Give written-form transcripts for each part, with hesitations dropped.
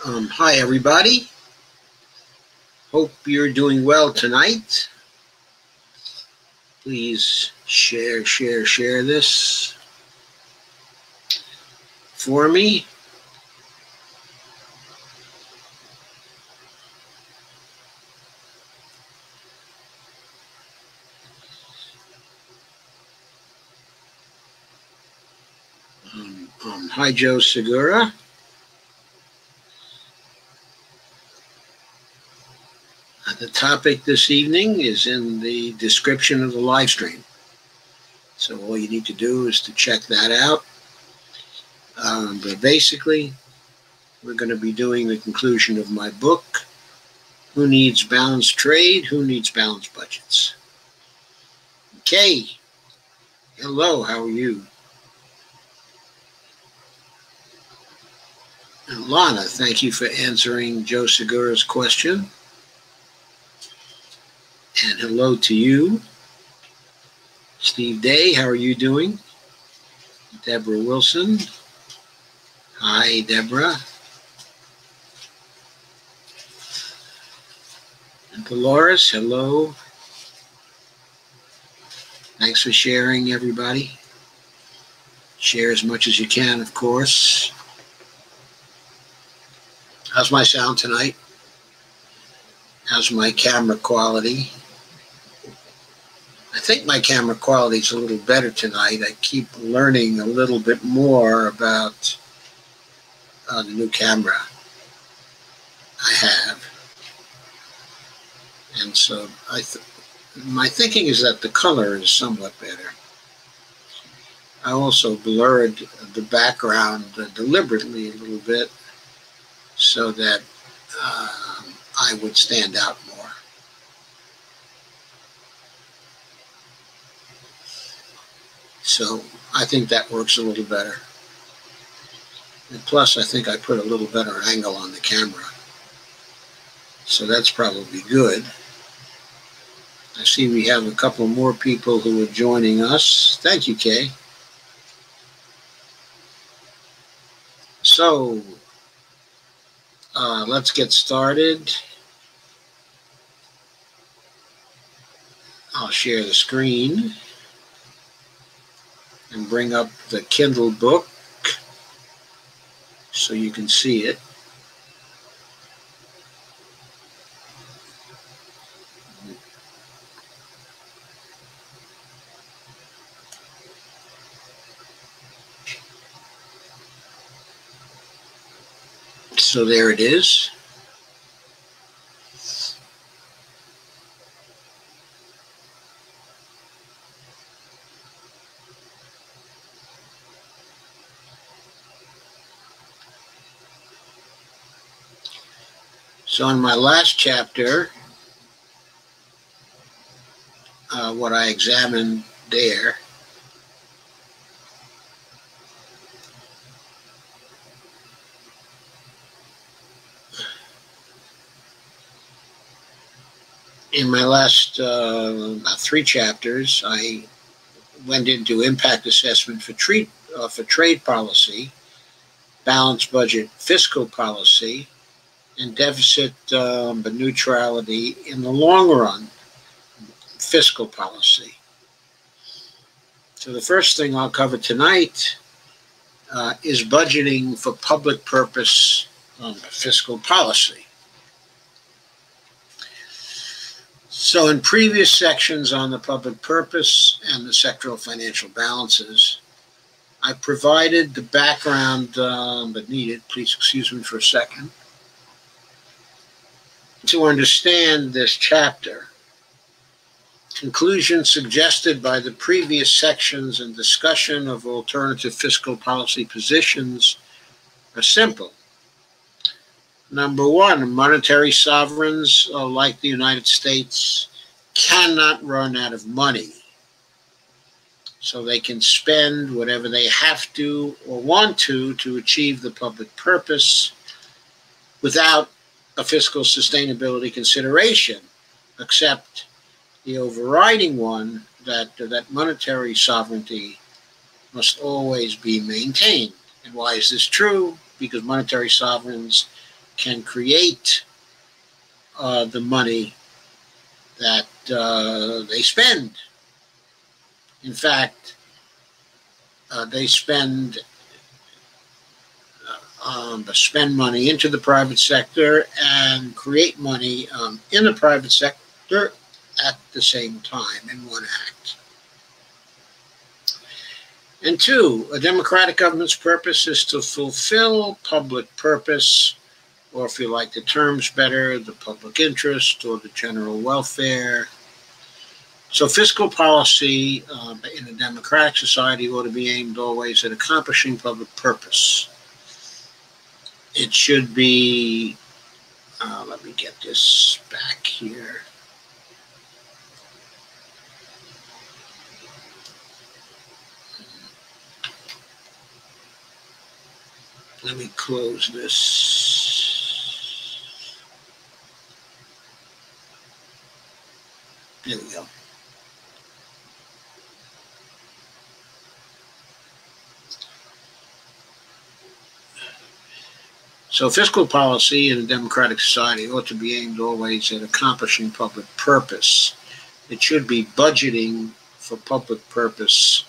Hi, everybody. Hope you're doing well tonight. Please share this for me. Hi, Joe Segura. The topic this evening is in the description of the live stream. So all you need to do is to check that out. But basically, we're going to be doing the conclusion of my book, Who Needs Balanced Trade? Who Needs Balanced Budgets? Okay. Hello, how are you? And Lana, thank you for answering Joe Segura's question. And hello to you. Steve Day, how are you doing? Deborah Wilson. Hi, Deborah. And Dolores, hello. Thanks for sharing, everybody. Share as much as you can, of course. How's my sound tonight? How's my camera quality? I think my camera quality is a little better tonight. I keep learning a little bit more about the new camera I have. And so my thinking is that the color is somewhat better. I also blurred the background deliberately a little bit so that I would stand out more. So I think that works a little better. And plus, I think I put a little better angle on the camera. So that's probably good. I see we have a couple more people who are joining us. Thank you, Kay. So let's get started. I'll share the screen and bring up the Kindle book so you can see it. So there it is. So in my last chapter, what I examined there in my last 3 chapters, I went into impact assessment for trade policy, balanced budget fiscal policy, and deficit neutrality in the long run fiscal policy. So the first thing I'll cover tonight is budgeting for public purpose fiscal policy. So in previous sections on the public purpose and the sectoral financial balances, I provided the background but needed, please excuse me for a second, to understand this chapter. Conclusions suggested by the previous sections and discussion of alternative fiscal policy positions are simple. Number one, monetary sovereigns like the United States cannot run out of money. So they can spend whatever they have to or want to achieve the public purpose without a fiscal sustainability consideration, except the overriding one that monetary sovereignty must always be maintained. And why is this true? Because monetary sovereigns can create the money that they spend. In fact, they spend money into the private sector and create money in the private sector at the same time in one act. And two, a democratic government's purpose is to fulfill public purpose, or if you like the terms better, the public interest or the general welfare. So fiscal policy in a democratic society ought to be aimed always at accomplishing public purpose. It should be, let me get this back here. Let me close this. There we go. So fiscal policy in a democratic society ought to be aimed always at accomplishing public purpose. It should be budgeting for public purpose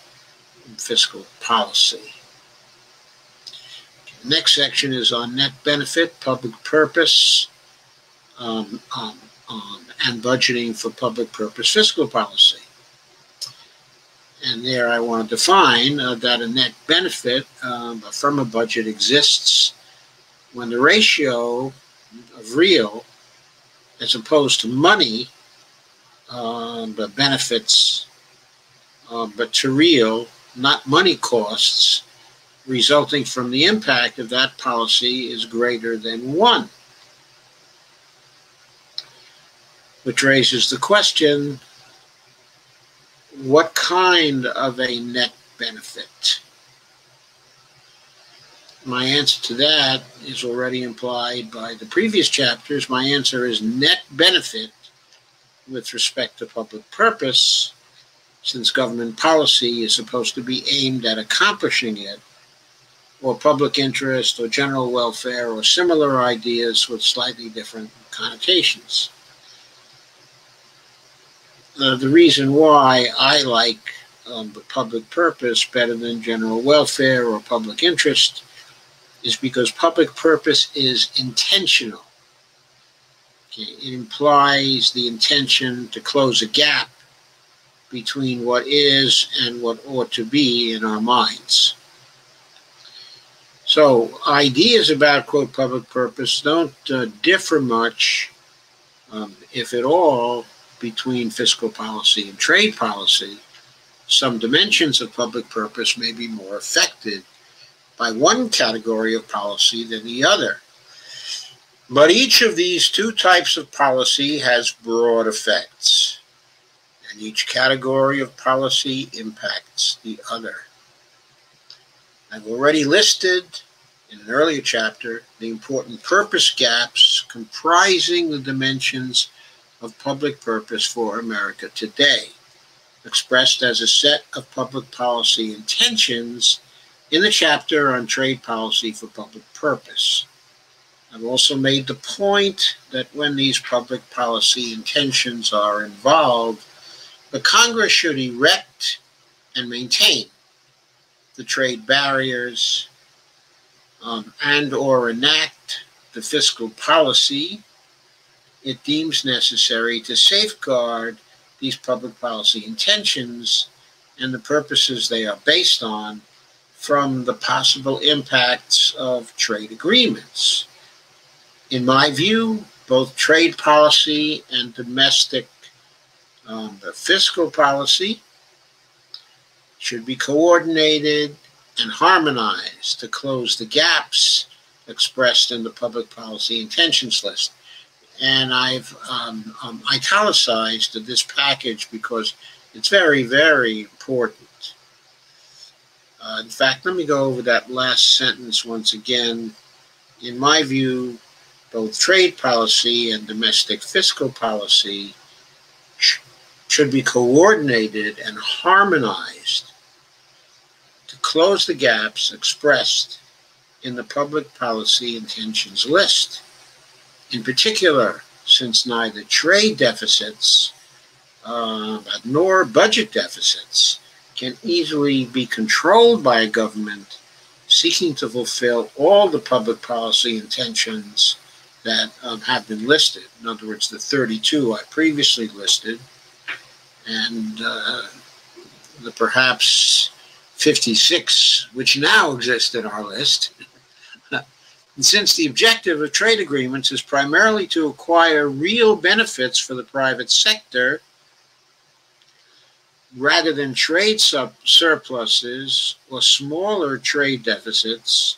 in fiscal policy. The next section is on net benefit, public purpose, and budgeting for public purpose fiscal policy. And there I want to define that a net benefit from a budget exists when the ratio of real as opposed to money but benefits, but to real, not money costs, resulting from the impact of that policy is greater than 1. Which raises the question, what kind of a net benefit? My answer to that is already implied by the previous chapters. My answer is net benefit with respect to public purpose, since government policy is supposed to be aimed at accomplishing it, or public interest, or general welfare, or similar ideas with slightly different connotations. The reason why I like public purpose better than general welfare or public interest is because public purpose is intentional. Okay? It implies the intention to close a gap between what is and what ought to be in our minds. So ideas about, quote, public purpose don't differ much, if at all, between fiscal policy and trade policy. Some dimensions of public purpose may be more affected by one category of policy than the other. But each of these two types of policy has broad effects, and each category of policy impacts the other. I've already listed in an earlier chapter the important purpose gaps comprising the dimensions of public purpose for America today, expressed as a set of public policy intentions in the chapter on trade policy for public purpose. I've also made the point that when these public policy intentions are involved, the Congress should erect and maintain the trade barriers and or enact the fiscal policy it deems necessary to safeguard these public policy intentions and the purposes they are based on from the possible impacts of trade agreements. In my view, both trade policy and domestic fiscal policy should be coordinated and harmonized to close the gaps expressed in the public policy intentions list. And I've italicized this package because it's very, very important. In fact, let me go over that last sentence once again. In my view, both trade policy and domestic fiscal policy should be coordinated and harmonized to close the gaps expressed in the public policy intentions list. In particular, since neither trade deficits nor budget deficits can easily be controlled by a government seeking to fulfill all the public policy intentions that have been listed. In other words, the 32 I previously listed, and the perhaps 56 which now exist in our list. And since the objective of trade agreements is primarily to acquire real benefits for the private sector, rather than trade surpluses or smaller trade deficits,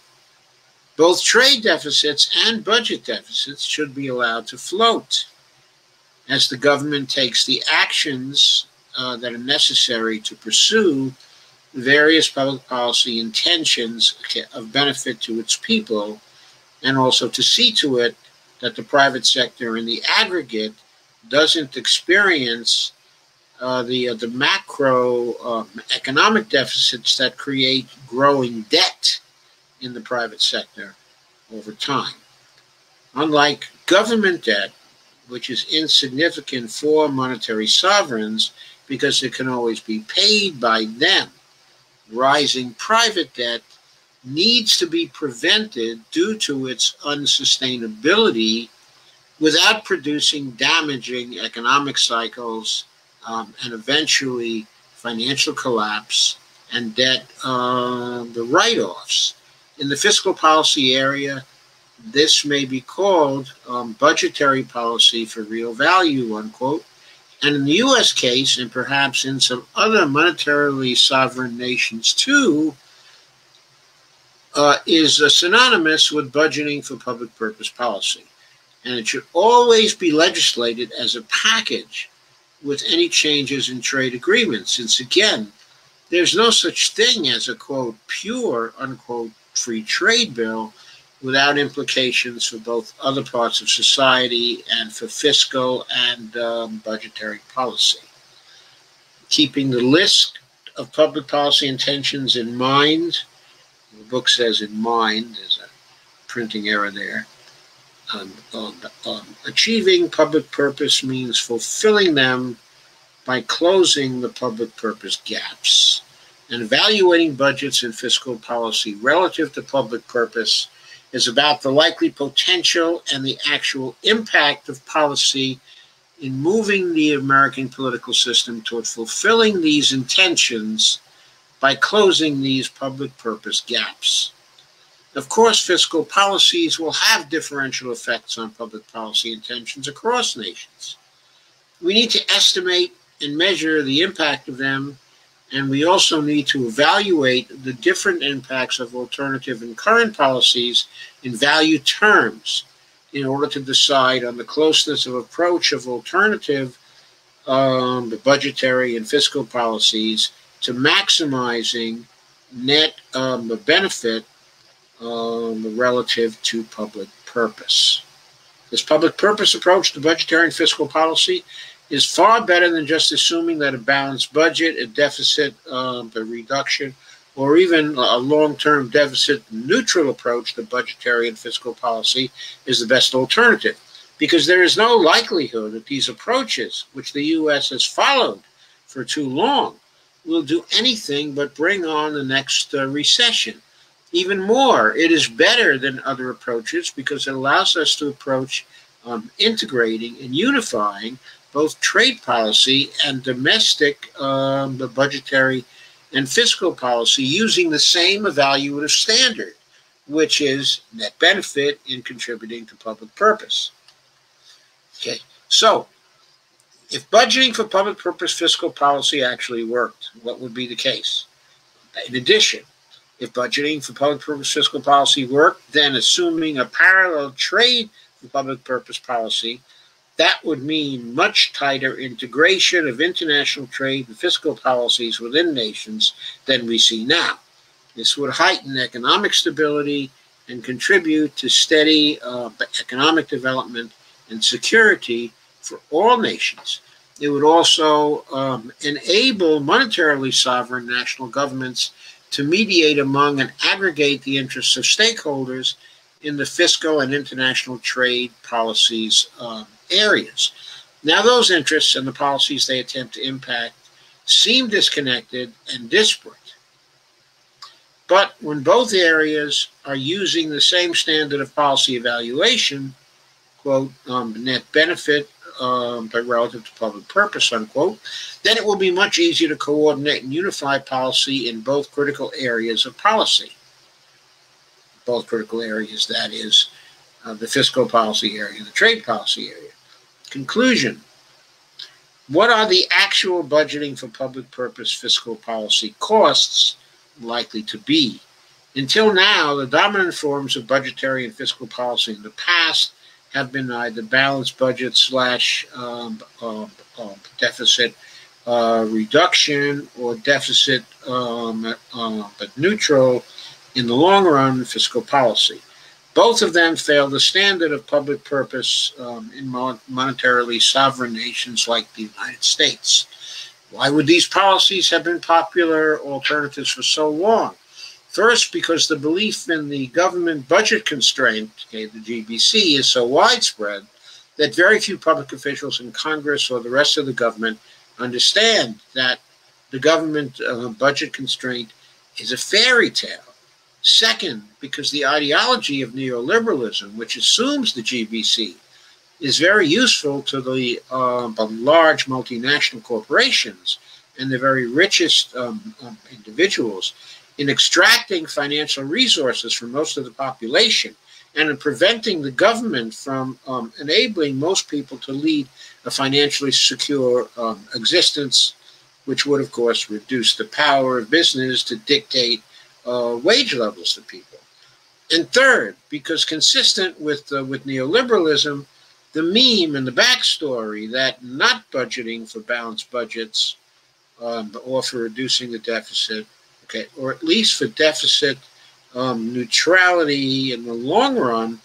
both trade deficits and budget deficits should be allowed to float as the government takes the actions that are necessary to pursue various public policy intentions of benefit to its people, and also to see to it that the private sector in the aggregate doesn't experience the macro economic deficits that create growing debt in the private sector over time. Unlike government debt, which is insignificant for monetary sovereigns because it can always be paid by them, rising private debt needs to be prevented due to its unsustainability without producing damaging economic cycles and eventually financial collapse and debt, the write-offs. In the fiscal policy area, this may be called budgetary policy for real value, unquote. And in the U.S. case, and perhaps in some other monetarily sovereign nations too, is synonymous with budgeting for public purpose policy. And it should always be legislated as a package with any changes in trade agreements, since again, there's no such thing as a, quote, pure, unquote, free trade bill without implications for both other parts of society and for fiscal and budgetary policy. Keeping the list of public policy intentions in mind, the book says in mind, there's a printing error there. Achieving public purpose means fulfilling them by closing the public purpose gaps. And evaluating budgets and fiscal policy relative to public purpose is about the likely potential and the actual impact of policy in moving the American political system toward fulfilling these intentions by closing these public purpose gaps. Of course, fiscal policies will have differential effects on public policy intentions across nations. We need to estimate and measure the impact of them, and we also need to evaluate the different impacts of alternative and current policies in value terms in order to decide on the closeness of approach of alternative budgetary and fiscal policies to maximizing net benefit relative to public purpose. This public purpose approach to budgetary and fiscal policy is far better than just assuming that a balanced budget, a deficit, a reduction, or even a long-term deficit neutral approach to budgetary and fiscal policy is the best alternative, because there is no likelihood that these approaches, which the U.S. has followed for too long, will do anything but bring on the next recession. Even more, it is better than other approaches because it allows us to approach integrating and unifying both trade policy and domestic budgetary and fiscal policy using the same evaluative standard, which is net benefit in contributing to public purpose. Okay, so if budgeting for public purpose fiscal policy actually worked, what would be the case? In addition, if budgeting for public purpose fiscal policy worked, then assuming a parallel trade for public purpose policy, that would mean much tighter integration of international trade and fiscal policies within nations than we see now. This would heighten economic stability and contribute to steady economic development and security for all nations. It would also enable monetarily sovereign national governments to mediate among and aggregate the interests of stakeholders in the fiscal and international trade policies areas. Now, those interests and the policies they attempt to impact seem disconnected and disparate. But when both areas are using the same standard of policy evaluation, quote, net benefit, but relative to public purpose, unquote, then it will be much easier to coordinate and unify policy in both critical areas of policy. Both critical areas, that is, the fiscal policy area and the trade policy area. Conclusion. What are the actual budgeting for public purpose fiscal policy costs likely to be? Until now, the dominant forms of budgetary and fiscal policy in the past have been either balanced budget slash deficit reduction or deficit but neutral in the long run fiscal policy. Both of them fail the standard of public purpose in monetarily sovereign nations like the United States. Why would these policies have been popular alternatives for so long? First, because the belief in the government budget constraint, okay, the GBC, is so widespread that very few public officials in Congress or the rest of the government understand that the government budget constraint is a fairy tale. Second, because the ideology of neoliberalism, which assumes the GBC, is very useful to the large multinational corporations and the very richest individuals in extracting financial resources from most of the population and in preventing the government from enabling most people to lead a financially secure existence, which would, of course, reduce the power of business to dictate wage levels to people. And third, because consistent with neoliberalism, the meme and the backstory that not budgeting for balanced budgets or for reducing the deficit, okay, or at least for deficit neutrality in the long run,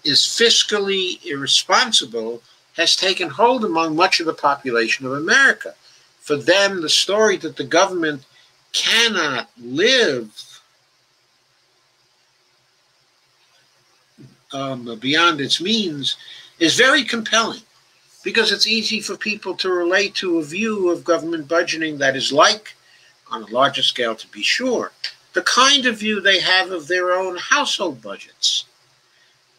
is fiscally irresponsible, has taken hold among much of the population of America. For them, the story that the government cannot live beyond its means is very compelling, because it's easy for people to relate to a view of government budgeting that is like, on a larger scale to be sure, the kind of view they have of their own household budgets.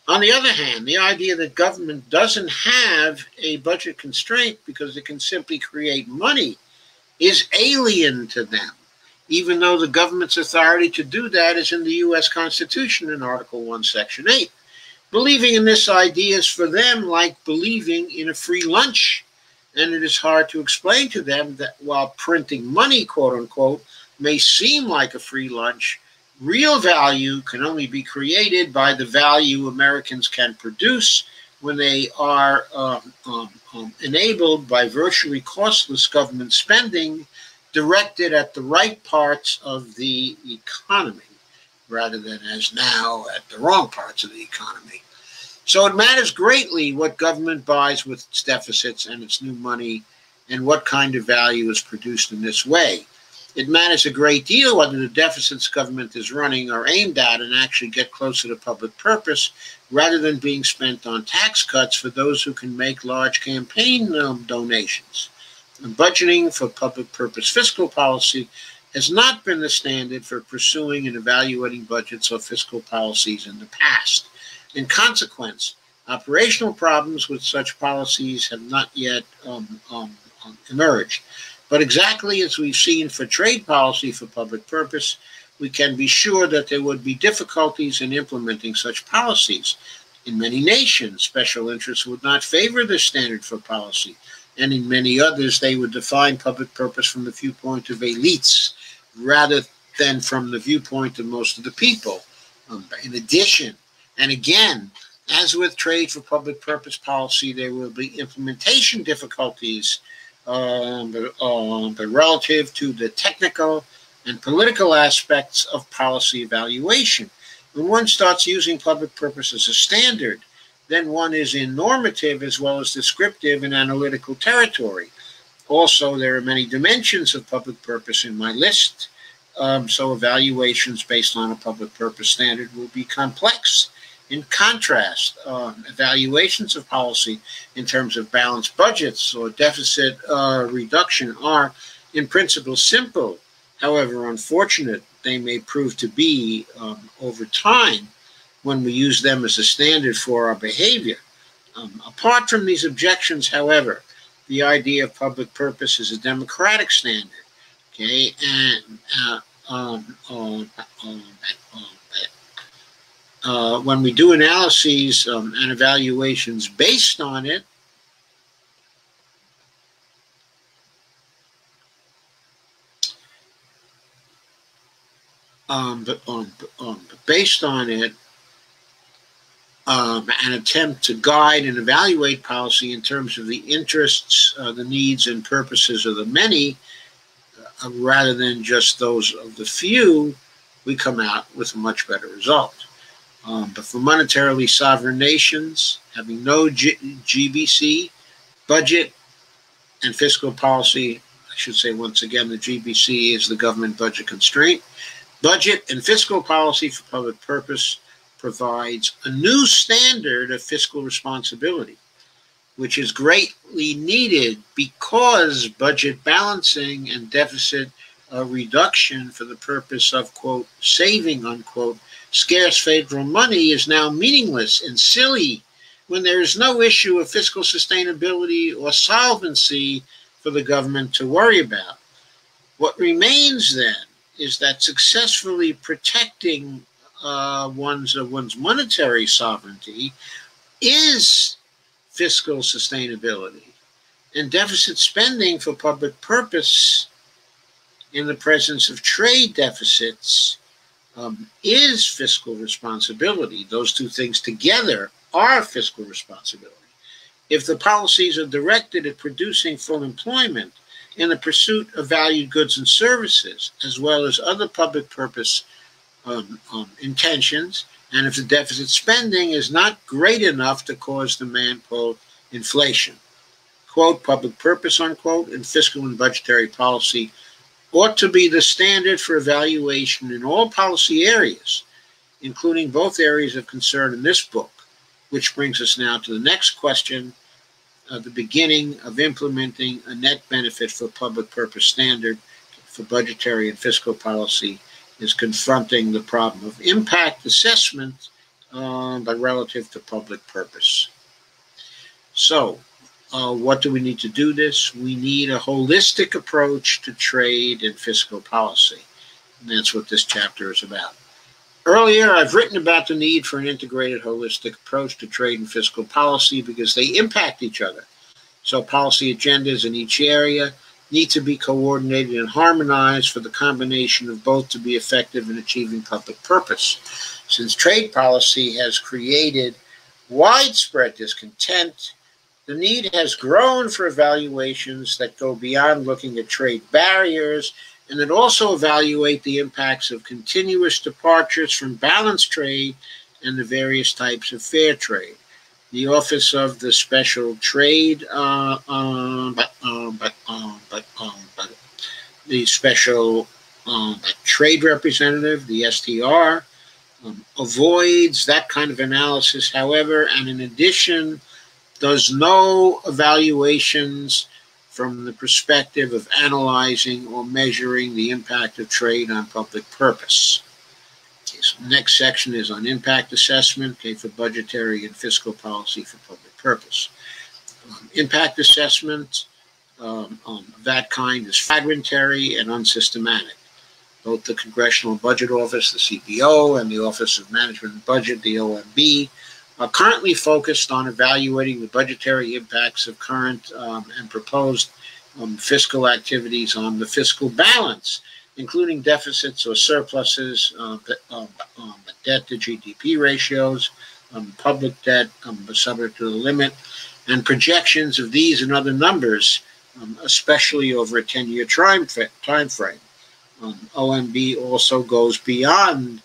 On the other hand, the idea that government doesn't have a budget constraint because it can simply create money is alien to them, even though the government's authority to do that is in the U.S. Constitution in Article 1, Section 8. Believing in this idea is for them like believing in a free lunch, and it is hard to explain to them that while printing money, quote unquote, may seem like a free lunch, real value can only be created by the value Americans can produce when they are enabled by virtually costless government spending directed at the right parts of the economy, rather than as now at the wrong parts of the economy. So it matters greatly what government buys with its deficits and its new money and what kind of value is produced in this way. It matters a great deal whether the deficits government is running are aimed at and actually get closer to public purpose rather than being spent on tax cuts for those who can make large campaign donations. And budgeting for public purpose fiscal policy has not been the standard for pursuing and evaluating budgets or fiscal policies in the past. In consequence, operational problems with such policies have not yet emerged. But exactly as we've seen for trade policy for public purpose, we can be sure that there would be difficulties in implementing such policies. In many nations, special interests would not favor this standard for policy, and in many others, they would define public purpose from the viewpoint of elites rather than from the viewpoint of most of the people. In addition, and again, as with trade for public purpose policy, there will be implementation difficulties but relative to the technical and political aspects of policy evaluation. When one starts using public purpose as a standard, then one is in normative as well as descriptive and analytical territory. Also, there are many dimensions of public purpose in my list, so evaluations based on a public purpose standard will be complex. In contrast, evaluations of policy in terms of balanced budgets or deficit reduction are, in principle, simple. However, unfortunate they may prove to be over time when we use them as a standard for our behavior. Apart from these objections, however, the idea of public purpose is a democratic standard. Okay, and when we do analyses and evaluations based on it, based on it, an attempt to guide and evaluate policy in terms of the interests, the needs, and purposes of the many, rather than just those of the few, we come out with a much better result. But for monetarily sovereign nations, having no GBC, budget, and fiscal policy, I should say once again, the GBC is the government budget constraint. Budget and fiscal policy for public purpose provides a new standard of fiscal responsibility, which is greatly needed because budget balancing and deficit reduction for the purpose of, quote, saving, unquote, scarce federal money is now meaningless and silly when there is no issue of fiscal sustainability or solvency for the government to worry about. What remains then is that successfully protecting one's monetary sovereignty is fiscal sustainability, and deficit spending for public purpose in the presence of trade deficits is fiscal responsibility. Those two things together are fiscal responsibility. If the policies are directed at producing full employment in the pursuit of valued goods and services, as well as other public purpose intentions, and if the deficit spending is not great enough to cause demand, quote, inflation, quote, public purpose, unquote, and fiscal and budgetary policy ought to be the standard for evaluation in all policy areas, including both areas of concern in this book, which brings us now to the next question. The beginning of implementing a net benefit for public purpose standard for budgetary and fiscal policy is confronting the problem of impact assessment, but relative to public purpose. So, what do we need to do this? We need a holistic approach to trade and fiscal policy. And that's what this chapter is about. Earlier, I've written about the need for an integrated, holistic approach to trade and fiscal policy because they impact each other. So policy agendas in each area need to be coordinated and harmonized for the combination of both to be effective in achieving public purpose. Since trade policy has created widespread discontent, the need has grown for evaluations that go beyond looking at trade barriers and that also evaluate the impacts of continuous departures from balanced trade and the various types of fair trade. The Office of the Special Trade, the Special Trade Representative, the STR, avoids that kind of analysis, however, and in addition, does no evaluations from the perspective of analyzing or measuring the impact of trade on public purpose. Okay, so the next section is on impact assessment, okay, for budgetary and fiscal policy for public purpose. Impact assessment of that kind is fragmentary and unsystematic. Both the Congressional Budget Office, the CBO, and the Office of Management and Budget, the OMB, are currently focused on evaluating the budgetary impacts of current and proposed fiscal activities on the fiscal balance, including deficits or surpluses, debt to GDP ratios, public debt subject to the limit, and projections of these and other numbers, especially over a 10-year time frame. OMB also goes beyond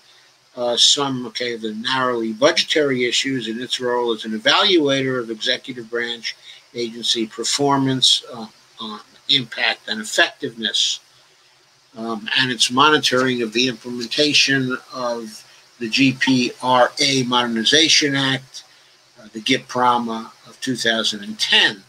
some of the narrowly budgetary issues in its role as an evaluator of executive branch agency performance, impact, and effectiveness, and its monitoring of the implementation of the GPRA Modernization Act, the GIPRAMA of 2010.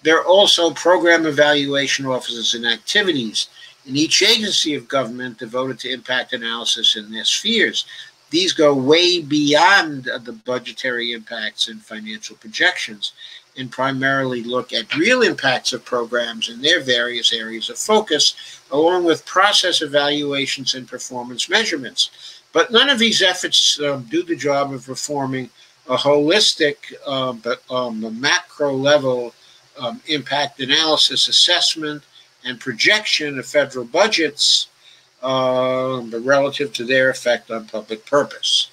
There are also program evaluation offices and activities in each agency of government devoted to impact analysis in their spheres. These go way beyond the budgetary impacts and financial projections and primarily look at real impacts of programs in their various areas of focus, along with process evaluations and performance measurements. But none of these efforts do the job of reforming a holistic but macro level impact analysis, assessment, and projection of federal budgets relative to their effect on public purpose.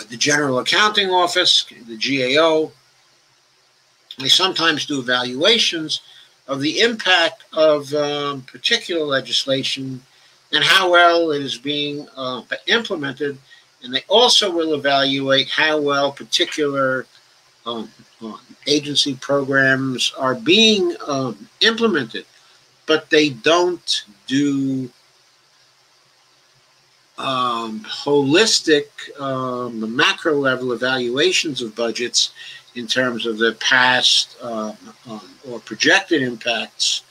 The General Accounting Office, the GAO, they sometimes do evaluations of the impact of particular legislation and how well it is being implemented, and they also will evaluate how well particular agency programs are being implemented, but they don't do holistic, macro level evaluations of budgets in terms of their past or projected impacts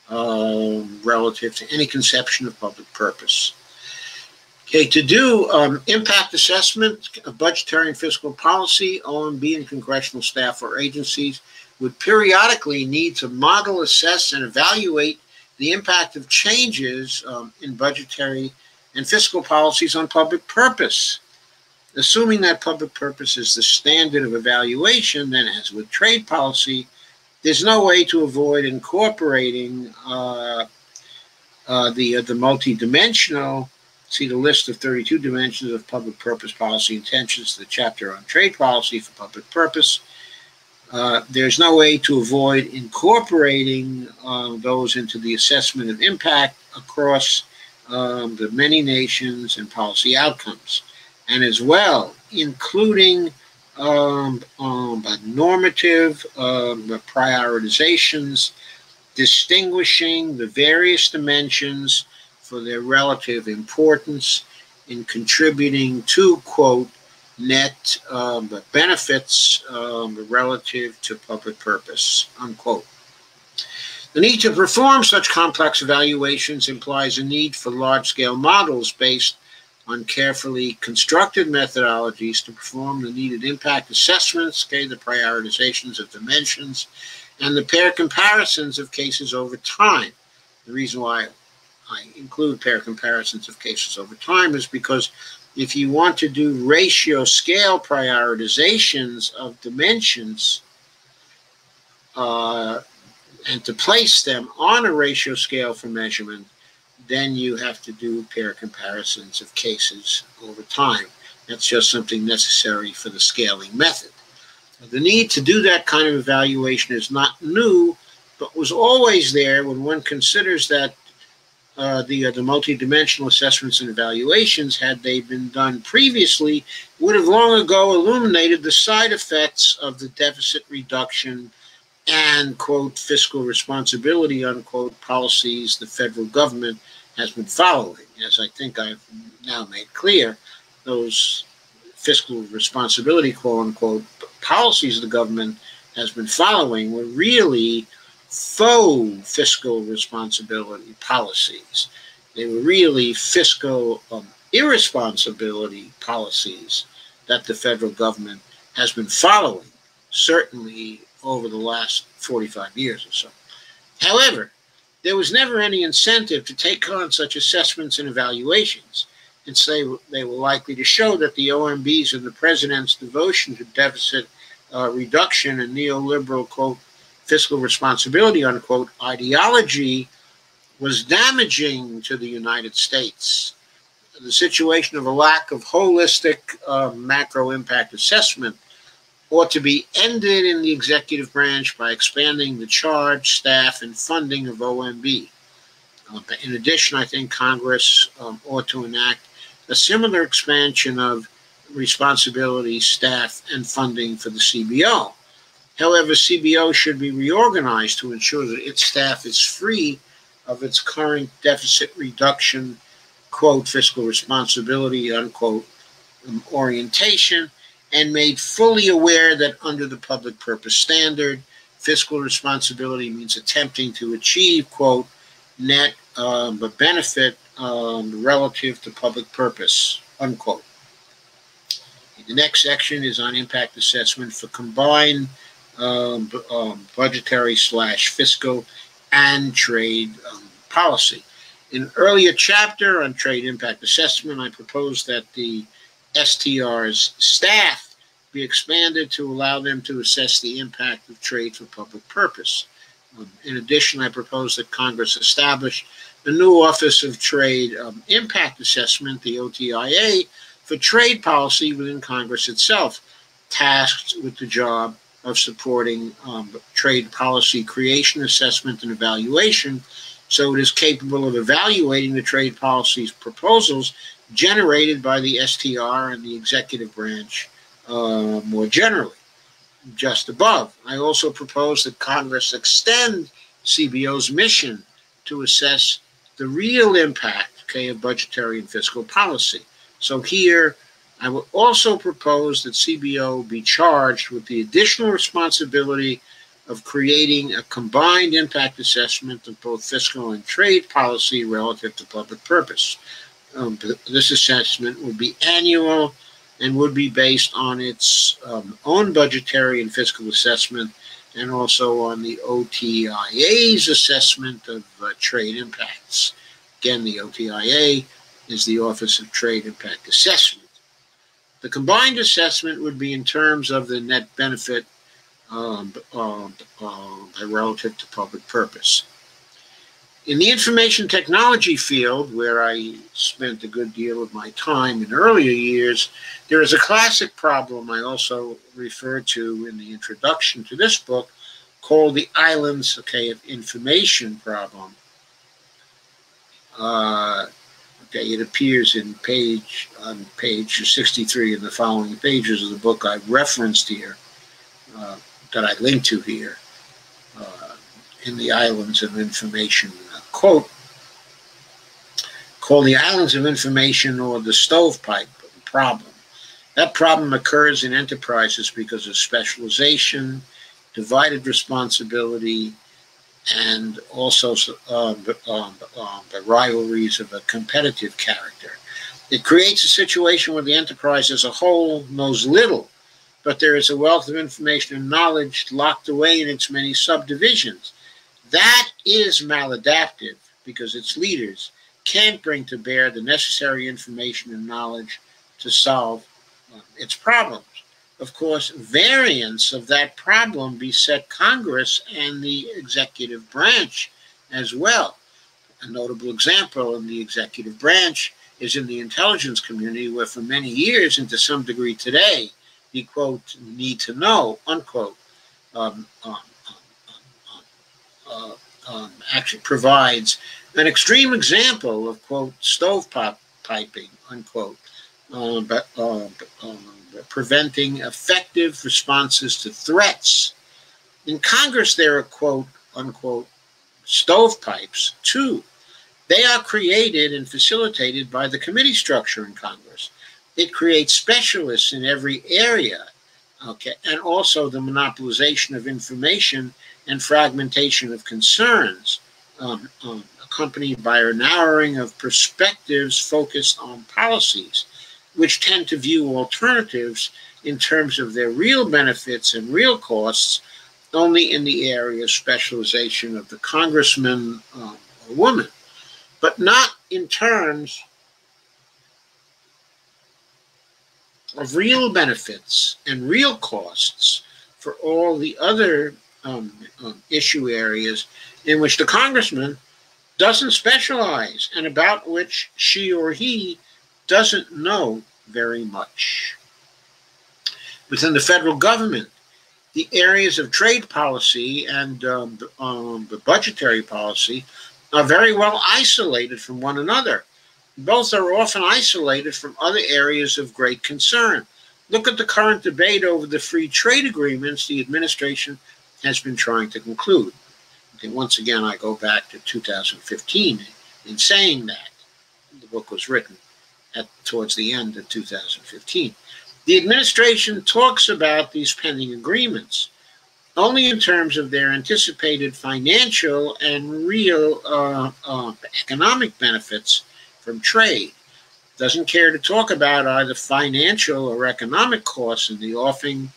relative to any conception of public purpose. Okay, to do impact assessment of budgetary and fiscal policy, OMB and congressional staff or agencies would periodically need to model, assess, and evaluate the impact of changes in budgetary and fiscal policies on public purpose. Assuming that public purpose is the standard of evaluation, then as with trade policy, there's no way to avoid incorporating the multidimensional, see the list of 32 dimensions of public purpose policy intentions, the chapter on trade policy for public purpose. There's no way to avoid incorporating those into the assessment of impact across the many nations and policy outcomes, and as well including normative prioritizations, distinguishing the various dimensions for their relative importance in contributing to, quote, net benefits relative to public purpose, unquote. The need to perform such complex evaluations implies a need for large-scale models based on carefully constructed methodologies to perform the needed impact assessments, the prioritizations of dimensions, and the pair comparisons of cases over time. The reason why I include pair comparisons of cases over time is because if you want to do ratio scale prioritizations of dimensions and to place them on a ratio scale for measurement, then you have to do pair comparisons of cases over time. That's just something necessary for the scaling method. The need to do that kind of evaluation is not new, but was always there when one considers that the multidimensional assessments and evaluations, had they been done previously, would have long ago illuminated the side effects of the deficit reduction and, quote, fiscal responsibility, unquote, policies the federal government has been following. As I think I've now made clear, those fiscal responsibility, quote unquote, policies the government has been following were really faux fiscal responsibility policies. They were really fiscal irresponsibility policies that the federal government has been following, certainly over the last 45 years or so. However, there was never any incentive to take on such assessments and evaluations, and say they were likely to show that the OMB's and the president's devotion to deficit reduction and neoliberal, quote, fiscal responsibility, unquote, ideology was damaging to the United States. The situation of a lack of holistic macro impact assessment ought to be ended in the executive branch by expanding the charge, staff, and funding of OMB. In addition, I think Congress ought to enact a similar expansion of responsibility, staff, and funding for the CBO. However, CBO should be reorganized to ensure that its staff is free of its current deficit reduction, quote, fiscal responsibility, unquote, orientation, and made fully aware that under the public purpose standard, fiscal responsibility means attempting to achieve, quote, net benefit relative to public purpose, unquote. The next section is on impact assessment for combined budgetary/fiscal and trade policy. In an earlier chapter on trade impact assessment, I proposed that the STR's staff be expanded to allow them to assess the impact of trade for public purpose. In addition, I proposed that Congress establish the new Office of Trade Impact Assessment, the OTIA, for trade policy within Congress itself, tasked with the job of supporting trade policy creation, assessment, and evaluation, so it is capable of evaluating the trade policy's proposals generated by the STR and the executive branch more generally. Just above, I also propose that Congress extend CBO's mission to assess the real impact, of budgetary and fiscal policy. So here, I will also propose that CBO be charged with the additional responsibility of creating a combined impact assessment of both fiscal and trade policy relative to public purpose. This assessment would be annual and would be based on its own budgetary and fiscal assessment, and also on the OTIA's assessment of trade impacts. Again, the OTIA is the Office of Trade Impact Assessment. The combined assessment would be in terms of the net benefit relative to public purpose. In the information technology field, where I spent a good deal of my time in earlier years, there is a classic problem I also refer to in the introduction to this book called the islands of information problem. It appears on page 63 in the following pages of the book I've referenced here, that I link to here, in the islands of information, quote, called the islands of information or the stovepipe problem. That problem occurs in enterprises because of specialization, divided responsibility, and also the rivalries of a competitive character. It creates a situation where the enterprise as a whole knows little, but there is a wealth of information and knowledge locked away in its many subdivisions. That is maladaptive because its leaders can't bring to bear the necessary information and knowledge to solve its problems. Of course, variants of that problem beset Congress and the executive branch as well. A notable example in the executive branch is in the intelligence community, where for many years and to some degree today, the, quote, need to know, unquote, actually provides an extreme example of, quote, stovepiping, unquote, preventing effective responses to threats. In Congress, there are, quote, unquote, stovepipes, too. They are created and facilitated by the committee structure in Congress. It creates specialists in every area, and also the monopolization of information and fragmentation of concerns, accompanied by a narrowing of perspectives focused on policies, which tend to view alternatives in terms of their real benefits and real costs only in the area of specialization of the congressman or woman, but not in terms of real benefits and real costs for all the other issue areas in which the congressman doesn't specialize and about which she or he doesn't know very much. Within the federal government, the areas of trade policy and the budgetary policy are very well isolated from one another. Both are often isolated from other areas of great concern. Look at the current debate over the free trade agreements the administration has been trying to conclude. Okay, once again, I go back to 2015 in saying that the book was written. towards the end of 2015. The administration talks about these pending agreements only in terms of their anticipated financial and real economic benefits from trade. Doesn't care to talk about either financial or economic costs in the offing,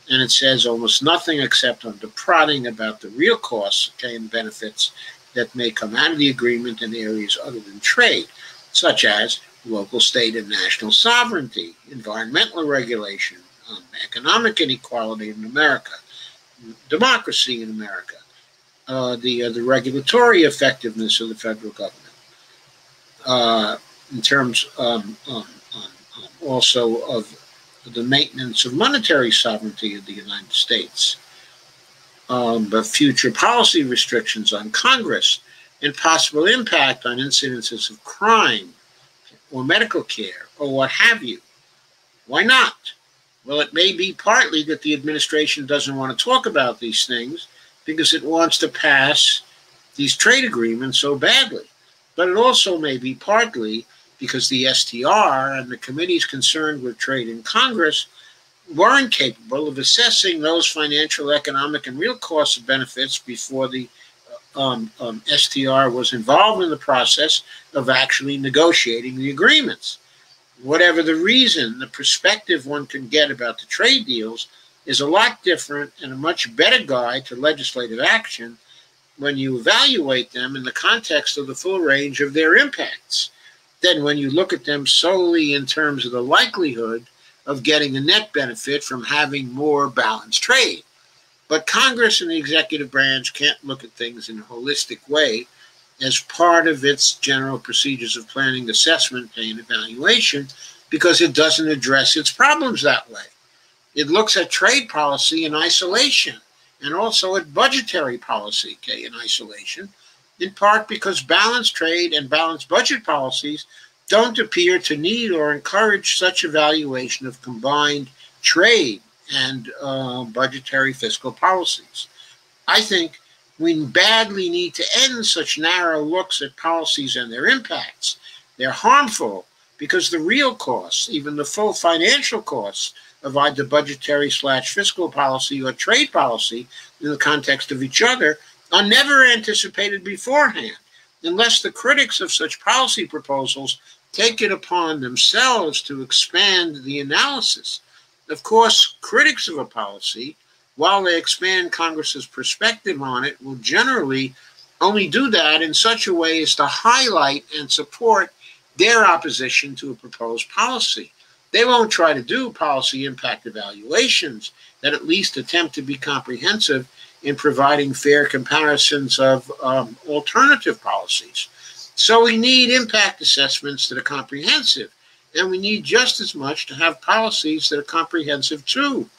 and it says almost nothing except under prodding about the real costs and benefits that may come out of the agreement in areas other than trade, such as local, state, and national sovereignty, environmental regulation, economic inequality in America, democracy in America, the regulatory effectiveness of the federal government, in terms also of the maintenance of monetary sovereignty of the United States, but future policy restrictions on Congress and possible impact on incidences of crime or medical care or what have you. Why not? Well, it may be partly that the administration doesn't want to talk about these things because it wants to pass these trade agreements so badly. But it also may be partly because the STR and the committees concerned with trade in Congress weren't capable of assessing those financial, economic, and real costs and benefits before the STR was involved in the process of actually negotiating the agreements. Whatever the reason, the perspective one can get about the trade deals is a lot different and a much better guide to legislative action when you evaluate them in the context of the full range of their impacts than when you look at them solely in terms of the likelihood of getting a net benefit from having more balanced trade. But Congress and the executive branch can't look at things in a holistic way as part of its general procedures of planning, assessment, and evaluation because it doesn't address its problems that way. It looks at trade policy in isolation and also at budgetary policy in isolation, in part because balanced trade and balanced budget policies don't appear to need or encourage such evaluation of combined trade and budgetary fiscal policies. I think we badly need to end such narrow looks at policies and their impacts. They're harmful because the real costs, even the full financial costs of either budgetary/fiscal policy or trade policy in the context of each other, are never anticipated beforehand, unless the critics of such policy proposals take it upon themselves to expand the analysis. Of course, critics of a policy, while they expand Congress's perspective on it, will generally only do that in such a way as to highlight and support their opposition to a proposed policy. They won't try to do policy impact evaluations that at least attempt to be comprehensive in providing fair comparisons of alternative policies. So we need impact assessments that are comprehensive, and we need just as much to have policies that are comprehensive too.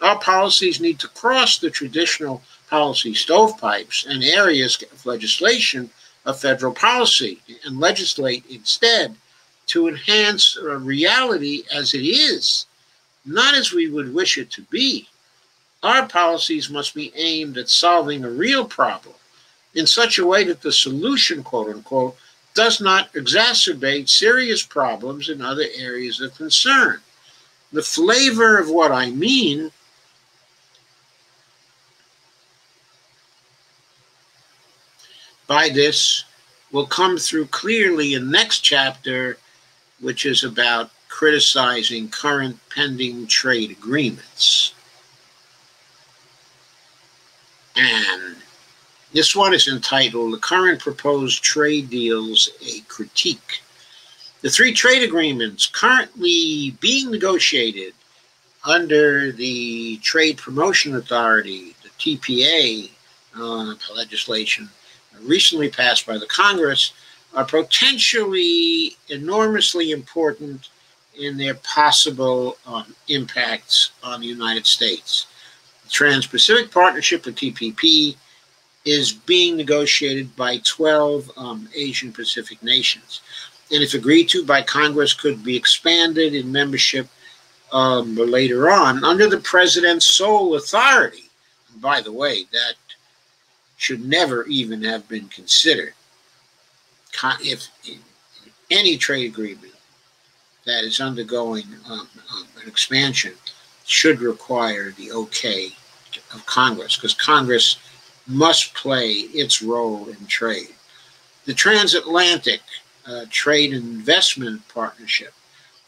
Our policies need to cross the traditional policy stovepipes and areas of legislation of federal policy and legislate instead to enhance reality as it is, not as we would wish it to be. Our policies must be aimed at solving a real problem in such a way that the solution, quote unquote, does not exacerbate serious problems in other areas of concern. The flavor of what I mean by this will come through clearly in the next chapter, which is about criticizing current pending trade agreements. And this one is entitled, The Current Proposed Trade Deals, a Critique. The three trade agreements currently being negotiated under the Trade Promotion Authority, the TPA legislation, recently passed by the Congress, are potentially enormously important in their possible impacts on the United States. The Trans-Pacific Partnership, or TPP, is being negotiated by 12 Asian Pacific nations. And if agreed to by Congress, could be expanded in membership later on under the president's sole authority. And by the way, that should never even have been considered. If in any trade agreement, that is undergoing an expansion should require the okay of Congress, because Congress must play its role in trade. The Transatlantic Trade and Investment Partnership,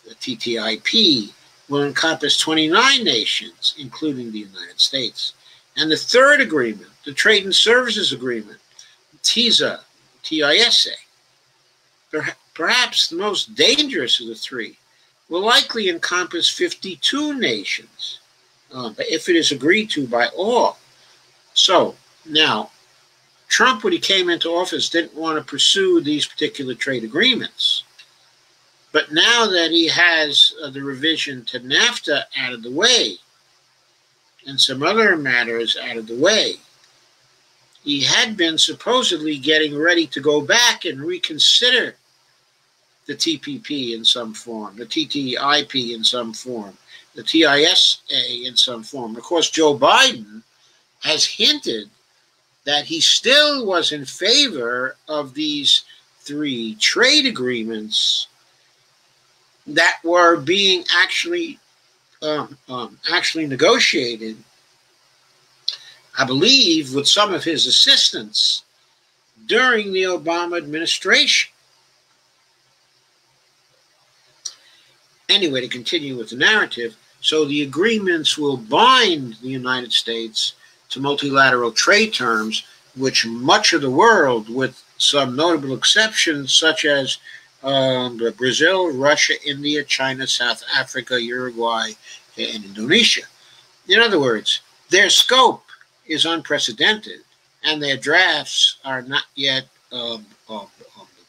the TTIP, will encompass 29 nations, including the United States. And the third agreement, the Trade and Services Agreement, TISA, TISA, perhaps the most dangerous of the three, will likely encompass 52 nations, if it is agreed to by all. So, now, Trump, when he came into office, didn't want to pursue these particular trade agreements. But now that he has the revision to NAFTA out of the way, and some other matters out of the way, he had been supposedly getting ready to go back and reconsider the TPP in some form, the TTIP in some form, the TISA in some form. Of course, Joe Biden has hinted that he still was in favor of these three trade agreements that were being actually negotiated, I believe, with some of his assistants during the Obama administration. Anyway, to continue with the narrative, so the agreements will bind the United States to multilateral trade terms, which much of the world, with some notable exceptions such as Brazil, Russia, India, China, South Africa, Uruguay, and Indonesia. In other words, their scope is unprecedented, and their drafts are not yet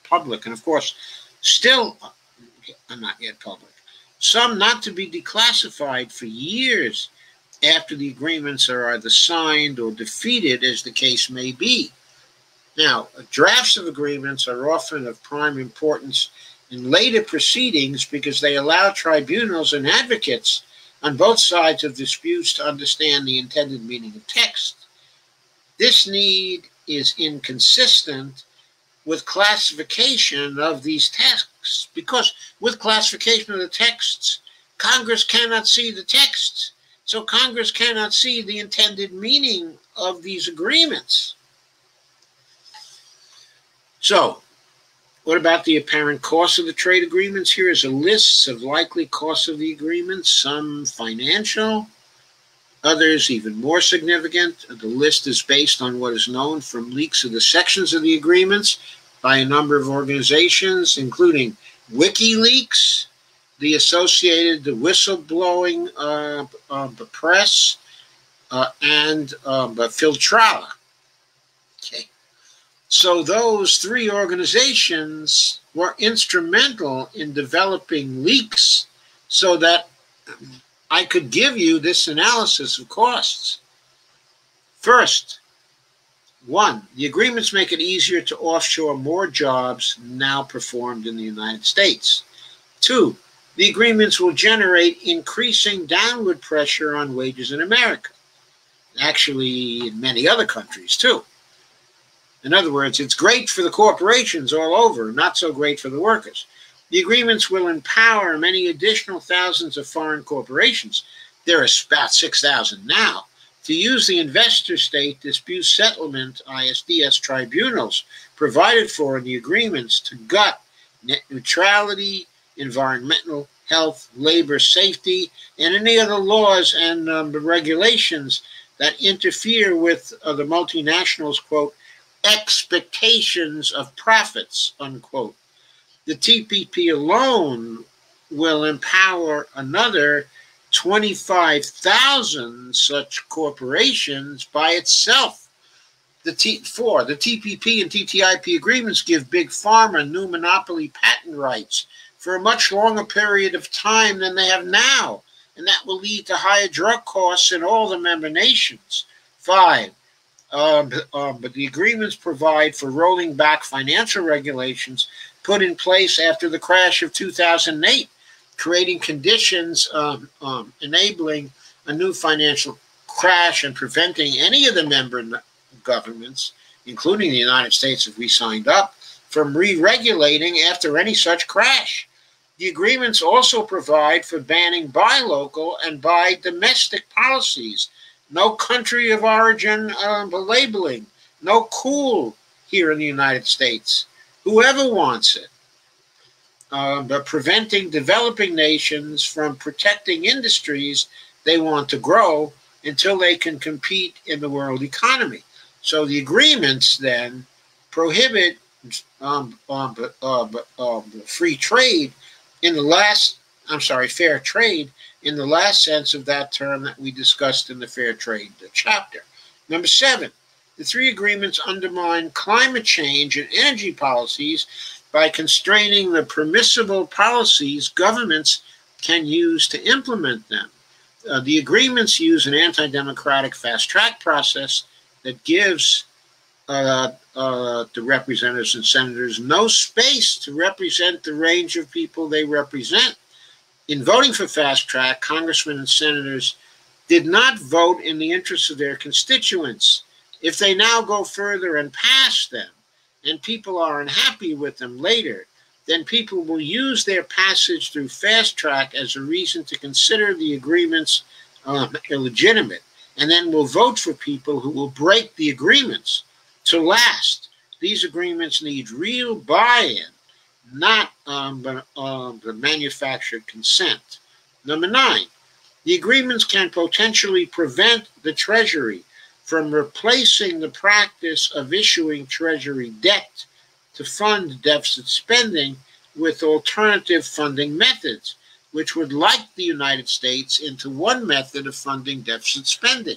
public, and of course, still are not yet public. Some not to be declassified for years after the agreements are either signed or defeated, as the case may be. Now, drafts of agreements are often of prime importance in later proceedings because they allow tribunals and advocates on both sides of disputes to understand the intended meaning of text. This need is inconsistent with classification of these texts, because with classification of the texts, Congress cannot see the texts. So Congress cannot see the intended meaning of these agreements. So, what about the apparent cost of the trade agreements? Here is a list of likely costs of the agreements, some financial, others even more significant. The list is based on what is known from leaks of the sections of the agreements by a number of organizations, including WikiLeaks, the Associated Whistleblowing Press, and Filtrala. Okay. So those three organizations were instrumental in developing leaks so that I could give you this analysis of costs. First, one, the agreements make it easier to offshore more jobs now performed in the United States. Two, the agreements will generate increasing downward pressure on wages in America. Actually, in many other countries, too. In other words, it's great for the corporations all over, not so great for the workers. The agreements will empower many additional thousands of foreign corporations, there are about 6,000 now, to use the investor state dispute settlement ISDS tribunals provided for in the agreements to gut net neutrality, environmental, health, labor, safety, and any other laws and regulations that interfere with the multinationals' quote, expectations of profits, unquote. The TPP alone will empower another 25,000 such corporations by itself. The TPP and TTIP agreements give Big Pharma new monopoly patent rights for a much longer period of time than they have now, and that will lead to higher drug costs in all the member nations. 5, but the agreements provide for rolling back financial regulations put in place after the crash of 2008, creating conditions enabling a new financial crash and preventing any of the member governments, including the United States if we signed up, from re-regulating after any such crash. The agreements also provide for banning buy local and buy domestic policies. No country of origin labeling. No cool here in the United States. Whoever wants it. But preventing developing nations from protecting industries they want to grow until they can compete in the world economy. So the agreements then prohibit free trade in the last, fair trade in the last sense of that term that we discussed in the fair trade chapter. Number 7, the 3 agreements undermine climate change and energy policies by constraining the permissible policies governments can use to implement them. The agreements use an anti-democratic fast-track process that gives the representatives and senators no space to represent the range of people they represent. In voting for fast-track, congressmen and senators did not vote in the interests of their constituents. If they now go further and pass them, and people are unhappy with them later, then people will use their passage through fast track as a reason to consider the agreements illegitimate, and then will vote for people who will break the agreements to last. These agreements need real buy-in, not the manufactured consent. Number 9, the agreements can potentially prevent the Treasury from replacing the practice of issuing Treasury debt to fund deficit spending with alternative funding methods, which would lock the United States into one method of funding deficit spending.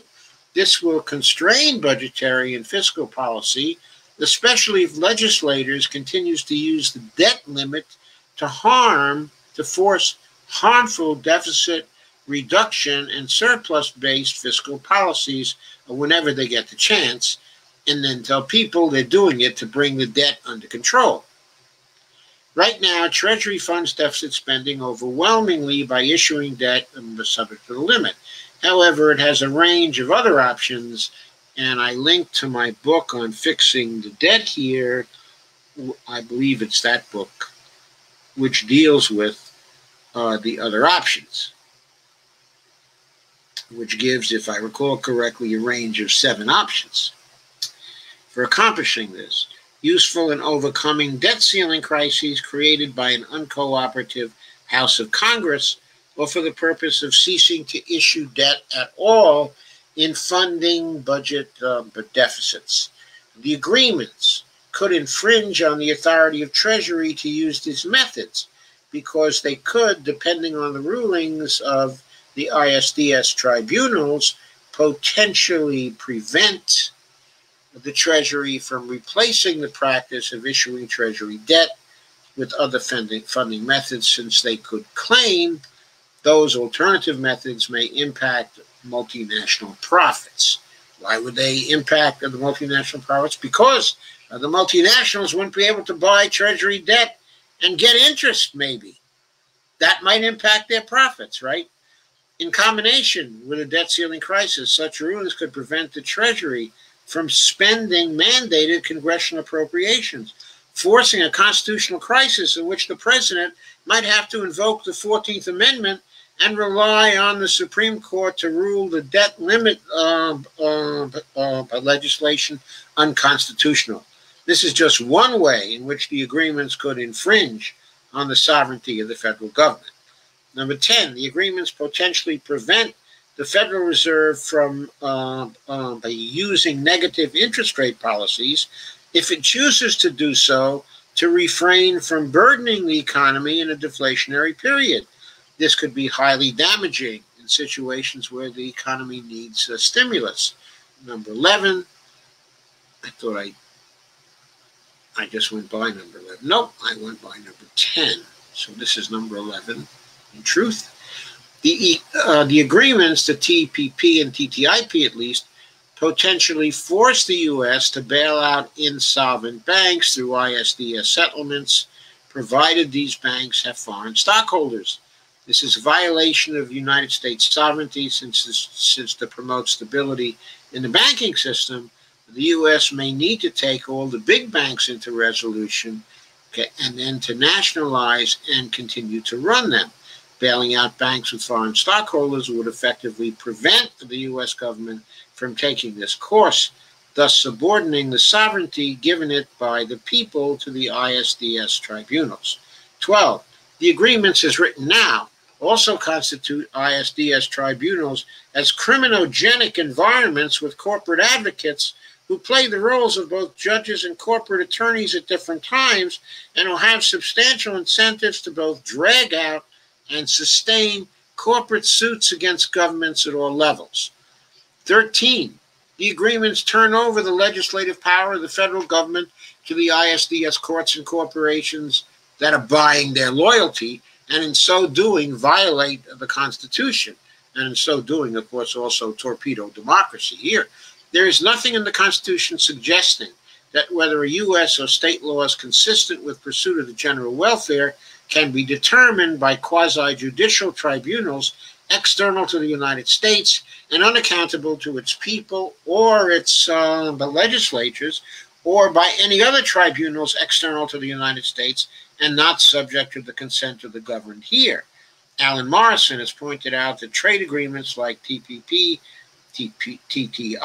This will constrain budgetary and fiscal policy, especially if legislators continues to use the debt limit to force harmful deficit reduction and surplus-based fiscal policies whenever they get the chance, and then tell people they're doing it to bring the debt under control. Right now, Treasury funds deficit spending overwhelmingly by issuing debt subject to the limit. However, it has a range of other options, and I linked to my book on fixing the debt here. I believe it's that book, which deals with the other options, which gives, if I recall correctly, a range of 7 options for accomplishing this. Useful in overcoming debt ceiling crises created by an uncooperative House of Congress, or for the purpose of ceasing to issue debt at all in funding budget deficits. The agreements could infringe on the authority of Treasury to use these methods, because they could, depending on the rulings of the ISDS tribunals, potentially prevent the Treasury from replacing the practice of issuing Treasury debt with other funding methods, since they could claim those alternative methods may impact multinational profits. Why would they impact the multinational profits? Because the multinationals wouldn't be able to buy Treasury debt and get interest, maybe. That might impact their profits, right? In combination with a debt ceiling crisis, such rulings could prevent the Treasury from spending mandated congressional appropriations, forcing a constitutional crisis in which the president might have to invoke the 14th Amendment and rely on the Supreme Court to rule the debt limit legislation unconstitutional. This is just one way in which the agreements could infringe on the sovereignty of the federal government. Number 10, the agreements potentially prevent the Federal Reserve from using negative interest rate policies, if it chooses to do so, to refrain from burdening the economy in a deflationary period. This could be highly damaging in situations where the economy needs a stimulus. Number 11, I thought I just went by number 11. Nope, I went by number 10. So this is number 11. In truth, the agreements, the TPP and TTIP at least, potentially force the U.S. to bail out insolvent banks through ISDS settlements, provided these banks have foreign stockholders. This is a violation of United States sovereignty, since to promote stability in the banking system, the U.S. may need to take all the big banks into resolution okay, and then to nationalize and continue to run them. Bailing out banks with foreign stockholders would effectively prevent the U.S. government from taking this course, thus subordinating the sovereignty given it by the people to the ISDS tribunals. 12. The agreements as written now also constitute ISDS tribunals as criminogenic environments with corporate advocates who play the roles of both judges and corporate attorneys at different times and who have substantial incentives to both drag out and sustain corporate suits against governments at all levels. 13. The agreements turn over the legislative power of the federal government to the ISDS courts and corporations that are buying their loyalty, and in so doing violate the Constitution, and in so doing, of course, also torpedo democracy. Here, there is nothing in the Constitution suggesting that whether a U.S. or state law is consistent with pursuit of the general welfare can be determined by quasi-judicial tribunals external to the United States and unaccountable to its people or its legislatures, or by any other tribunals external to the United States and not subject to the consent of the governed here. Alan Morrison has pointed out that trade agreements like TPP, TTIP,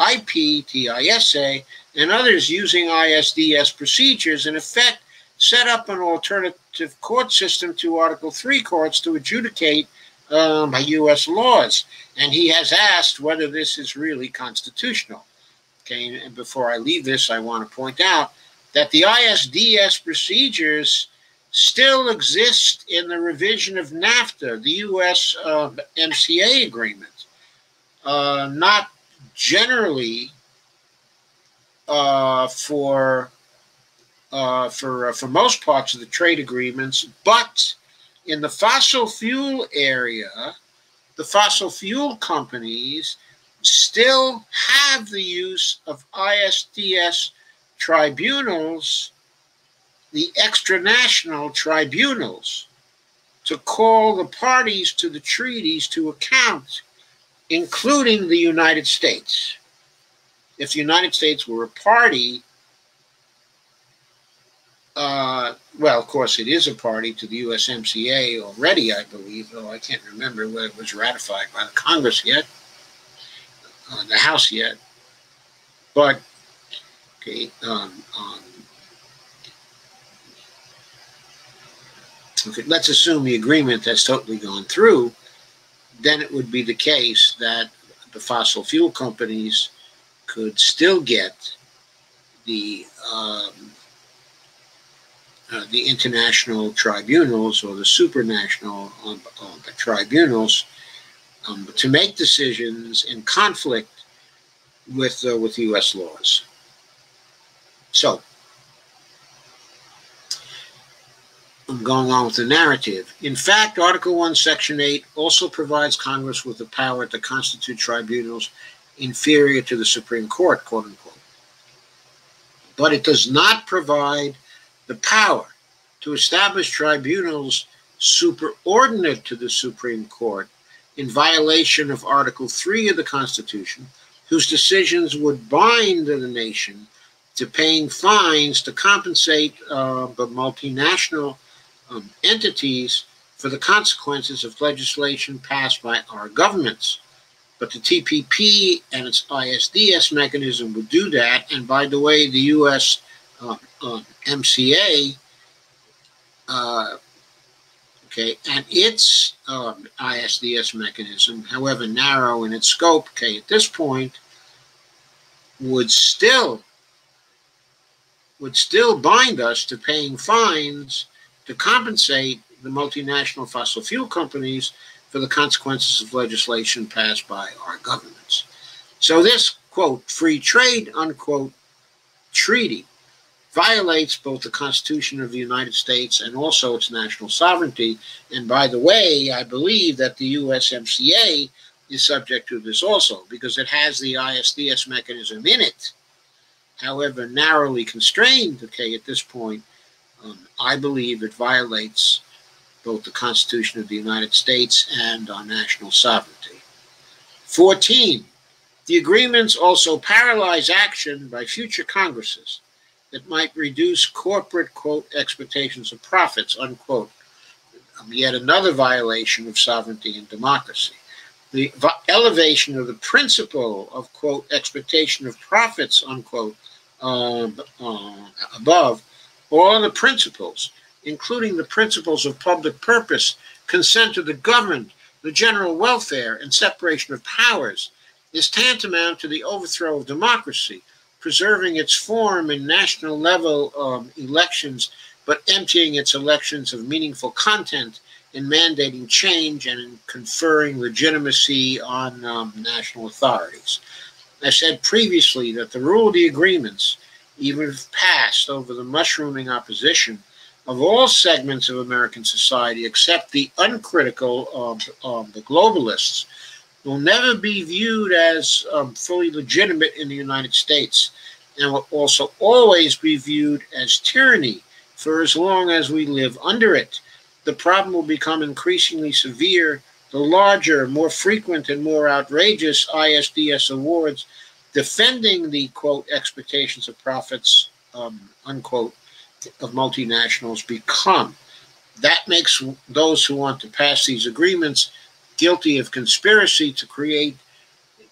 TISA, and others using ISDS procedures in effect set up an alternative court system to Article III courts to adjudicate by U.S. laws. And he has asked whether this is really constitutional. Okay, and before I leave this, I want to point out that the ISDS procedures still exist in the revision of NAFTA, the U.S. MCA agreement. Not generally for most parts of the trade agreements, but in the fossil fuel area, the fossil fuel companies still have the use of ISDS tribunals, the extranational tribunals, to call the parties to the treaties to account, including the United States. If the United States were a party, well, of course, it is a party to the USMCA already, I believe, though I can't remember whether it was ratified by the Congress yet, the House yet. But, okay, okay, let's assume the agreement has totally gone through. Then it would be the case that the fossil fuel companies could still get the international tribunals or the supranational tribunals to make decisions in conflict with U.S. laws. So, I'm going on with the narrative. In fact, Article 1, Section 8 also provides Congress with the power to constitute tribunals inferior to the Supreme Court, quote unquote. But it does not provide the power to establish tribunals superordinate to the Supreme Court in violation of Article 3 of the Constitution, whose decisions would bind the nation to paying fines to compensate the multinational entities for the consequences of legislation passed by our governments. But the TPP and its ISDS mechanism would do that. And by the way, the U.S. MCA, okay, and its ISDS mechanism, however narrow in its scope, okay, at this point, would still bind us to paying fines to compensate the multinational fossil fuel companies for the consequences of legislation passed by our governments. So this, quote, free trade, unquote, treaty violates both the Constitution of the United States and also its national sovereignty. And by the way, I believe that the USMCA is subject to this also because it has the ISDS mechanism in it. However narrowly constrained, okay, at this point, I believe it violates both the Constitution of the United States and our national sovereignty. 14, the agreements also paralyze action by future Congresses that might reduce corporate, quote, expectations of profits, unquote. Yet another violation of sovereignty and democracy. The elevation of the principle of, quote, expectation of profits, unquote, above all other principles, including the principles of public purpose, consent to the government, the general welfare, and separation of powers, is tantamount to the overthrow of democracy, preserving its form in national level elections, but emptying its elections of meaningful content in mandating change and in conferring legitimacy on national authorities. I said previously that the rule of the agreements, even if passed over the mushrooming opposition of all segments of American society except the uncritical the globalists, will never be viewed as fully legitimate in the United States, and will also always be viewed as tyranny for as long as we live under it. The problem will become increasingly severe the larger, more frequent, and more outrageous ISDS awards defending the, quote, expectations of profits, unquote, of multinationals become. That makes those who want to pass these agreements guilty of conspiracy to create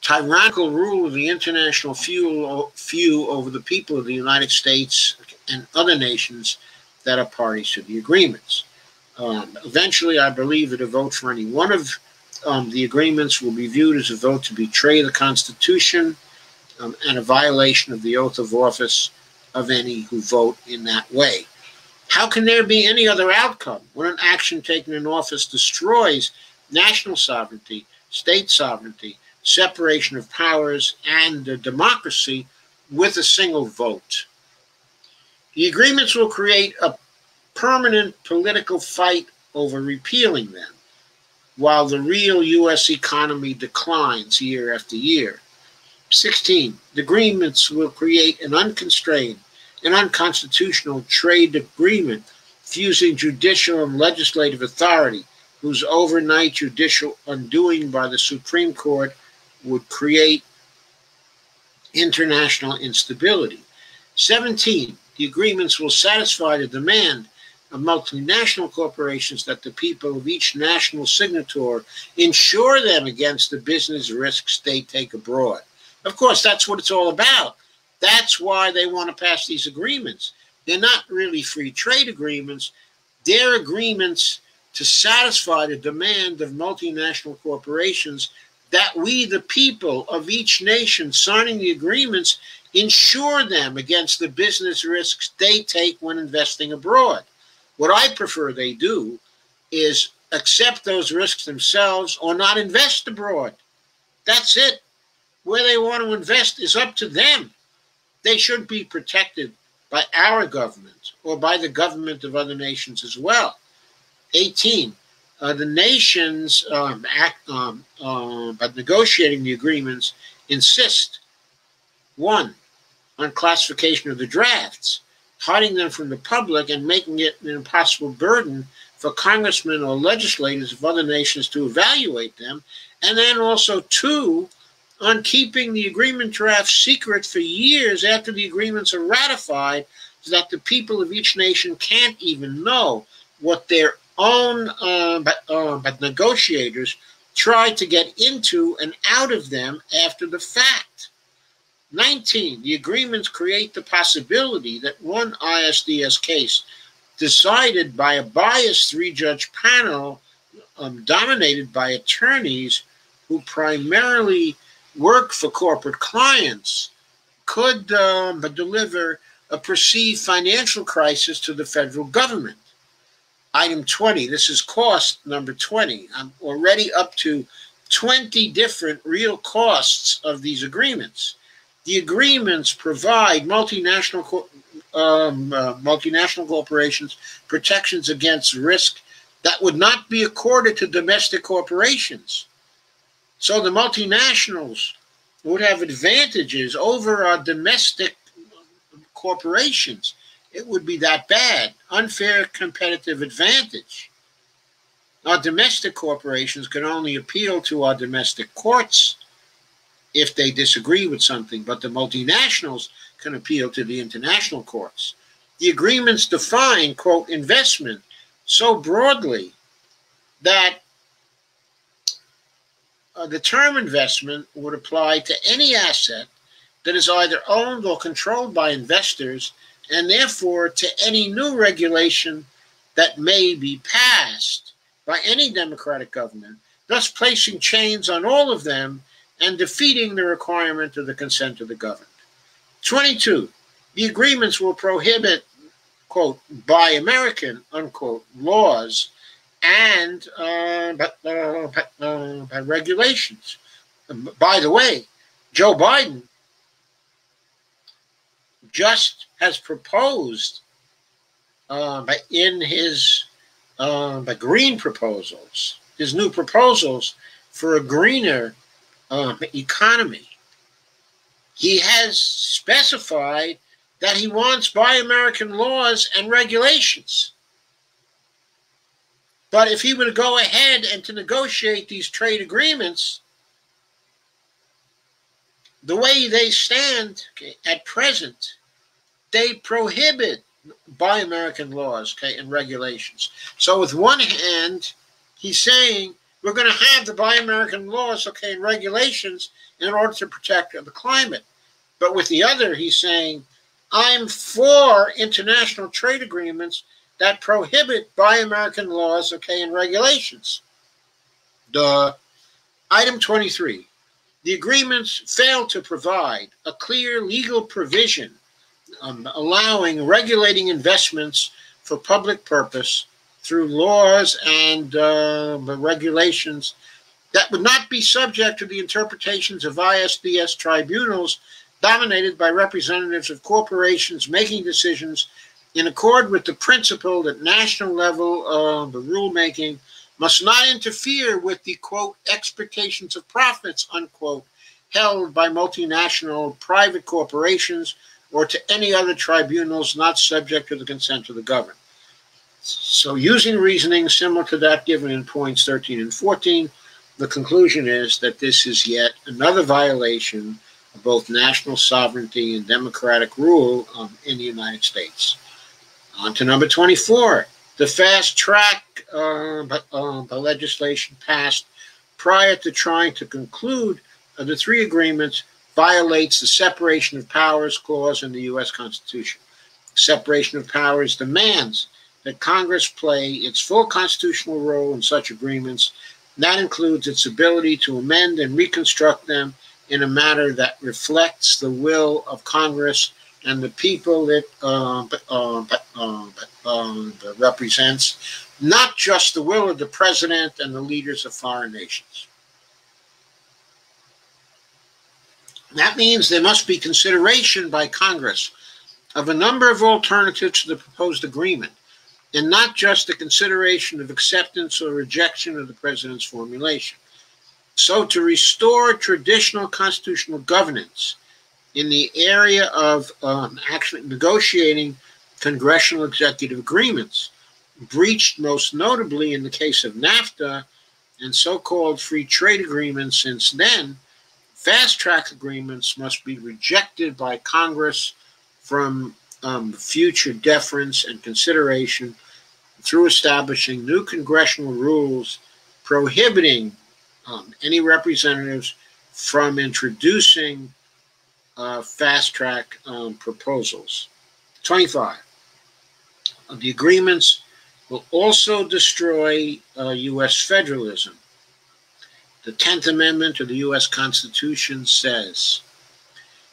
tyrannical rule of the international few over the people of the United States and other nations that are parties to the agreements. Eventually, I believe that a vote for any one of the agreements will be viewed as a vote to betray the Constitution and a violation of the oath of office of any who vote in that way. How can there be any other outcome when an action taken in office destroys national sovereignty, state sovereignty, separation of powers, and democracy with a single vote? The agreements will create a permanent political fight over repealing them, while the real U.S. economy declines year after year. 16. The agreements will create an unconstrained and unconstitutional trade agreement fusing judicial and legislative authority, whose overnight judicial undoing by the Supreme Court would create international instability. 17. The agreements will satisfy the demand of multinational corporations that the people of each national signature insure them against the business risks they take abroad. Of course, that's what it's all about. That's why they want to pass these agreements. They're not really free trade agreements. They're agreements to satisfy the demand of multinational corporations that we, the people of each nation signing the agreements, insure them against the business risks they take when investing abroad. What I prefer they do is accept those risks themselves or not invest abroad. That's it. Where they want to invest is up to them. They should be protected by our government or by the government of other nations as well. 18. The nations, by negotiating the agreements, insist, 1, on classification of the drafts, hiding them from the public and making it an impossible burden for congressmen or legislators of other nations to evaluate them, and then also 2, on keeping the agreement draft secret for years after the agreements are ratified, so that the people of each nation can't even know what their own but negotiators tried to get into and out of them after the fact. 19. The agreements create the possibility that one ISDS case decided by a biased 3-judge panel dominated by attorneys who primarily work for corporate clients could deliver a perceived financial crisis to the federal government. Item 20, this is cost number 20. I'm already up to 20 different real costs of these agreements. The agreements provide multinational corporations protections against risk that would not be accorded to domestic corporations. So the multinationals would have advantages over our domestic corporations. It would be that bad, unfair competitive advantage. Our domestic corporations can only appeal to our domestic courts if they disagree with something, but the multinationals can appeal to the international courts. The agreements define, quote, investment so broadly that the term investment would apply to any asset that is either owned or controlled by investors, and therefore to any new regulation that may be passed by any democratic government, thus placing chains on all of them and defeating the requirement of the consent of the governed. 22. The agreements will prohibit, quote, by American, unquote, laws and by regulations. By the way, Joe Biden just has proposed in his green proposals, his new proposals for a greener economy. He has specified that he wants Buy American laws and regulations. But if he were to go ahead and to negotiate these trade agreements, the way they stand at present, they prohibit Buy American laws and regulations. So with one hand, he's saying we're going to have the Buy American laws and regulations in order to protect the climate. But with the other, he's saying, I'm for international trade agreements that prohibit Buy American laws and regulations. Item 23. The agreements fail to provide a clear legal provision allowing regulating investments for public purpose through laws and regulations that would not be subject to the interpretations of ISDS tribunals dominated by representatives of corporations making decisions in accord with the principle that national level the rulemaking must not interfere with the, quote, expectations of profits, unquote, held by multinational private corporations or to any other tribunals not subject to the consent of the governed. So using reasoning similar to that given in points 13 and 14, the conclusion is that this is yet another violation of both national sovereignty and democratic rule in the United States. On to number 24. The fast track legislation passed prior to trying to conclude the three agreements violates the separation of powers clause in the U.S. Constitution. Separation of powers demands that Congress play its full constitutional role in such agreements. That includes its ability to amend and reconstruct them in a manner that reflects the will of Congress and the people it represents, not just the will of the president and the leaders of foreign nations. That means there must be consideration by Congress of a number of alternatives to the proposed agreement, and not just the consideration of acceptance or rejection of the president's formulation. So to restore traditional constitutional governance in the area of actually negotiating congressional executive agreements, breached most notably in the case of NAFTA and so-called free trade agreements since then, fast-track agreements must be rejected by Congress from future deference and consideration through establishing new congressional rules prohibiting any representatives from introducing fast-track proposals. 25. The agreements will also destroy U.S. federalism. The 10th Amendment of the U.S. Constitution says,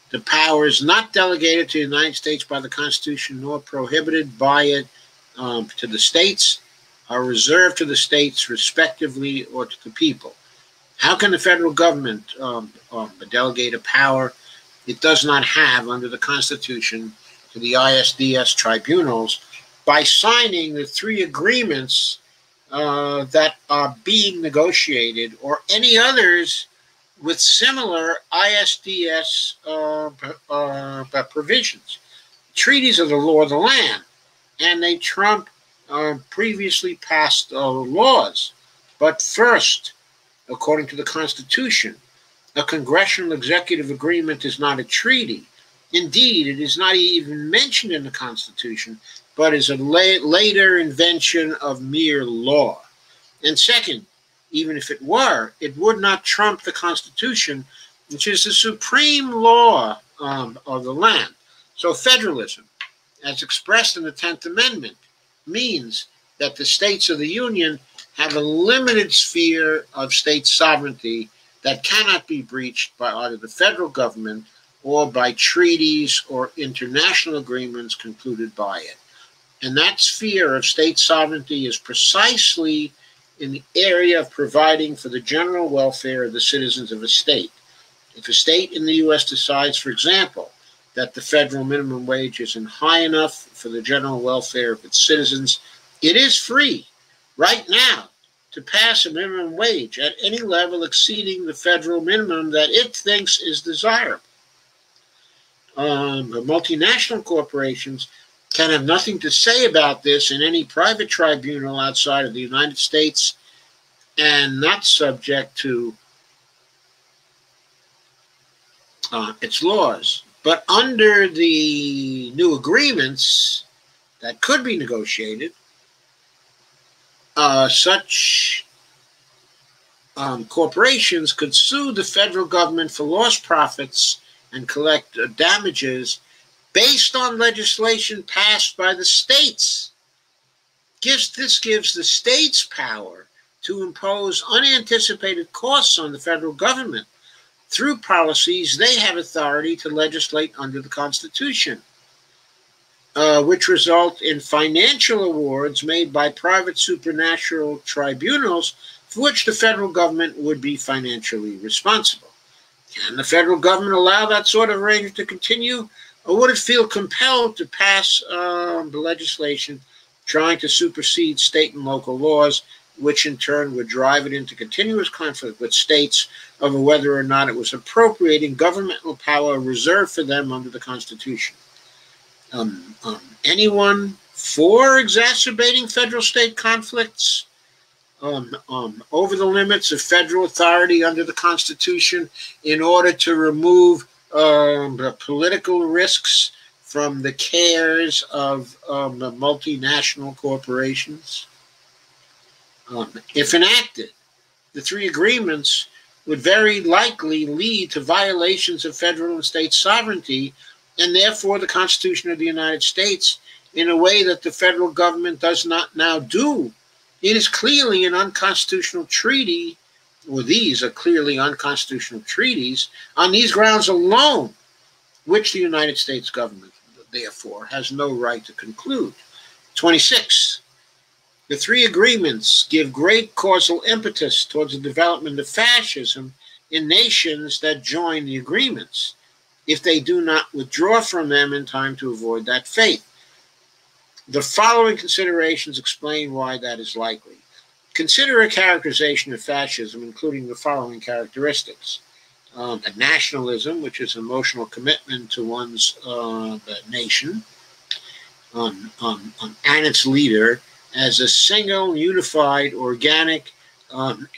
the powers not delegated to the United States by the Constitution nor prohibited by it to the states are reserved to the states respectively or to the people. How can the federal government delegate a power it does not have under the Constitution to the ISDS tribunals by signing the three agreements that are being negotiated or any others with similar ISDS provisions? Treaties are the law of the land, and they trump previously passed laws. But first, according to the Constitution, a congressional executive agreement is not a treaty. Indeed, it is not even mentioned in the Constitution, but is a later invention of mere law. And second, even if it were, it would not trump the Constitution, which is the supreme law of the land. So federalism, as expressed in the 10th Amendment, means that the states of the Union have a limited sphere of state sovereignty that cannot be breached by either the federal government or by treaties or international agreements concluded by it. And that sphere of state sovereignty is precisely in the area of providing for the general welfare of the citizens of a state. If a state in the U.S. decides, for example, that the federal minimum wage isn't high enough for the general welfare of its citizens, it is free, right now, to pass a minimum wage at any level exceeding the federal minimum that it thinks is desirable. Multinational corporations can have nothing to say about this in any private tribunal outside of the United States and not subject to its laws. But under the new agreements that could be negotiated, such corporations could sue the federal government for lost profits and collect damages based on legislation passed by the states. This gives the states power to impose unanticipated costs on the federal government. Through policies, they have authority to legislate under the Constitution, which result in financial awards made by private supernatural tribunals for which the federal government would be financially responsible. Can the federal government allow that sort of arrangement to continue, or would it feel compelled to pass the legislation trying to supersede state and local laws, which in turn would drive it into continuous conflict with states over whether or not it was appropriating governmental power reserved for them under the Constitution? Anyone for exacerbating federal-state conflicts over the limits of federal authority under the Constitution in order to remove the political risks from the cares of the multinational corporations? If enacted, the three agreements would very likely lead to violations of federal and state sovereignty and therefore the Constitution of the United States in a way that the federal government does not now do. It is clearly an unconstitutional treaty, or these are clearly unconstitutional treaties, on these grounds alone, which the United States government, therefore, has no right to conclude. 26. The three agreements give great causal impetus towards the development of fascism in nations that join the agreements, if they do not withdraw from them in time to avoid that fate. The following considerations explain why that is likely. Consider a characterization of fascism, including the following characteristics. Nationalism, which is emotional commitment to one's nation, and its leader as a single, unified, organic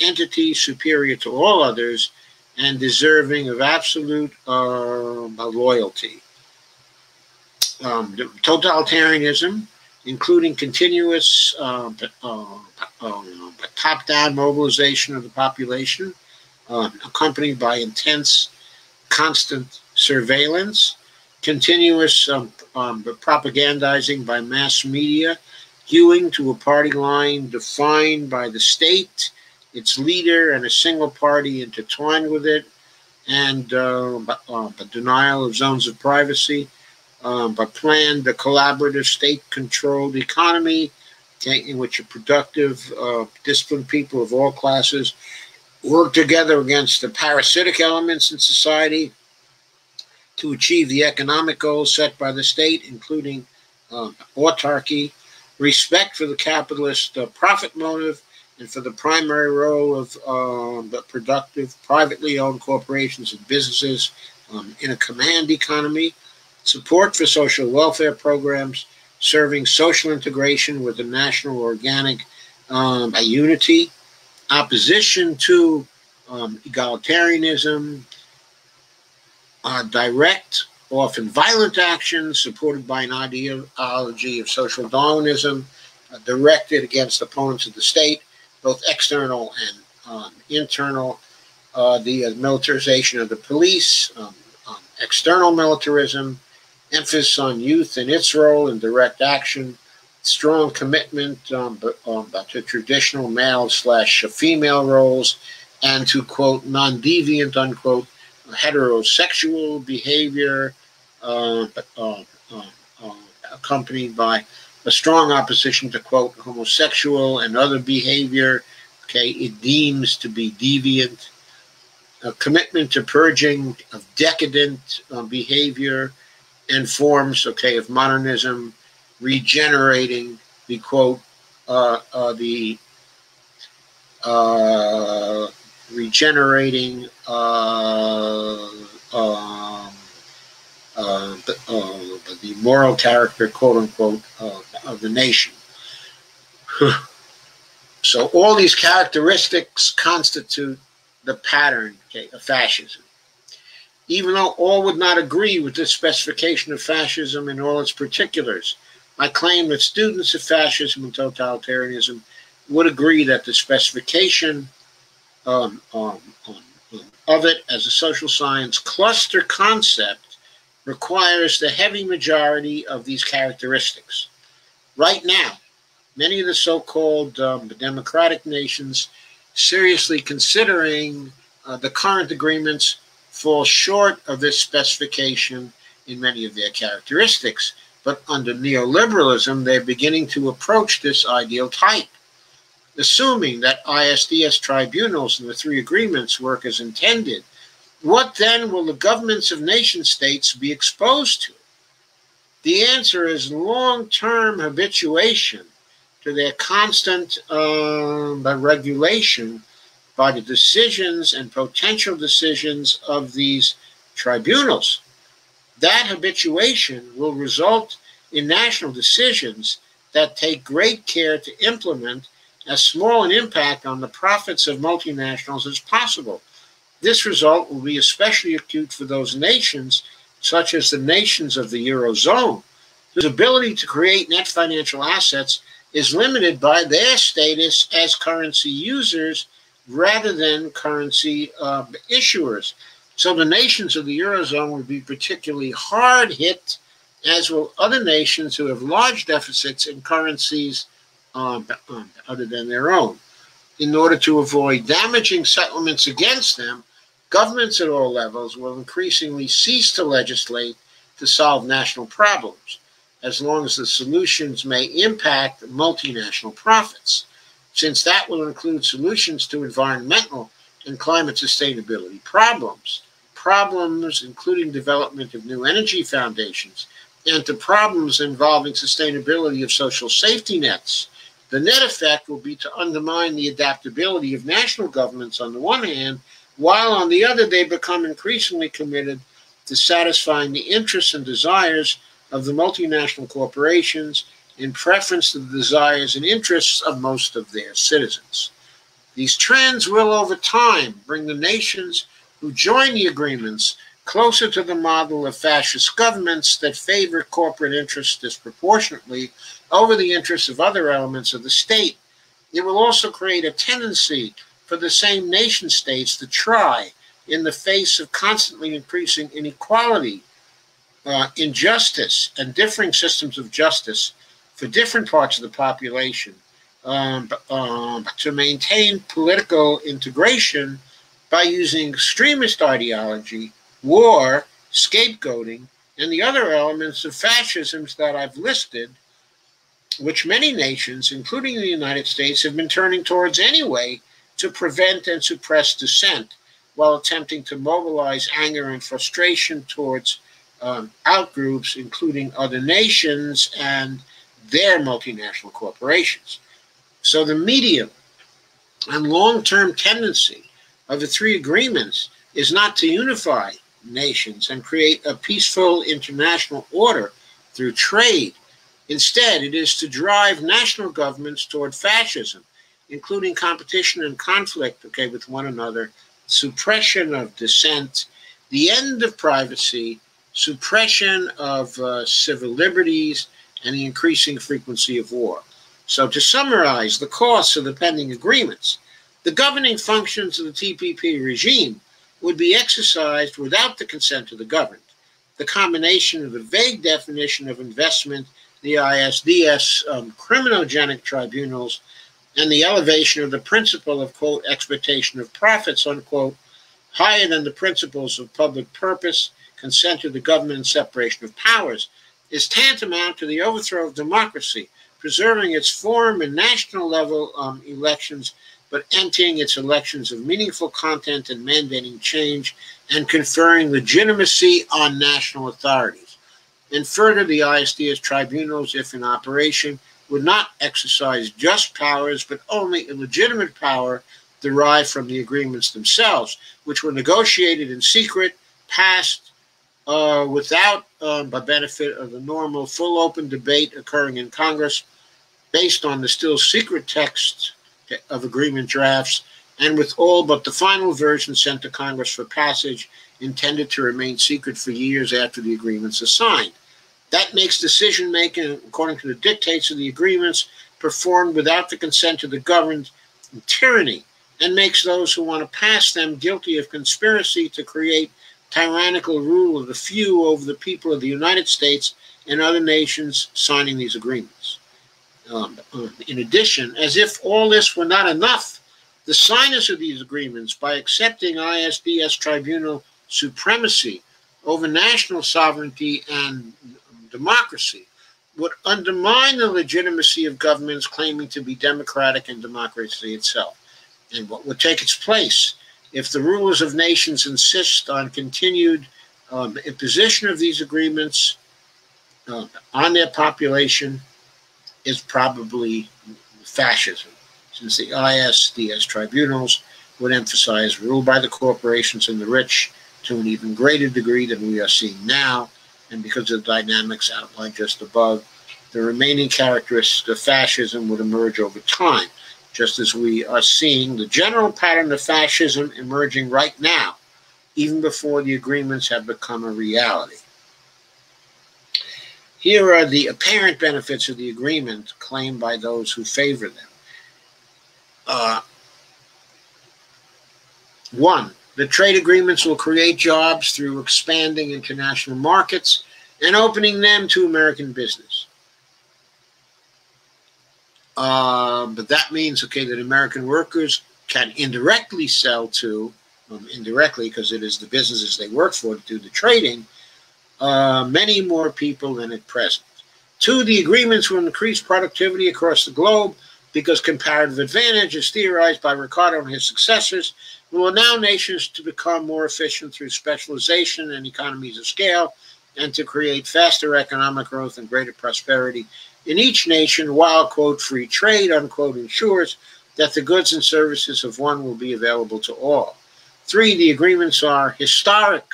entity superior to all others and deserving of absolute loyalty. Totalitarianism, including continuous top-down mobilization of the population, accompanied by intense, constant surveillance, continuous propagandizing by mass media, hewing to a party line defined by the state, its leader, and a single party intertwined with it, and denial of zones of privacy, but planned a collaborative state-controlled economy in which a productive, disciplined people of all classes work together against the parasitic elements in society to achieve the economic goals set by the state, including autarky, respect for the capitalist profit motive, and for the primary role of the productive, privately owned corporations and businesses in a command economy, support for social welfare programs, serving social integration with a national organic unity, opposition to egalitarianism, direct often violent actions supported by an ideology of social Darwinism directed against opponents of the state, both external and internal. The militarization of the police, external militarism, emphasis on youth and its role in direct action, strong commitment to traditional male/female roles, and to, quote, non-deviant, unquote, heterosexual behavior, accompanied by a strong opposition to, quote, homosexual and other behavior, okay, it deems to be deviant. A commitment to purging of decadent behavior and forms, okay, of modernism, regenerating the, quote, regenerating the moral character, quote unquote, of the nation. So all these characteristics constitute the pattern, okay, of fascism. Even though all would not agree with this specification of fascism in all its particulars, I claim that students of fascism and totalitarianism would agree that the specification of it as a social science cluster concept requires the heavy majority of these characteristics. Right now, many of the so-called democratic nations seriously considering the current agreements fall short of this specification in many of their characteristics. But under neoliberalism, they're beginning to approach this ideal type. Assuming that ISDS tribunals and the three agreements work as intended, what then will the governments of nation states be exposed to? The answer is long-term habituation to their constant regulation by the decisions and potential decisions of these tribunals. That habituation will result in national decisions that take great care to implement as small an impact on the profits of multinationals as possible. This result will be especially acute for those nations, such as the nations of the Eurozone, whose ability to create net financial assets is limited by their status as currency users rather than currency issuers. So the nations of the Eurozone will be particularly hard hit, as will other nations who have large deficits in currencies other than their own. In order to avoid damaging settlements against them, governments at all levels will increasingly cease to legislate to solve national problems, as long as the solutions may impact multinational profits, since that will include solutions to environmental and climate sustainability problems including development of new energy foundations, and to problems involving sustainability of social safety nets. The net effect will be to undermine the adaptability of national governments on the one hand, while on the other they become increasingly committed to satisfying the interests and desires of the multinational corporations in preference to the desires and interests of most of their citizens. These trends will, over time, bring the nations who join the agreements closer to the model of fascist governments that favor corporate interests disproportionately over the interests of other elements of the state. It will also create a tendency for the same nation states to try, in the face of constantly increasing inequality, injustice, and differing systems of justice for different parts of the population, to maintain political integration by using extremist ideology, war, scapegoating, and the other elements of fascisms that I've listed, which many nations, including the United States, have been turning towards anyway to prevent and suppress dissent, while attempting to mobilize anger and frustration towards outgroups, including other nations and their multinational corporations. So the medium and long-term tendency of the three agreements is not to unify nations and create a peaceful international order through trade. Instead, it is to drive national governments toward fascism, including competition and conflict, with one another, suppression of dissent, the end of privacy, suppression of civil liberties, and the increasing frequency of war. So to summarize the costs of the pending agreements, the governing functions of the TPP regime would be exercised without the consent of the governed. The combination of the vague definition of investment, the ISDS criminogenic tribunals, and the elevation of the principle of, quote, expectation of profits, unquote, higher than the principles of public purpose, consent of the government, and separation of powers, is tantamount to the overthrow of democracy, preserving its form in national level elections, but emptying its elections of meaningful content and mandating change and conferring legitimacy on national authorities. And further, the ISDS tribunals, if in operation, would not exercise just powers, but only illegitimate power derived from the agreements themselves, which were negotiated in secret, passed without the benefit of the normal full open debate occurring in Congress, based on the still secret text of agreement drafts, and with all but the final version sent to Congress for passage, intended to remain secret for years after the agreements are signed. That makes decision-making, according to the dictates of the agreements, performed without the consent of the governed, tyranny, and makes those who want to pass them guilty of conspiracy to create tyrannical rule of the few over the people of the United States and other nations signing these agreements. In addition, as if all this were not enough, the signers of these agreements, by accepting ISDS tribunal supremacy over national sovereignty and democracy, would undermine the legitimacy of governments claiming to be democratic and democracy itself. And what would take its place if the rulers of nations insist on continued imposition of these agreements on their population is probably fascism, since the ISDS tribunals would emphasize rule by the corporations and the rich to an even greater degree than we are seeing now, and because of the dynamics outlined just above, the remaining characteristics of fascism would emerge over time, just as we are seeing the general pattern of fascism emerging right now, even before the agreements have become a reality. Here are the apparent benefits of the agreement claimed by those who favor them. 1. The trade agreements will create jobs through expanding international markets and opening them to American business. But that means, okay, that American workers can indirectly sell to, indirectly because it is the businesses they work for to do the trading, many more people than at present. 2, the agreements will increase productivity across the globe because comparative advantage, as theorized by Ricardo and his successors, will allow nations to become more efficient through specialization and economies of scale, and to create faster economic growth and greater prosperity in each nation, while, quote, free trade, unquote, ensures that the goods and services of one will be available to all. 3, the agreements are historic,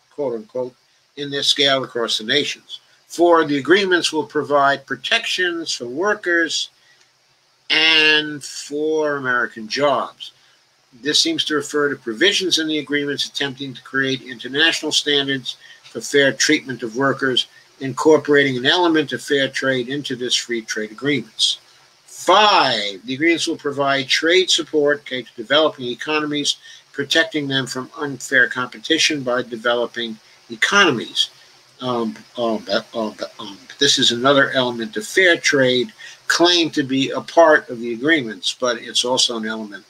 quote, unquote, in their scale across the nations. 4, the agreements will provide protections for workers and for American jobs. This seems to refer to provisions in the agreements attempting to create international standards for fair treatment of workers, incorporating an element of fair trade into this free trade agreements. 5, the agreements will provide trade support to developing economies, protecting them from unfair competition by developing economies. This is another element of fair trade claimed to be a part of the agreements, but it's also an element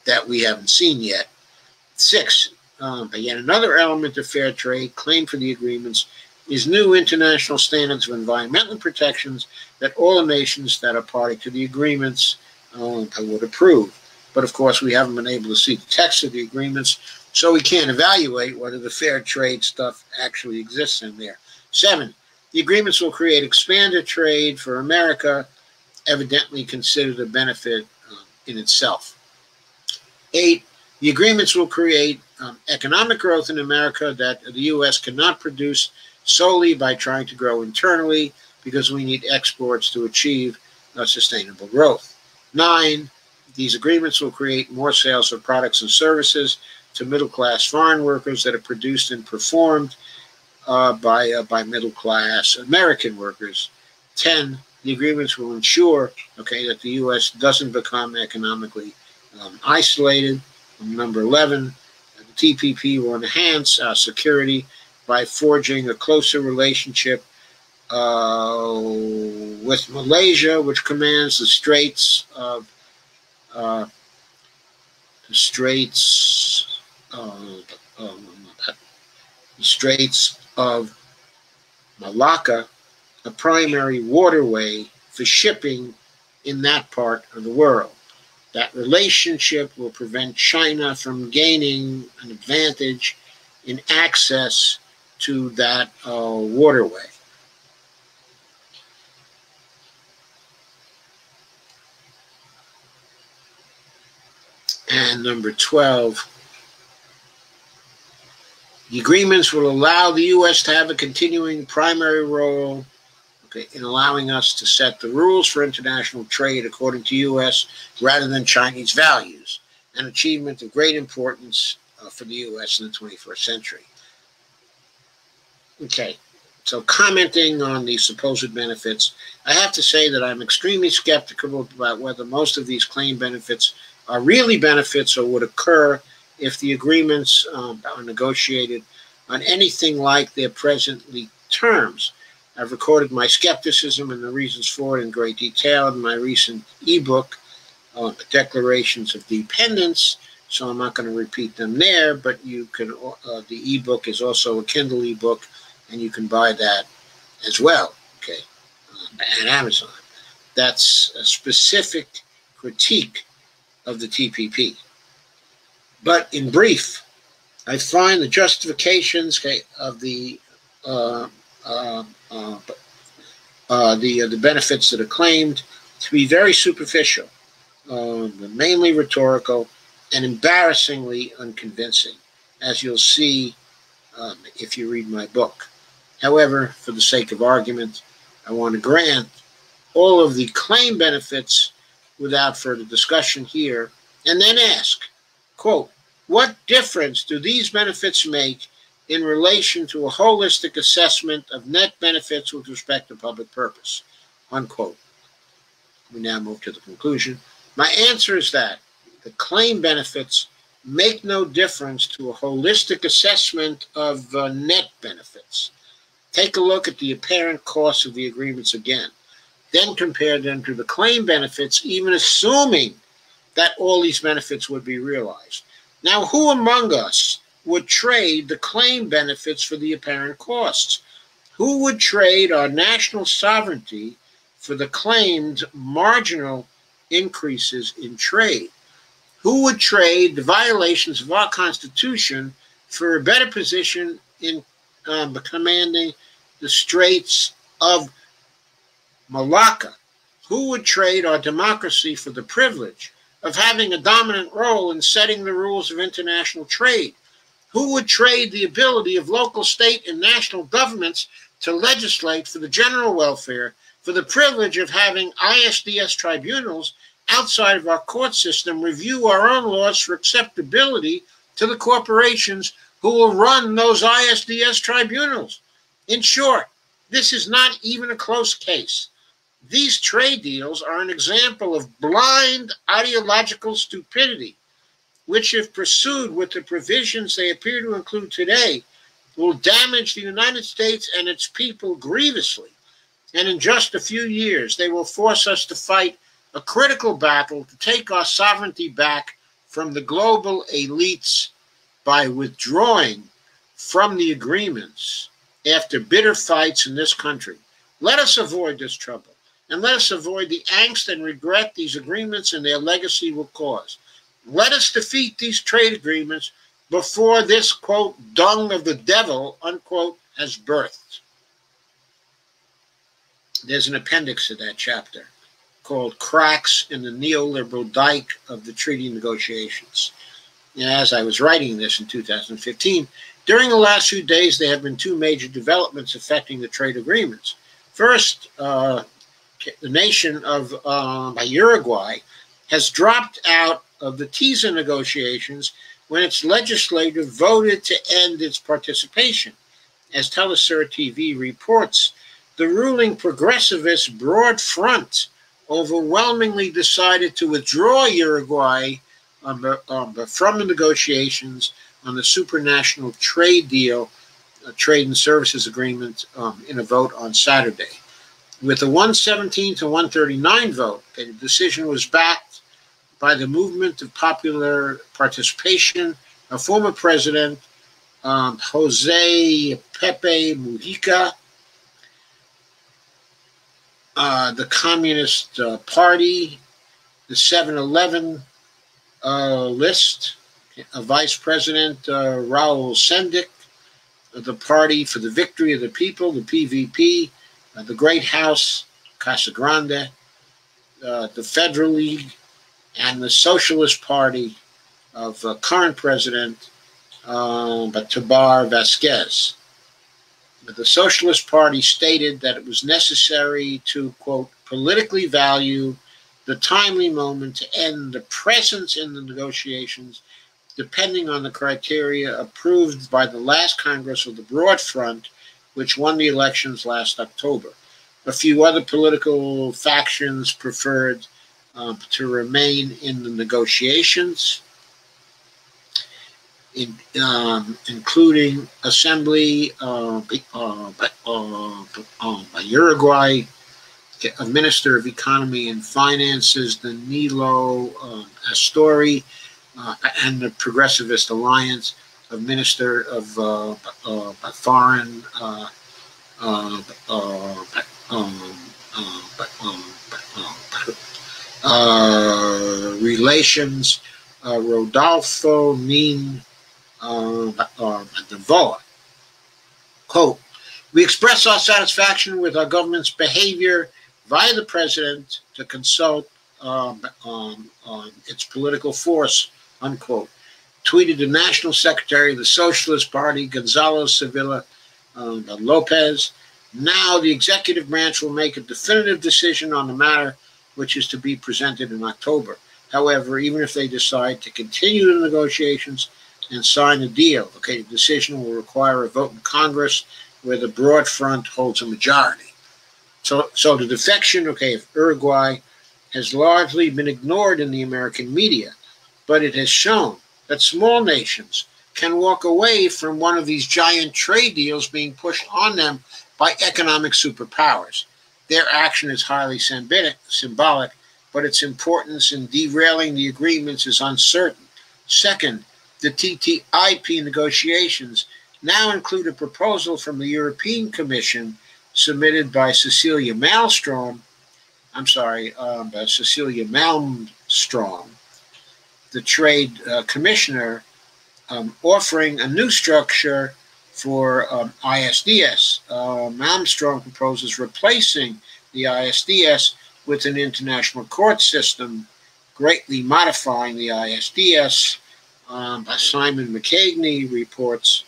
that we haven't seen yet. 6, yet another element of fair trade claimed for the agreements is new international standards of environmental protections that all the nations that are party to the agreements would approve. But of course, we haven't been able to see the text of the agreements, so we can't evaluate whether the fair trade stuff actually exists in there. 7, the agreements will create expanded trade for America, evidently considered a benefit in itself. 8, the agreements will create economic growth in America that the U.S. cannot produce solely by trying to grow internally, because we need exports to achieve sustainable growth. 9, these agreements will create more sales of products and services to middle-class foreign workers that are produced and performed by middle-class American workers. 10, the agreements will ensure, that the U.S. doesn't become economically isolated. Number 11, the TPP will enhance our security by forging a closer relationship with Malaysia, which commands the Straits of Malacca, a primary waterway for shipping in that part of the world. That relationship will prevent China from gaining an advantage in access to that waterway. And number 12, the agreements will allow the U.S. to have a continuing primary role in allowing us to set the rules for international trade according to U.S. rather than Chinese values, an achievement of great importance for the U.S. in the 21st century. So commenting on the supposed benefits, I have to say that I'm extremely skeptical about whether most of these claimed benefits are really benefits or would occur if the agreements are negotiated on anything like their presently terms. I've recorded my skepticism and the reasons for it in great detail in my recent ebook, Declarations of Dependence, so I'm not going to repeat them there, but you can. The ebook is also a Kindle ebook, and you can buy that as well, at Amazon. That's a specific critique of the TPP. But in brief, I find the justifications of the benefits that are claimed to be very superficial, mainly rhetorical, and embarrassingly unconvincing, as you'll see if you read my book. However, for the sake of argument, I want to grant all of the claim benefits without further discussion here, and then ask, quote, what difference do these benefits make in relation to a holistic assessment of net benefits with respect to public purpose, unquote. We now move to the conclusion. My answer is that the claim benefits make no difference to a holistic assessment of net benefits. Take a look at the apparent costs of the agreements again. Then compare them to the claim benefits, even assuming that all these benefits would be realized. Now, who among us would trade the claim benefits for the apparent costs? Who would trade our national sovereignty for the claimed marginal increases in trade? Who would trade the violations of our Constitution for a better position in commanding the Straits of Malacca? Who would trade our democracy for the privilege of having a dominant role in setting the rules of international trade? Who would trade the ability of local, state, and national governments to legislate for the general welfare for the privilege of having ISDS tribunals outside of our court system review our own laws for acceptability to the corporations who will run those ISDS tribunals? In short, this is not even a close case. These trade deals are an example of blind ideological stupidity, which, if pursued with the provisions they appear to include today, will damage the United States and its people grievously. And in just a few years, they will force us to fight a critical battle to take our sovereignty back from the global elites by withdrawing from the agreements after bitter fights in this country. Let us avoid this trouble, and let us avoid the angst and regret these agreements and their legacy will cause. Let us defeat these trade agreements before this, quote, dung of the devil, unquote, has birthed. There's an appendix to that chapter called Cracks in the Neoliberal Dike of the Treaty Negotiations. As I was writing this in 2015, during the last few days, there have been two major developments affecting the trade agreements. First, the nation of Uruguay has dropped out of the TISA negotiations when its legislature voted to end its participation. as Telesur TV reports, the ruling progressivist Broad Front overwhelmingly decided to withdraw Uruguay from the negotiations on the supranational trade deal, trade and services agreement, in a vote on Saturday. With a 117 to 139 vote, the decision was backed by the movement of popular participation of former President Jose Pepe Mujica, the Communist Party, the 7-Eleven list, Vice President Raul Sendic, the Party for the Victory of the People, the PVP, the Great House, Casa Grande, the Federal League, and the Socialist Party of current President Tabar Vazquez. The Socialist Party stated that it was necessary to, quote, politically value the timely moment to end the presence in the negotiations depending on the criteria approved by the last Congress of the Broad Front, which won the elections last October. A few other political factions preferred to remain in the negotiations, including Assembly Uruguay, Minister of Economy and Finances, Danilo Astori, and the Progressivist Alliance, of Minister of Foreign Relations, Rodolfo Nin Novoa. Quote, we express our satisfaction with our government's behavior via the president to consult on its political force, unquote, tweeted the National Secretary of the Socialist Party, Gonzalo Sevilla Lopez. Now the executive branch will make a definitive decision on the matter, which is to be presented in October. However, even if they decide to continue the negotiations and sign a deal, the decision will require a vote in Congress where the Broad Front holds a majority. So the defection, of Uruguay has largely been ignored in the American media, but it has shown that small nations can walk away from one of these giant trade deals being pushed on them by economic superpowers. Their action is highly symbolic, but its importance in derailing the agreements is uncertain. Second, the TTIP negotiations now include a proposal from the European Commission submitted by Cecilia Malmstrom, the trade commissioner, offering a new structure for ISDS. Malmstrom proposes replacing the ISDS with an international court system, greatly modifying the ISDS. Simon McCagney reports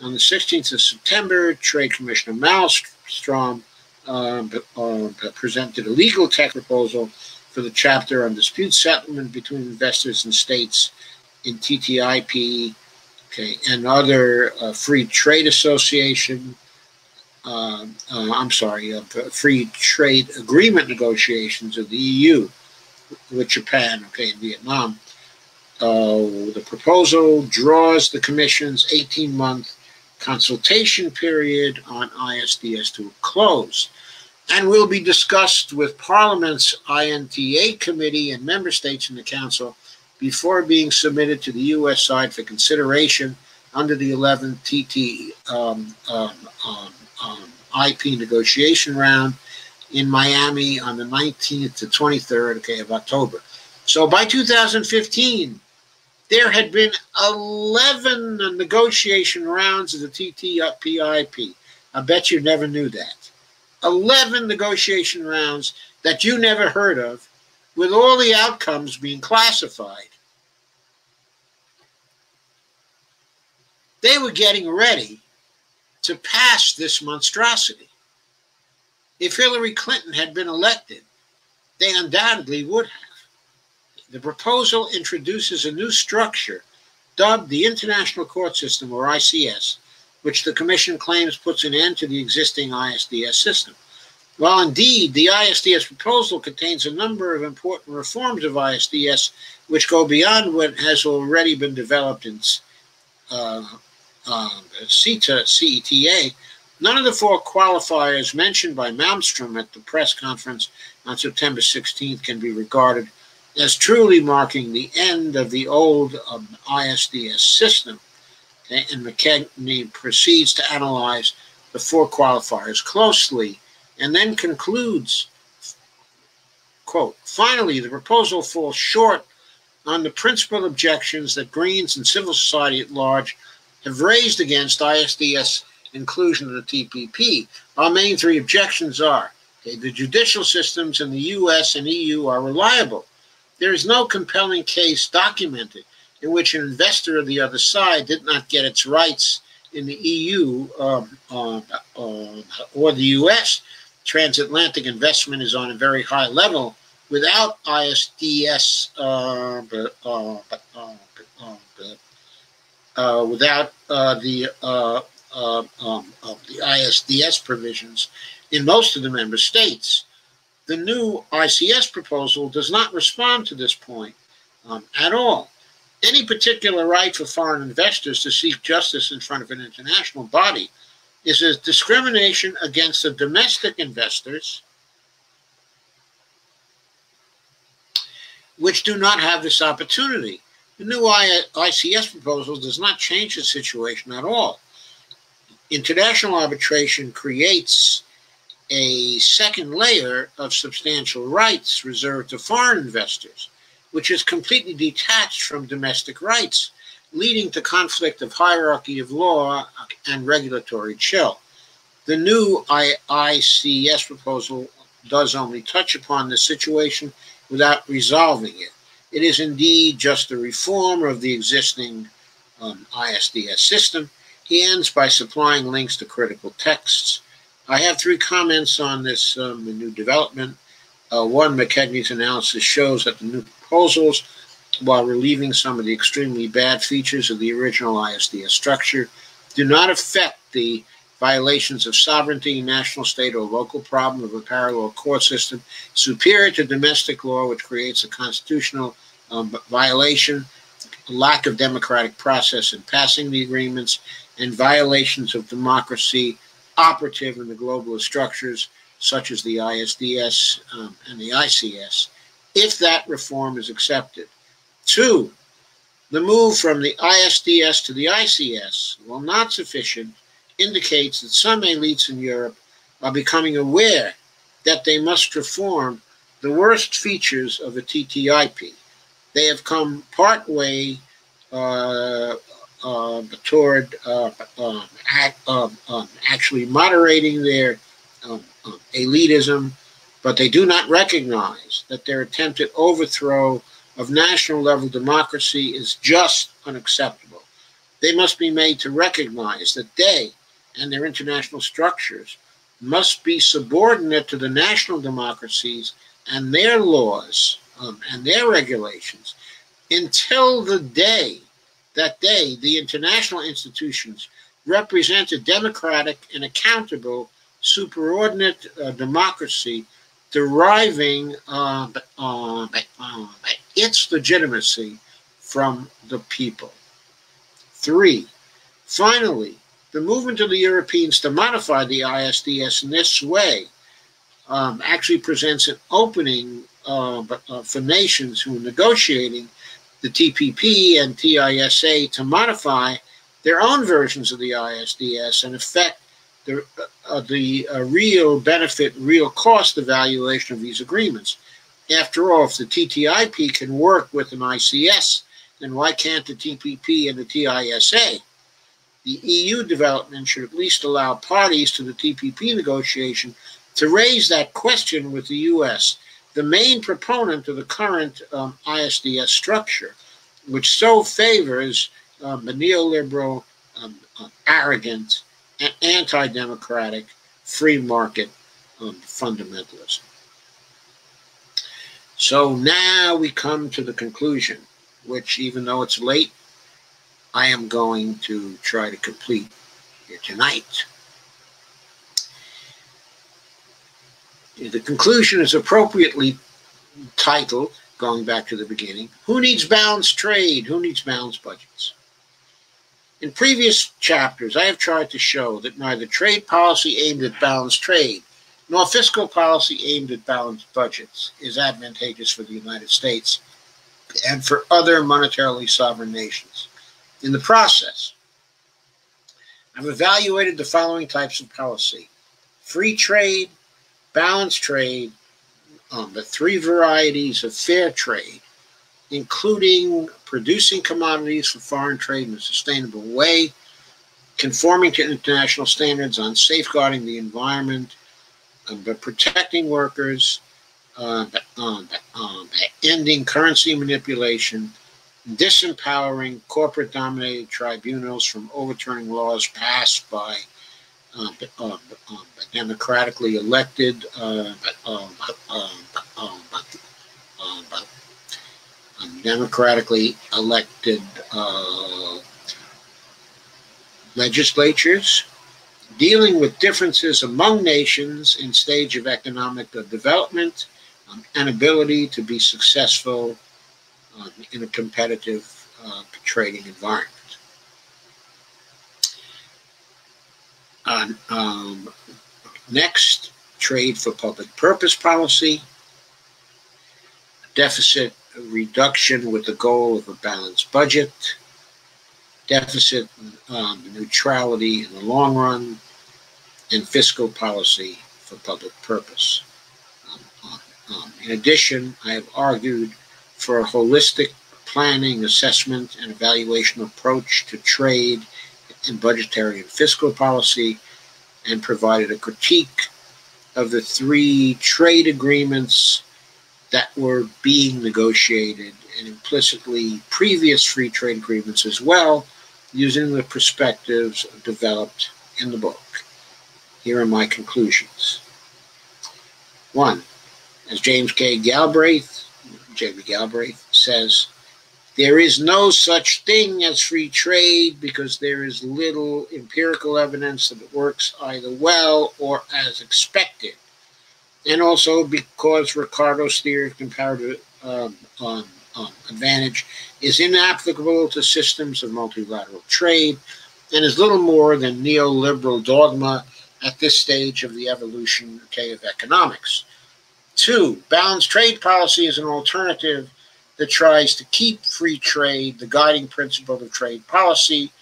on the 16th of September, Trade Commissioner Malmstrom presented a legal tech proposal for the chapter on dispute settlement between investors and states in TTIP, and other free trade association, free trade agreement negotiations of the EU with Japan, and Vietnam. The proposal draws the Commission's 18-month consultation period on ISDS to a close and will be discussed with Parliament's INTA committee and member states in the Council before being submitted to the U.S. side for consideration under the 11th TTIP negotiation round in Miami on the 19th to 23rd of October. So by 2015, there had been 11 negotiation rounds of the TTIP. I bet you never knew that. 11 negotiation rounds that you never heard of, with all the outcomes being classified. They were getting ready to pass this monstrosity. If Hillary Clinton had been elected, they undoubtedly would have. The proposal introduces a new structure dubbed the International Court System, or ICS, which the Commission claims puts an end to the existing ISDS system. While indeed the ISDS proposal contains a number of important reforms of ISDS which go beyond what has already been developed in CETA, none of the four qualifiers mentioned by Malmstrom at the press conference on September 16th can be regarded as truly marking the end of the old ISDS system. Okay? And McKechnie proceeds to analyze the four qualifiers closely and then concludes, quote, "Finally, the proposal falls short on the principal objections that Greens and civil society at large have raised against ISDS inclusion of the TPP. Our main three objections are, okay, the judicial systems in the US and EU are reliable. There is no compelling case documented in which an investor of the other side did not get its rights in the EU or the US. Transatlantic investment is on a very high level without ISDS, without the ISDS provisions in most of the member states. The new ICS proposal does not respond to this point at all. Any particular right for foreign investors to seek justice in front of an international body is a discrimination against the domestic investors which do not have this opportunity. The new ICS proposal does not change the situation at all. International arbitration creates a second layer of substantial rights reserved to foreign investors, which is completely detached from domestic rights, leading to conflict of hierarchy of law and regulatory chill. The new ICS proposal does only touch upon the situation without resolving it. It is indeed just a reform of the existing ISDS system. He ends by supplying links to critical texts. I have three comments on this new development. One, McKechnie's analysis shows that the new proposals, while relieving some of the extremely bad features of the original ISDS structure, do not affect the violations of sovereignty, national, state, or local problem of a parallel court system superior to domestic law, which creates a constitutional violation, lack of democratic process in passing the agreements, and violations of democracy operative in the globalist structures such as the ISDS and the ICS, if that reform is accepted. Two, the move from the ISDS to the ICS, while not sufficient, indicates that some elites in Europe are becoming aware that they must reform the worst features of the TTIP. They have come part way toward actually moderating their elitism, but they do not recognize that their attempted overthrow of national-level democracy is just unacceptable. They must be made to recognize that they and their international structures must be subordinate to the national democracies and their laws and their regulations until the day that they, the international institutions, represent a democratic and accountable superordinate democracy deriving its legitimacy from the people. Three, finally, the movement of the Europeans to modify the ISDS in this way actually presents an opening for nations who are negotiating the TPP and TISA to modify their own versions of the ISDS and affect the real benefit, real cost evaluation of these agreements. After all, if the TTIP can work with an ICS, then why can't the TPP and the TISA? The EU development should at least allow parties to the TPP negotiation to raise that question with the US, the main proponent of the current ISDS structure, which so favors the neoliberal, arrogant, and anti-democratic free market fundamentalism. So now we come to the conclusion, which, even though it's late, I am going to try to complete here tonight. The conclusion is appropriately titled, going back to the beginning, Who Needs Balanced Trade? Who Needs Balanced Budgets? In previous chapters, I have tried to show that neither trade policy aimed at balanced trade nor fiscal policy aimed at balanced budgets is advantageous for the United States and for other monetarily sovereign nations. In the process, I've evaluated the following types of policy: free trade, balanced trade, the three varieties of fair trade, including producing commodities for foreign trade in a sustainable way, conforming to international standards on safeguarding the environment, but protecting workers, ending currency manipulation, disempowering corporate-dominated tribunals from overturning laws passed by democratically elected legislatures, dealing with differences among nations in stage of economic development and ability to be successful in a competitive trading environment. Next, trade for public purpose policy, deficit reduction with the goal of a balanced budget, deficit neutrality in the long run, and fiscal policy for public purpose. In addition, I have argued for a holistic planning, assessment, and evaluation approach to trade in budgetary and fiscal policy, and provided a critique of the three trade agreements that were being negotiated and implicitly previous free trade agreements as well, using the perspectives developed in the book. Here are my conclusions. 1. As J.B. Galbraith says, there is no such thing as free trade because there is little empirical evidence that it works either well or as expected. And also because Ricardo's theory of comparative advantage is inapplicable to systems of multilateral trade and is little more than neoliberal dogma at this stage of the evolution of economics. 2, balanced trade policy is an alternative that tries to keep free trade the guiding principle of trade policy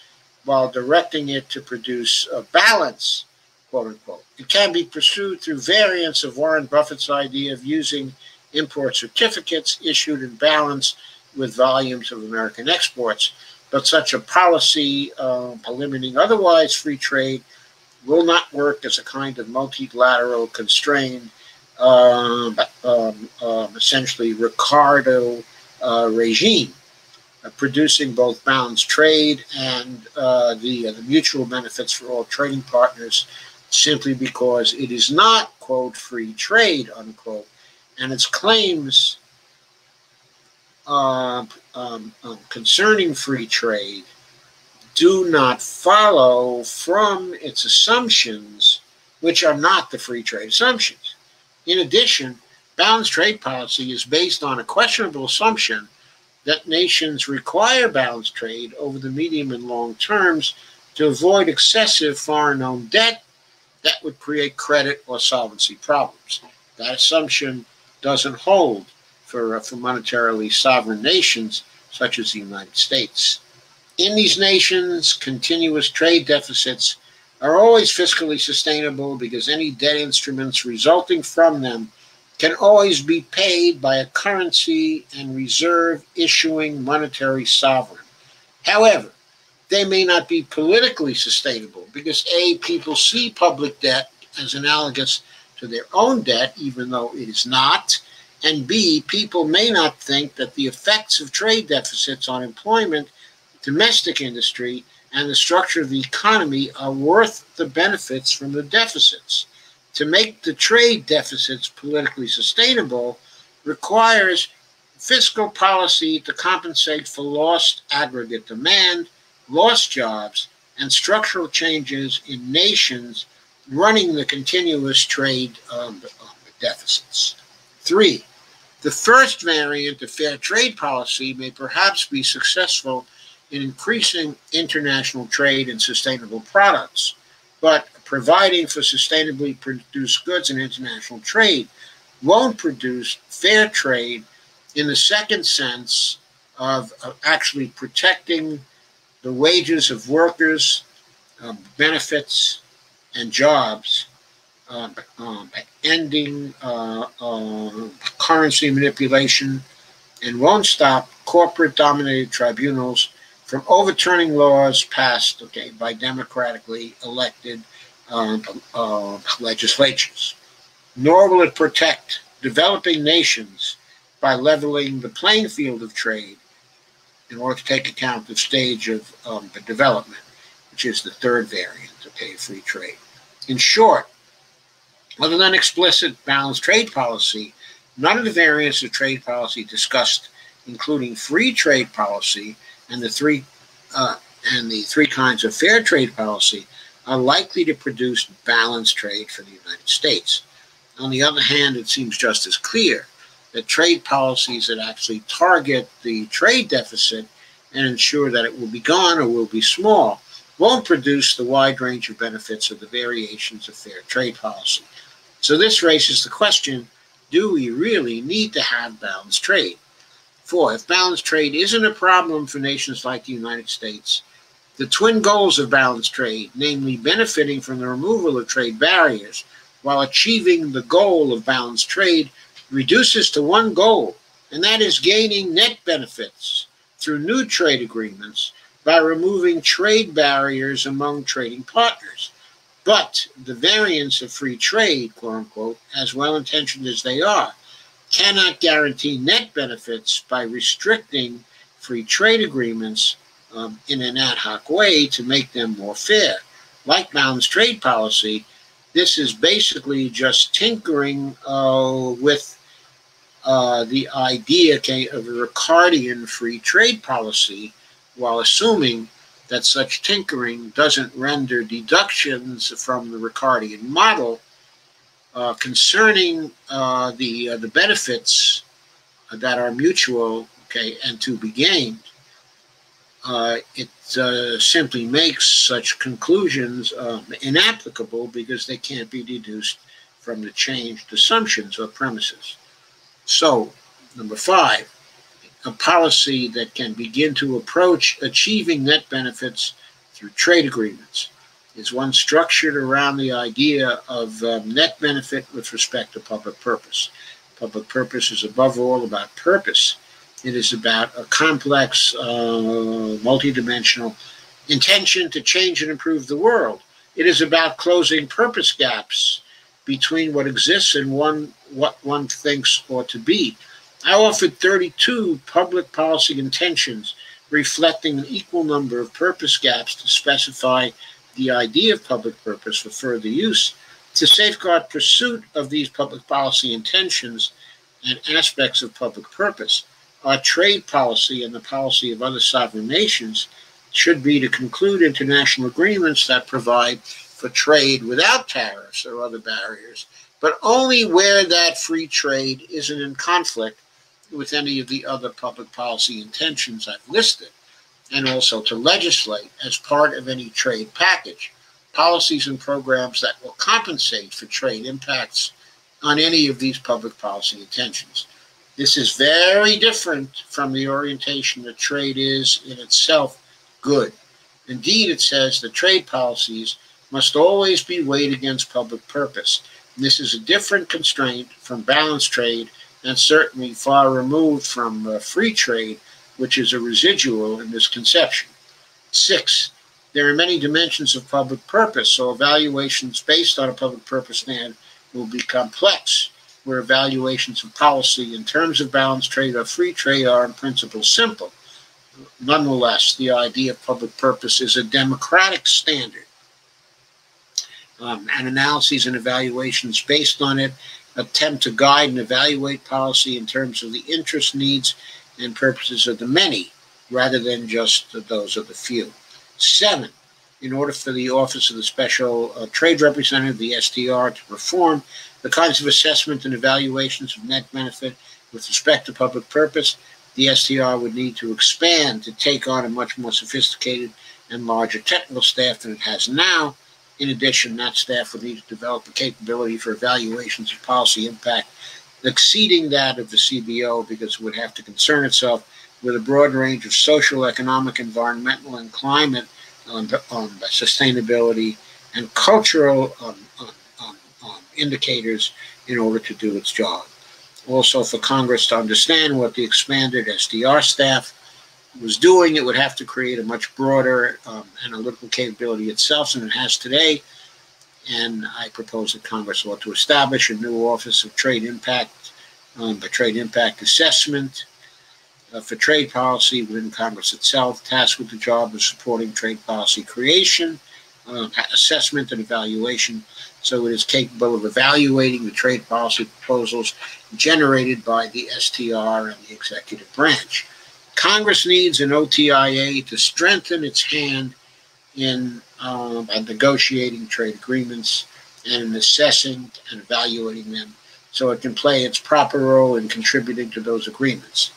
while directing it to produce a balance, quote unquote. It can be pursued through variants of Warren Buffett's idea of using import certificates issued in balance with volumes of American exports, but such a policy, limiting otherwise free trade, will not work as a kind of multilateral constrained, essentially Ricardo regime, producing both balanced trade and the mutual benefits for all trading partners, simply because it is not, quote, free trade, unquote, and its claims concerning free trade do not follow from its assumptions, which are not the free trade assumptions. In addition, balanced trade policy is based on a questionable assumption that nations require balanced trade over the medium and long terms to avoid excessive foreign-owned debt that would create credit or solvency problems. That assumption doesn't hold for monetarily sovereign nations such as the United States. In these nations, continuous trade deficits are always fiscally sustainable because any debt instruments resulting from them can always be paid by a currency and reserve issuing monetary sovereign. However, they may not be politically sustainable because A, people see public debt as analogous to their own debt, even though it is not, and B, people may not think that the effects of trade deficits on employment, domestic industry, and the structure of the economy are worth the benefits from the deficits. To make the trade deficits politically sustainable requires fiscal policy to compensate for lost aggregate demand, lost jobs, and structural changes in nations running the continuous trade deficits. 3. The first variant of fair trade policy may perhaps be successful in increasing international trade in sustainable products, but providing for sustainably produced goods in international trade won't produce fair trade in the second sense of actually protecting the wages of workers, benefits, and jobs, ending currency manipulation, and won't stop corporate-dominated tribunals from overturning laws passed by democratically elected legislatures. Nor will it protect developing nations by leveling the playing field of trade in order to take account of the stage of development, which is the third variant of free trade. In short, other than explicit balanced trade policy, none of the variants of trade policy discussed, including free trade policy and the three kinds of fair trade policy, are likely to produce balanced trade for the United States. On the other hand, it seems just as clear that trade policies that actually target the trade deficit and ensure that it will be gone or will be small won't produce the wide range of benefits of the variations of fair trade policy. So this raises the question, do we really need to have balanced trade? 4. If balanced trade isn't a problem for nations like the United States, the twin goals of balanced trade, namely benefiting from the removal of trade barriers while achieving the goal of balanced trade, reduces to one goal, and that is gaining net benefits through new trade agreements by removing trade barriers among trading partners. But the variants of free trade, quote unquote, as well-intentioned as they are, cannot guarantee net benefits by restricting free trade agreements in an ad hoc way to make them more fair. Like balanced trade policy, this is basically just tinkering with the idea of a Ricardian free trade policy, while assuming that such tinkering doesn't render deductions from the Ricardian model concerning the benefits that are mutual, and to be gained. It simply makes such conclusions inapplicable because they can't be deduced from the changed assumptions or premises. So, number 5, a policy that can begin to approach achieving net benefits through trade agreements is one structured around the idea of net benefit with respect to public purpose. Public purpose is above all about purpose. It is about a complex, multidimensional intention to change and improve the world. It is about closing purpose gaps between what exists and what one thinks ought to be. I offered 32 public policy intentions reflecting an equal number of purpose gaps to specify the idea of public purpose for further use. To safeguard pursuit of these public policy intentions and aspects of public purpose, our trade policy and the policy of other sovereign nations should be to conclude international agreements that provide for trade without tariffs or other barriers, but only where that free trade isn't in conflict with any of the other public policy intentions I've listed, and also to legislate as part of any trade package policies and programs that will compensate for trade impacts on any of these public policy intentions. This is very different from the orientation that trade is in itself good. Indeed, it says that trade policies must always be weighed against public purpose. And this is a different constraint from balanced trade and certainly far removed from free trade, which is a residual in this conception. 6, there are many dimensions of public purpose, so evaluations based on a public purpose standard will be complex, where evaluations of policy in terms of balanced trade or free trade are in principle simple. Nonetheless, the idea of public purpose is a democratic standard, and analyses and evaluations based on it attempt to guide and evaluate policy in terms of the interests, needs, and purposes of the many, rather than just those of the few. 7, in order for the Office of the Special Trade Representative, the STR, to perform the kinds of assessment and evaluations of net benefit with respect to public purpose, the STR would need to expand to take on a much more sophisticated and larger technical staff than it has now. In addition, that staff would need to develop a capability for evaluations of policy impact exceeding that of the CBO, because it would have to concern itself with a broad range of social, economic, environmental, and climate sustainability and cultural indicators in order to do its job. Also, for Congress to understand what the expanded SDR staff was doing, it would have to create a much broader analytical capability itself than it has today. And I propose that Congress ought to establish a new Office of Trade Impact, Trade Impact Assessment for trade policy within Congress itself, tasked with the job of supporting trade policy creation, assessment, and evaluation, so it is capable of evaluating the trade policy proposals generated by the STR and the executive branch. Congress needs an OTIA to strengthen its hand in negotiating trade agreements and in assessing and evaluating them, so it can play its proper role in contributing to those agreements.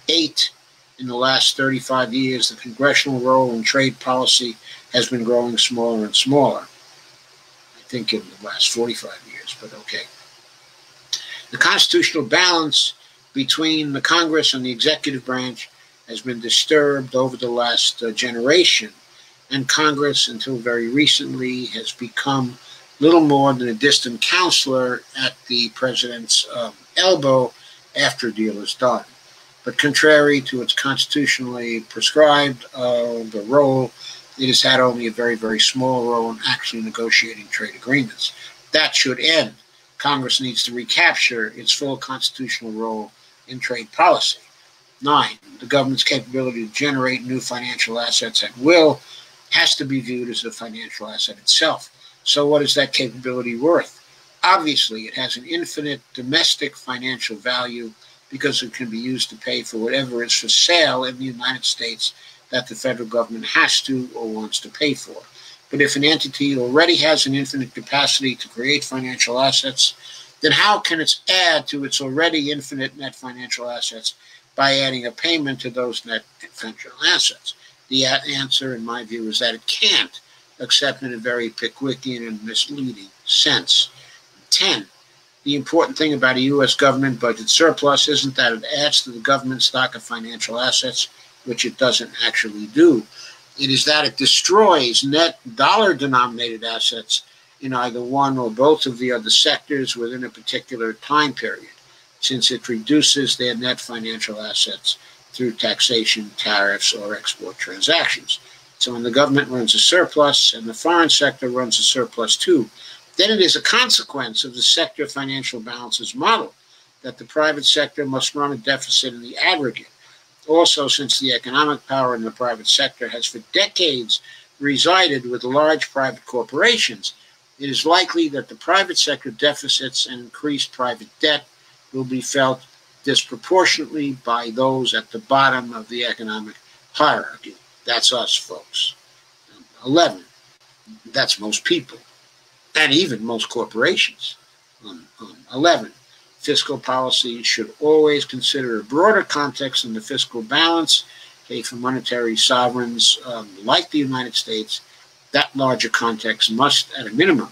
8, in the last 35 years, the congressional role in trade policy has been growing smaller and smaller. I think in the last 45 years, but okay. The constitutional balance between the Congress and the executive branch has been disturbed over the last generation, and Congress, until very recently, has become little more than a distant counselor at the president's elbow after a deal is done. But contrary to its constitutionally prescribed the role, it has had only a very, very small role in actually negotiating trade agreements. That should end. Congress needs to recapture its full constitutional role in trade policy. 9, the government's capability to generate new financial assets at will has to be viewed as a financial asset itself. So what is that capability worth? Obviously, it has an infinite domestic financial value because it can be used to pay for whatever is for sale in the United States that the federal government has to or wants to pay for. But if an entity already has an infinite capacity to create financial assets, then how can it add to its already infinite net financial assets by adding a payment to those net financial assets? The answer, in my view, is that it can't, except in a very Pickwickian and misleading sense. 10, the important thing about a U.S. government budget surplus isn't that it adds to the government stock of financial assets, which it doesn't actually do. It is that it destroys net dollar-denominated assets in either one or both of the other sectors within a particular time period, since it reduces their net financial assets through taxation, tariffs, or export transactions. So when the government runs a surplus and the foreign sector runs a surplus too, then it is a consequence of the sector financial balances model that the private sector must run a deficit in the aggregate. Also, since the economic power in the private sector has for decades resided with large private corporations, it is likely that the private sector deficits and increased private debt will be felt disproportionately by those at the bottom of the economic hierarchy. That's us, folks. 11, that's most people, and even most corporations. 11, fiscal policy should always consider a broader context than the fiscal balance. Okay, for monetary sovereigns like the United States, that larger context must, at a minimum,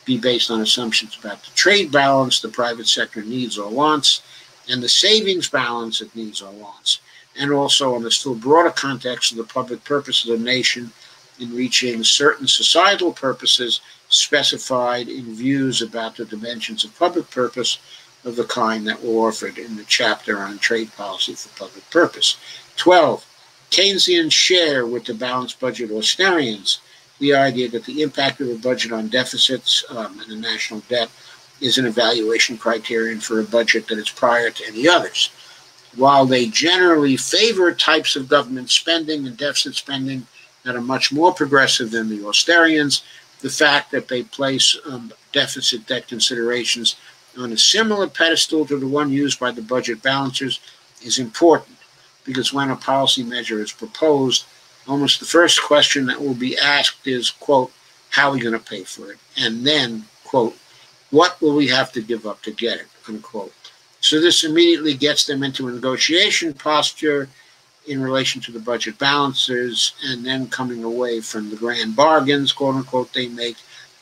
be based on assumptions about the trade balance the private sector needs or wants, and the savings balance it needs or wants, and also on the still broader context of the public purpose of the nation in reaching certain societal purposes specified in views about the dimensions of public purpose of the kind that were offered in the chapter on trade policy for public purpose. 12, Keynesians share with the balanced budget Austerians the idea that the impact of a budget on deficits and the national debt is an evaluation criterion for a budget that is prior to any others. While they generally favor types of government spending and deficit spending that are much more progressive than the Austerians, the fact that they place deficit debt considerations on a similar pedestal to the one used by the budget balancers is important, because when a policy measure is proposed, almost the first question that will be asked is, quote, how are we going to pay for it? And then, quote, what will we have to give up to get it, unquote. So this immediately gets them into a negotiation posture in relation to the budget balances, and then coming away from the grand bargains, quote unquote, they make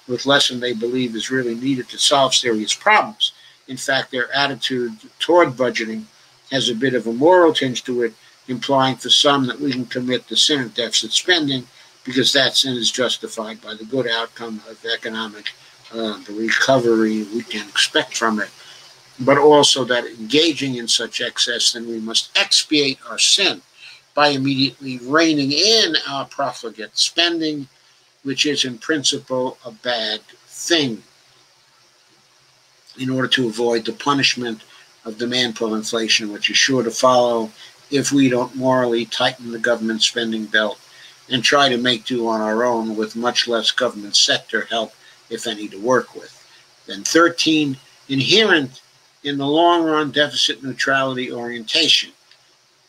with less than they believe is really needed to solve serious problems. In fact, their attitude toward budgeting has a bit of a moral tinge to it, implying for some that we can commit the sin of deficit spending because that sin is justified by the good outcome of economic recovery we can expect from it, but also that engaging in such excess, then we must expiate our sin by immediately reining in our profligate spending, which is in principle a bad thing, in order to avoid the punishment of demand pull inflation, which is sure to follow if we don't morally tighten the government spending belt and try to make do on our own with much less government sector help, if any, to work with. Then 13, inherent in the long-run deficit neutrality orientation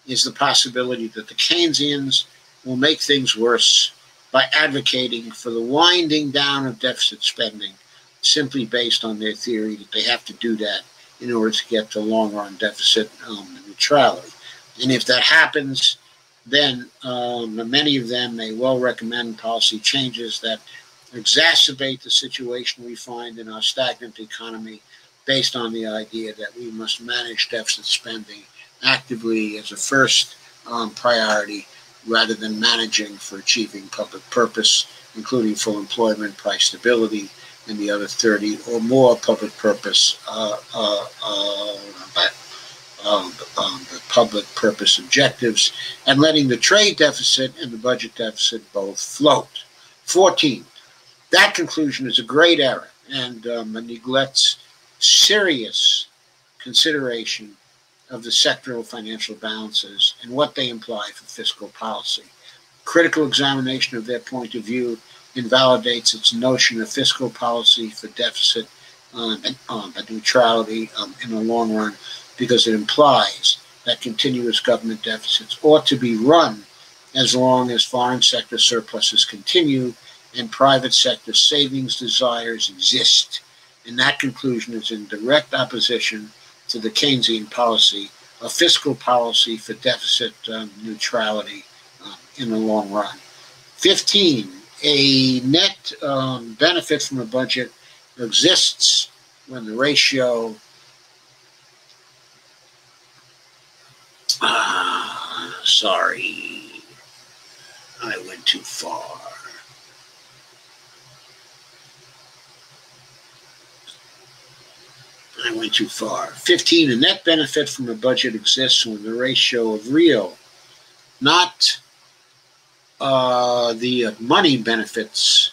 is the possibility that the Keynesians will make things worse by advocating for the winding down of deficit spending simply based on their theory that they have to do that in order to get to long-run deficit neutrality. And if that happens, then many of them may well recommend policy changes that exacerbate the situation we find in our stagnant economy based on the idea that we must manage deficit spending actively as a first priority rather than managing for achieving public purpose, including full employment, price stability, and the other 30 or more public purpose public purpose objectives, and letting the trade deficit and the budget deficit both float. 14. That conclusion is a great error and neglects serious consideration of the sectoral financial balances and what they imply for fiscal policy. Critical examination of their point of view invalidates its notion of fiscal policy for deficit neutrality in the long run, because it implies that continuous government deficits ought to be run as long as foreign sector surpluses continue and private sector savings desires exist. And that conclusion is in direct opposition to the Keynesian policy of fiscal policy for deficit neutrality in the long run. 15, a net benefit from a budget exists when the ratio sorry, I went too far. I went too far. 15, a net benefit from a budget exists when the ratio of real, not the money benefits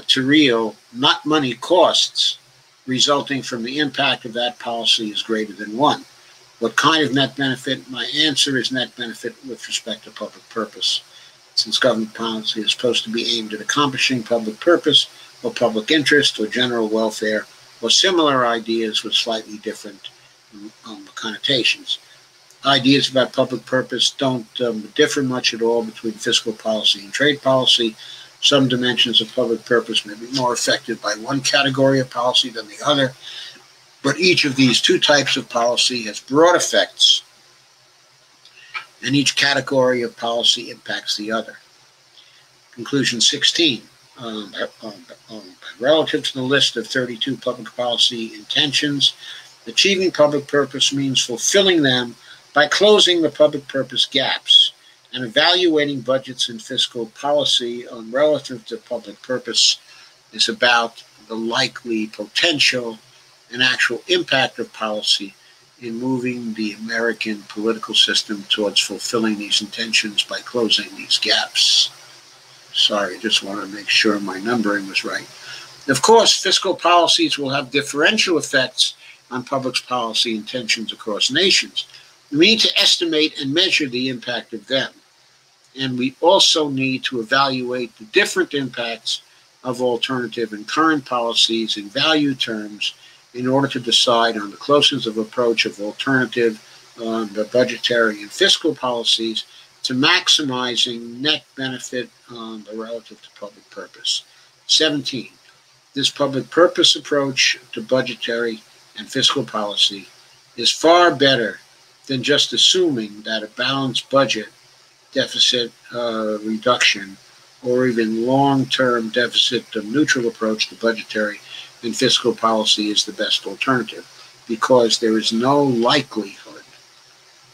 to real, not money costs, resulting from the impact of that policy is greater than 1. What kind of net benefit? My answer is net benefit with respect to public purpose, since government policy is supposed to be aimed at accomplishing public purpose or public interest or general welfare or similar ideas with slightly different connotations. Ideas about public purpose don't differ much at all between fiscal policy and trade policy. Some dimensions of public purpose may be more affected by one category of policy than the other, but each of these two types of policy has broad effects, and each category of policy impacts the other. Conclusion 16. Relative to the list of 32 public policy intentions, achieving public purpose means fulfilling them by closing the public purpose gaps and evaluating budgets and fiscal policy relative to public purpose is about the likely potential and actual impact of policy in moving the American political system towards fulfilling these intentions by closing these gaps. Sorry, I just wanted to make sure my numbering was right. Of course, fiscal policies will have differential effects on public policy intentions across nations. We need to estimate and measure the impact of them. And we also need to evaluate the different impacts of alternative and current policies in value terms in order to decide on the closeness of approach of alternative, the budgetary and fiscal policies to maximizing net benefit relative to public purpose. 17. This public purpose approach to budgetary and fiscal policy is far better than just assuming that a balanced budget deficit reduction or even long-term deficit neutral approach to budgetary and fiscal policy is the best alternative, because there is no likelihood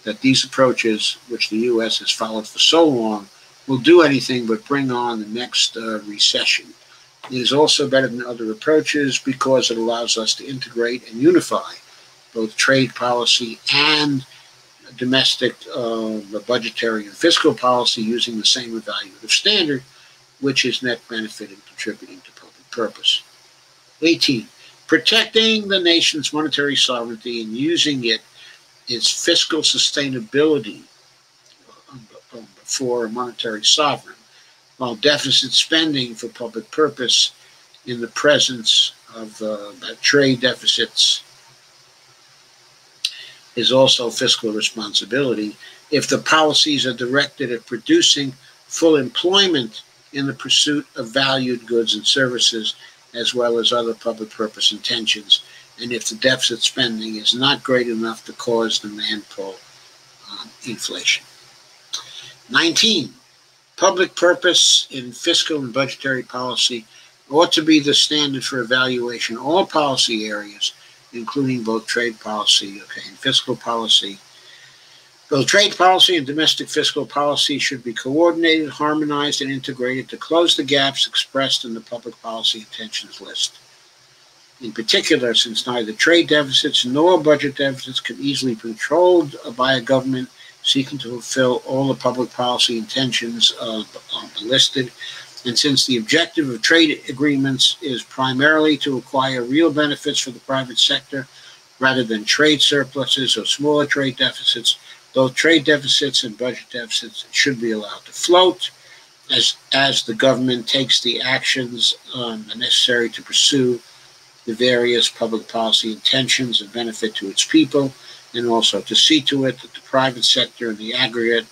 that these approaches, which the U.S. has followed for so long, will do anything but bring on the next recession. It is also better than other approaches because it allows us to integrate and unify both trade policy and domestic budgetary and fiscal policy using the same evaluative standard, which is net benefit and contributing to public purpose. 18. Protecting the nation's monetary sovereignty and using its fiscal sustainability for a monetary sovereign, while deficit spending for public purpose in the presence of trade deficits is also fiscal responsibility if the policies are directed at producing full employment in the pursuit of valued goods and services, as well as other public purpose intentions, and if the deficit spending is not great enough to cause demand pull inflation. 19. Public purpose in fiscal and budgetary policy ought to be the standard for evaluation of all policy areas, including both trade policy and fiscal policy. Both trade policy and domestic fiscal policy should be coordinated, harmonized, and integrated to close the gaps expressed in the public policy intentions list. In particular, since neither trade deficits nor budget deficits can easily be controlled by a government seeking to fulfill all the public policy intentions listed, and since the objective of trade agreements is primarily to acquire real benefits for the private sector rather than trade surpluses or smaller trade deficits, both trade deficits and budget deficits should be allowed to float as the government takes the actions necessary to pursue the various public policy intentions and benefit to its people, and also to see to it that the private sector in the aggregate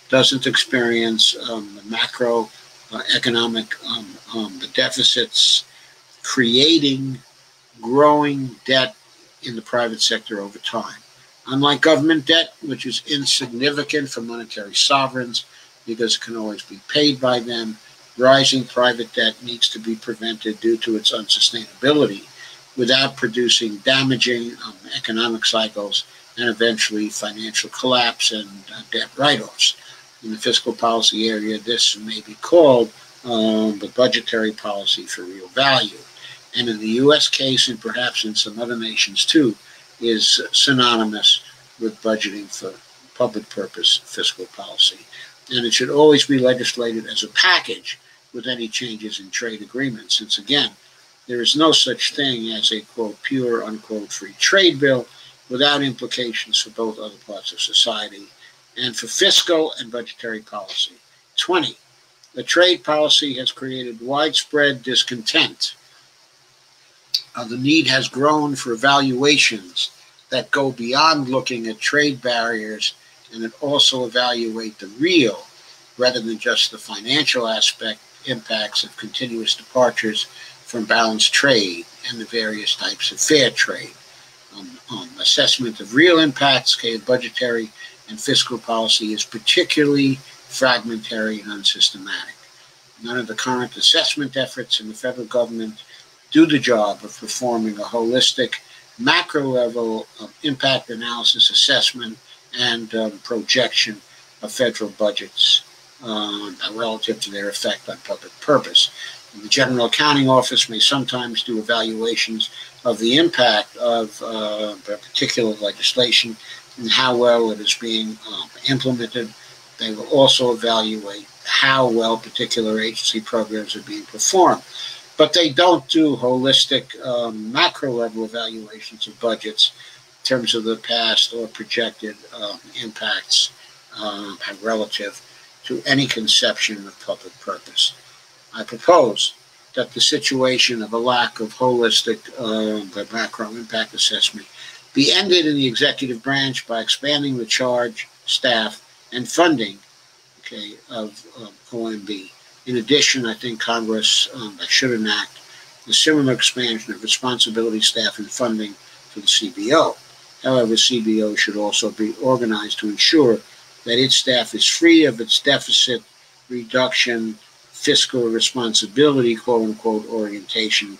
doesn't experience the macro economic deficits, creating growing debt in the private sector over time. Unlike government debt, which is insignificant for monetary sovereigns because it can always be paid by them, rising private debt needs to be prevented due to its unsustainability without producing damaging economic cycles and eventually financial collapse and debt write-offs. In the fiscal policy area, this may be called the budgetary policy for real value. And in the U.S. case, and perhaps in some other nations too, is synonymous with budgeting for public purpose fiscal policy. And it should always be legislated as a package with any changes in trade agreements, since again, there is no such thing as a, quote, pure, unquote, free trade bill without implications for both other parts of society and for fiscal and budgetary policy. 20. The trade policy has created widespread discontent. The need has grown for evaluations that go beyond looking at trade barriers and that also evaluate the real, rather than just the financial impacts of continuous departures from balanced trade and the various types of fair trade. Assessment of real impacts of budgetary and fiscal policy is particularly fragmentary and unsystematic. None of the current assessment efforts in the federal government do the job of performing a holistic, macro-level impact analysis, assessment, and projection of federal budgets relative to their effect on public purpose. And the General Accounting Office may sometimes do evaluations of the impact of a particular legislation and how well it is being implemented. They will also evaluate how well particular agency programs are being performed. But they don't do holistic macro-level evaluations of budgets in terms of the past or projected impacts relative to any conception of public purpose. I propose that the situation of a lack of holistic macro impact assessment be ended in the executive branch by expanding the charge, staff, and funding okay, of OMB. In addition, I think Congress should enact a similar expansion of responsibility, staff, and funding for the CBO. However, CBO should also be organized to ensure that its staff is free of its deficit reduction, fiscal responsibility, quote-unquote, orientation,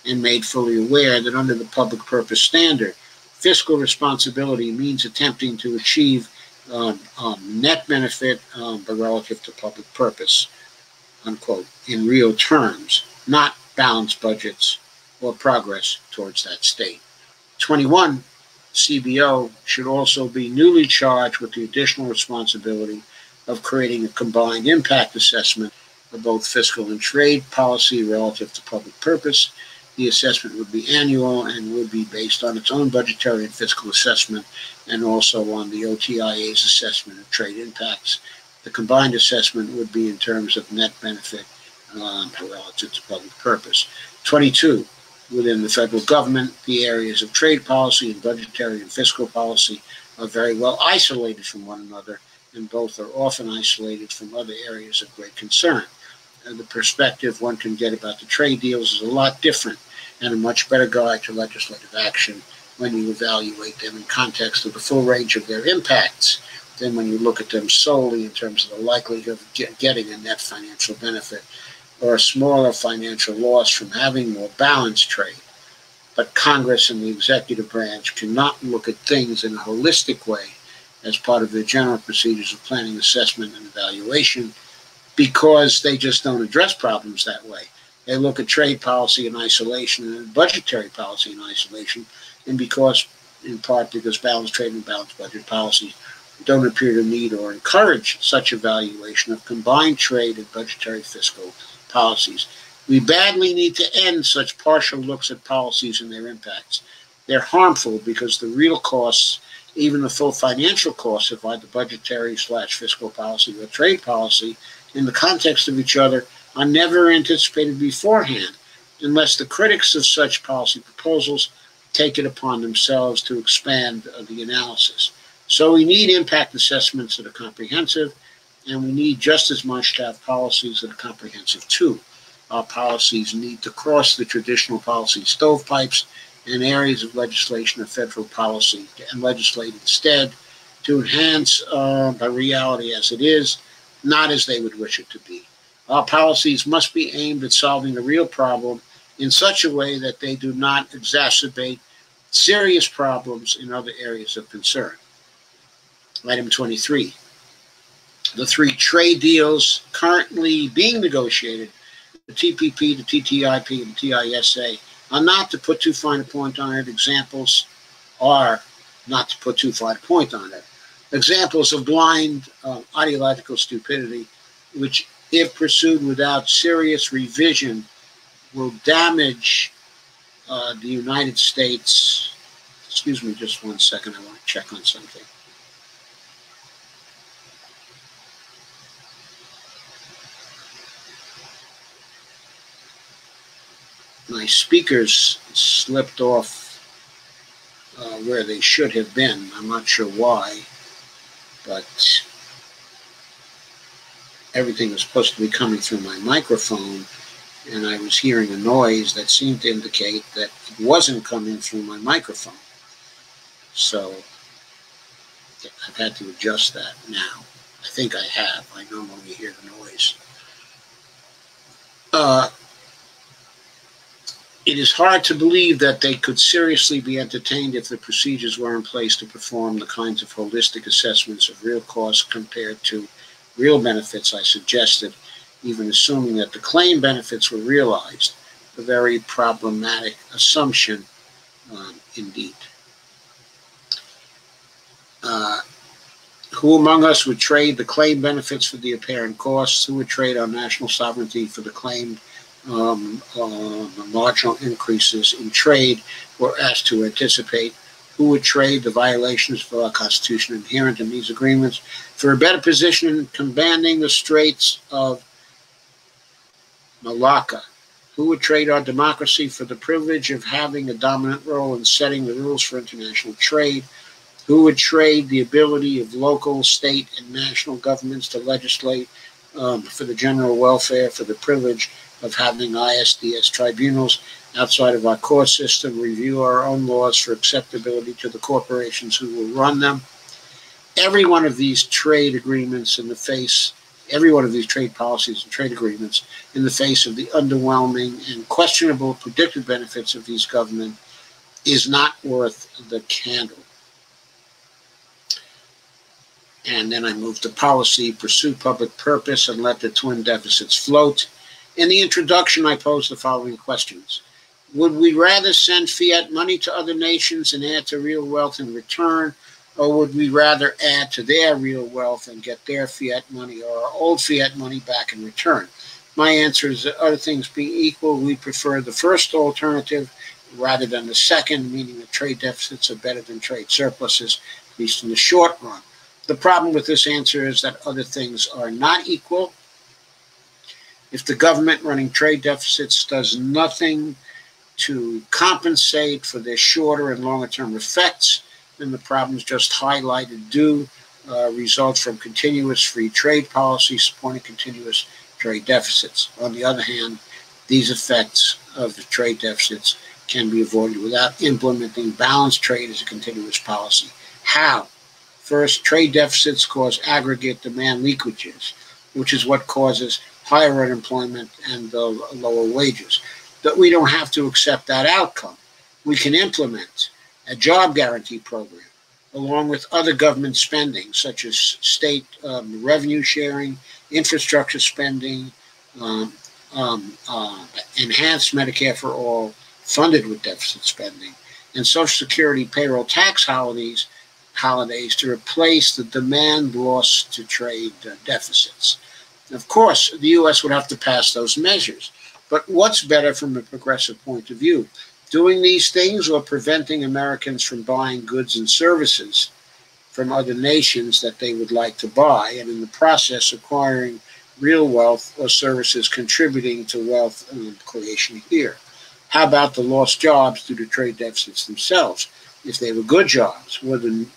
and made fully aware that under the public purpose standard, fiscal responsibility means attempting to achieve net benefit, but relative to public purpose, unquote, in real terms, not balanced budgets or progress towards that state. 21, CBO should also be newly charged with the additional responsibility of creating a combined impact assessment of both fiscal and trade policy relative to public purpose. The assessment would be annual and would be based on its own budgetary and fiscal assessment and also on the OTIA's assessment of trade impacts. The combined assessment would be in terms of net benefit relative to public purpose. 22, within the federal government, the areas of trade policy and budgetary and fiscal policy are very well isolated from one another, and both are often isolated from other areas of great concern. And the perspective one can get about the trade deals is a lot different and a much better guide to legislative action when you evaluate them in context of the full range of their impacts than when you look at them solely in terms of the likelihood of getting a net financial benefit or a smaller financial loss from having more balanced trade. But Congress and the executive branch cannot look at things in a holistic way as part of their general procedures of planning, assessment, and evaluation because they just don't address problems that way. They look at trade policy in isolation and budgetary policy in isolation, and in part because balanced trade and balanced budget policies don't appear to need or encourage such evaluation of combined trade and budgetary fiscal policies. We badly need to end such partial looks at policies and their impacts. They're harmful because the real costs, even the full financial costs of either budgetary/fiscal policy or trade policy, in the context of each other, are never anticipated beforehand, unless the critics of such policy proposals take it upon themselves to expand the analysis. So we need impact assessments that are comprehensive, and we need just as much to have policies that are comprehensive too. Our policies need to cross the traditional policy stovepipes and areas of legislation or federal policy and legislate instead to enhance the reality as it is, not as they would wish it to be. Our policies must be aimed at solving a real problem in such a way that they do not exacerbate serious problems in other areas of concern. Item 23. The three trade deals currently being negotiated, the TPP, the TTIP, and the TISA, are not to put too fine a point on it. Examples are not to put too fine a point on it. Examples of blind ideological stupidity, which, if pursued without serious revision, will damage the United States. Excuse me just one second, I want to check on something. My speakers slipped off where they should have been. I'm not sure why, but everything was supposed to be coming through my microphone, and I was hearing a noise that seemed to indicate that it wasn't coming through my microphone. So I've had to adjust that now. I think I have. I normally hear the noise. It is hard to believe that they could seriously be entertained if the procedures were in place to perform the kinds of holistic assessments of real costs compared to real benefits I suggested, even assuming that the claimed benefits were realized. A very problematic assumption, indeed. Who among us would trade the claimed benefits for the apparent costs? Who would trade our national sovereignty for the claimed marginal increases in trade we're asked to anticipate? Who would trade the violations of our Constitution inherent in these agreements for a better position in commanding the Straits of Malacca? Who would trade our democracy for the privilege of having a dominant role in setting the rules for international trade? Who would trade the ability of local, state, and national governments to legislate for the general welfare, for the privilege of having ISDS tribunals outside of our court system, review our own laws for acceptability to the corporations who will run them? Every one of these trade agreements every one of these trade policies and trade agreements in the face of the underwhelming and questionable predicted benefits of these governments is not worth the candle. And then I move to policy, pursue public purpose, and let the twin deficits float. In the introduction, I pose the following questions. Would we rather send fiat money to other nations and add to real wealth in return, or would we rather add to their real wealth and get their fiat money or our old fiat money back in return? My answer is that other things being equal, we prefer the first alternative rather than the second, meaning that trade deficits are better than trade surpluses, at least in the short run. The problem with this answer is that other things are not equal. If the government running trade deficits does nothing to compensate for their shorter and longer term effects, then the problems just highlighted do result from continuous free trade policy supporting continuous trade deficits. On the other hand, these effects of the trade deficits can be avoided without implementing balanced trade as a continuous policy. How? First, trade deficits cause aggregate demand leakages, which is what causes higher unemployment and lower wages. But we don't have to accept that outcome. We can implement a job guarantee program along with other government spending, such as state revenue sharing, infrastructure spending, enhanced Medicare for all, funded with deficit spending, and Social Security payroll tax holidays to replace the demand lost to trade deficits. Of course, the U.S. would have to pass those measures. But what's better from a progressive point of view? Doing these things or preventing Americans from buying goods and services from other nations that they would like to buy, and in the process acquiring real wealth or services contributing to wealth creation here? How about the lost jobs due to trade deficits themselves? If they were good jobs, would the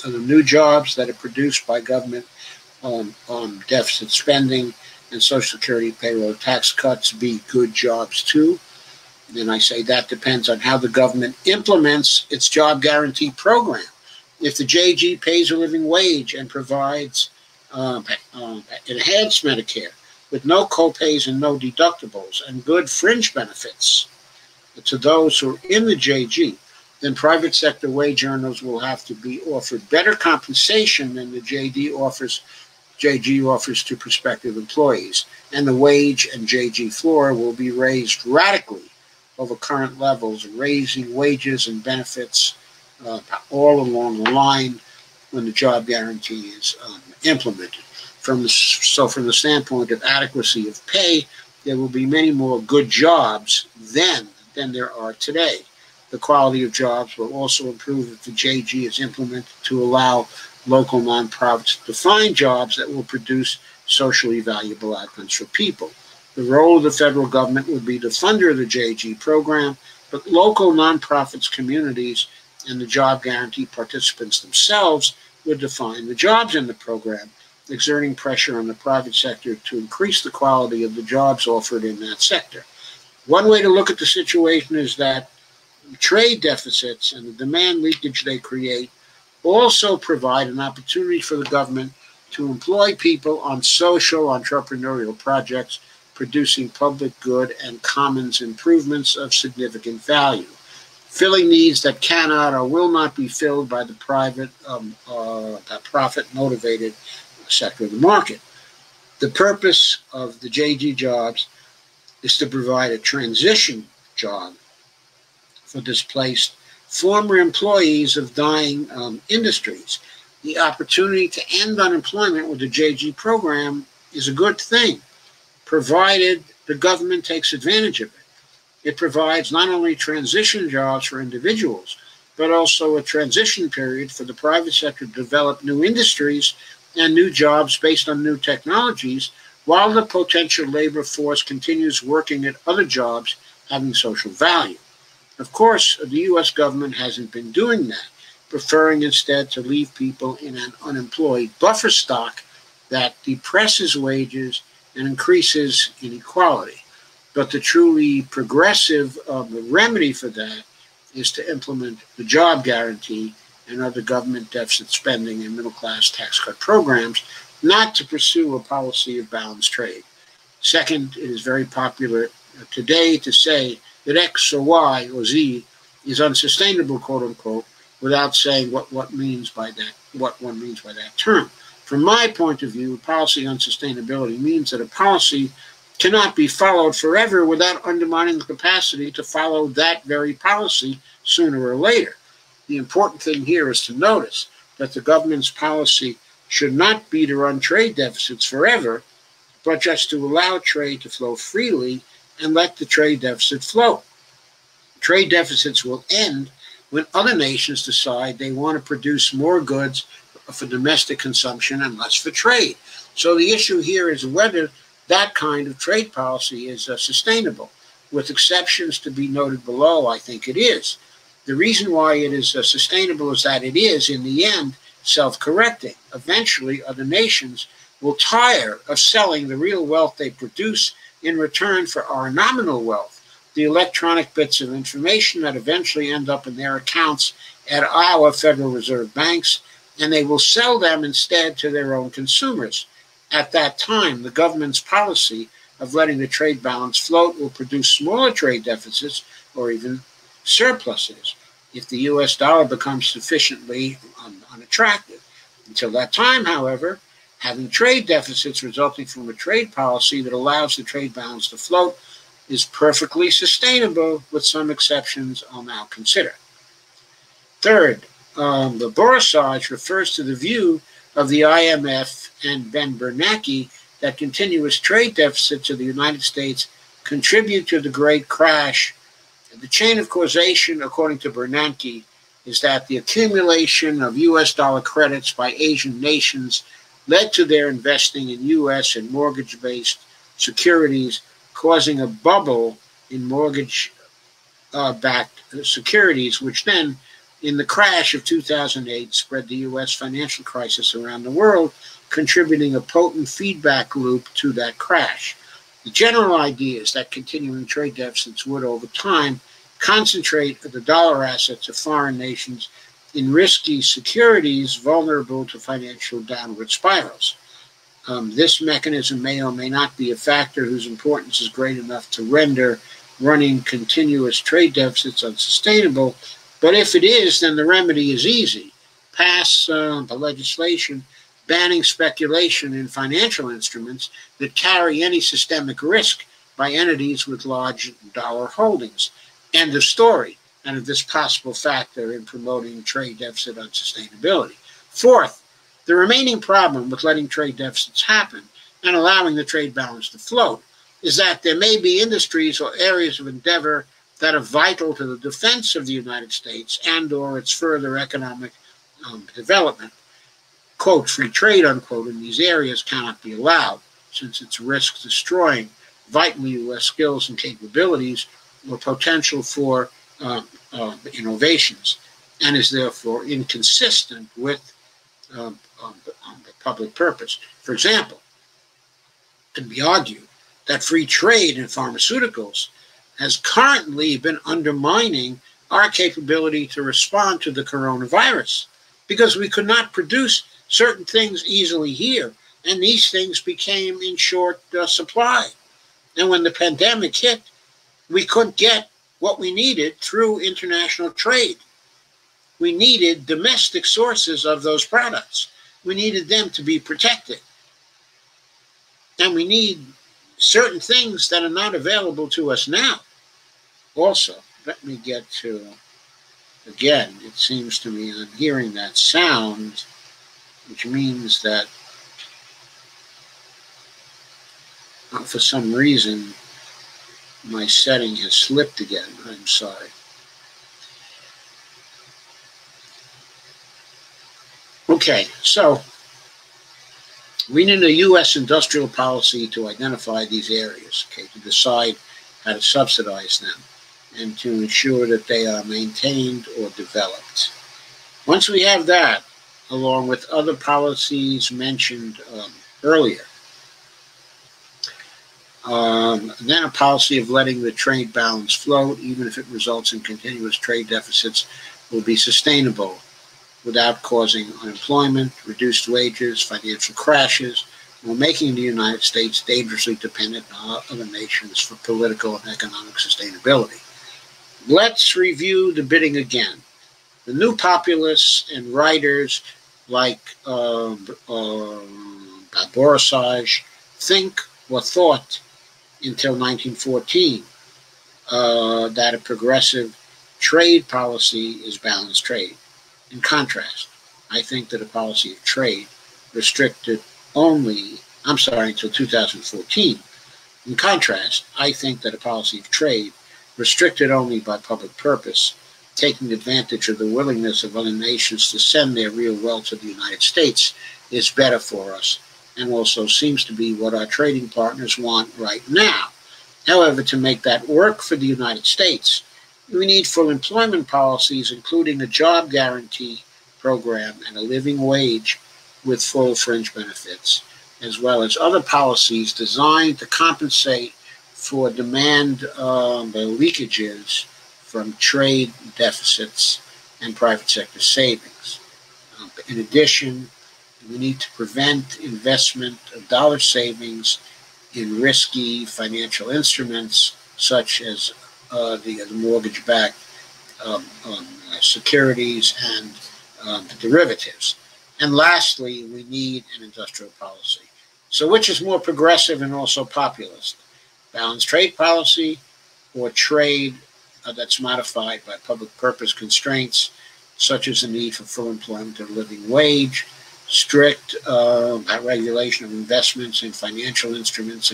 new jobs that are produced by government deficit spending and Social Security payroll tax cuts be good jobs too? Then I say that depends on how the government implements its job guarantee program. If the JG pays a living wage and provides enhanced Medicare with no copays and no deductibles and good fringe benefits to those who are in the JG, then private sector wage earners will have to be offered better compensation than the JG offers to prospective employees, and the wage and JG floor will be raised radically over current levels, raising wages and benefits all along the line when the job guarantee is implemented. From the standpoint of adequacy of pay, there will be many more good jobs then than there are today. The quality of jobs will also improve if the JG is implemented to allow local nonprofits to find jobs that will produce socially valuable outcomes for people. The role of the federal government would be the funder of the JG program, but local nonprofits, communities, and the job guarantee participants themselves would define the jobs in the program, exerting pressure on the private sector to increase the quality of the jobs offered in that sector. One way to look at the situation is that trade deficits and the demand leakage they create also provide an opportunity for the government to employ people on social entrepreneurial projects producing public good and commons improvements of significant value, filling needs that cannot or will not be filled by the profit-motivated sector of the market. The purpose of the JG jobs is to provide a transition job for displaced former employees of dying industries. The opportunity to end unemployment with the JG program is a good thing, provided the government takes advantage of it. It provides not only transition jobs for individuals, but also a transition period for the private sector to develop new industries and new jobs based on new technologies, while the potential labor force continues working at other jobs having social value. Of course, the U.S. government hasn't been doing that. preferring instead to leave people in an unemployed buffer stock that depresses wages and increases inequality. But the truly progressive remedy for that is to implement the job guarantee and other government deficit spending and middle-class tax cut programs, not to pursue a policy of balanced trade. Second, it is very popular today to say that X or Y or Z is unsustainable, quote unquote, without saying what one means by that term. From my point of view, policy unsustainability means that a policy cannot be followed forever without undermining the capacity to follow that very policy sooner or later. The important thing here is to notice that the government's policy should not be to run trade deficits forever, but just to allow trade to flow freely and let the trade deficit flow. Trade deficits will end when other nations decide they want to produce more goods for domestic consumption and less for trade. So the issue here is whether that kind of trade policy is sustainable. With exceptions to be noted below, I think it is. The reason why it is sustainable is that it is, in the end, self-correcting. Eventually, other nations will tire of selling the real wealth they produce in return for our nominal wealth, the electronic bits of information that eventually end up in their accounts at our Federal Reserve banks, and they will sell them instead to their own consumers. At that time, the government's policy of letting the trade balance float will produce smaller trade deficits or even surpluses if the U.S. dollar becomes sufficiently unattractive. Until that time, however, having trade deficits resulting from a trade policy that allows the trade balance to float is perfectly sustainable, with some exceptions I'll now consider. Third, the Borisage refers to the view of the IMF and Ben Bernanke that continuous trade deficits of the United States contribute to the Great Crash. The chain of causation, according to Bernanke, is that the accumulation of U.S. dollar credits by Asian nations led to their investing in U.S. and mortgage-based securities, causing a bubble in mortgage-backed securities, which then, in the crash of 2008, spread the U.S. financial crisis around the world, contributing a potent feedback loop to that crash. The general idea is that continuing trade deficits would, over time, concentrate the dollar assets of foreign nations in risky securities vulnerable to financial downward spirals. This mechanism may or may not be a factor whose importance is great enough to render running continuous trade deficits unsustainable, but if it is, then the remedy is easy. Pass the legislation banning speculation in financial instruments that carry any systemic risk by entities with large dollar holdings. End of story, and of this possible factor in promoting trade deficit unsustainability. Fourth, the remaining problem with letting trade deficits happen and allowing the trade balance to float is that there may be industries or areas of endeavor that are vital to the defense of the United States and or its further economic development. Quote, free trade, unquote, in these areas cannot be allowed, since it risks destroying vital U.S. skills and capabilities or potential for innovations, and is therefore inconsistent with the public purpose. For example, it can be argued that free trade in pharmaceuticals has currently been undermining our capability to respond to the coronavirus, because we could not produce certain things easily here, and these things became in short supply. And when the pandemic hit, we couldn't get what we needed through international trade. We needed domestic sources of those products. We needed them to be protected. And we need certain things that are not available to us now. Also, let me get to, again, it seems to me I'm hearing that sound, which means that for some reason my setting has slipped again. I'm sorry. Okay, so we need a U.S. industrial policy to identify these areas, okay, to decide how to subsidize them and to ensure that they are maintained or developed. Once we have that, along with other policies mentioned earlier, then a policy of letting the trade balance float, even if it results in continuous trade deficits, will be sustainable without causing unemployment, reduced wages, financial crashes, while making the United States dangerously dependent on other nations for political and economic sustainability. Let's review the bidding again. The new populists and writers like Borisage think or thought until 1914 that a progressive trade policy is balanced trade. In contrast, I think that a policy of trade restricted until 2014. In contrast, I think that a policy of trade restricted only by public purpose, taking advantage of the willingness of other nations to send their real wealth to the United States, is better for us, and also seems to be what our trading partners want right now. However, to make that work for the United States, we need full employment policies, including a job guarantee program and a living wage with full fringe benefits, as well as other policies designed to compensate for demand leakages from trade deficits and private sector savings. In addition, we need to prevent investment of dollar savings in risky financial instruments such as the mortgage-backed securities and derivatives. And lastly, we need an industrial policy. So which is more progressive and also populist? Balanced trade policy or trade that's modified by public purpose constraints, such as the need for full employment and living wage, strict regulation of investments in financial instruments,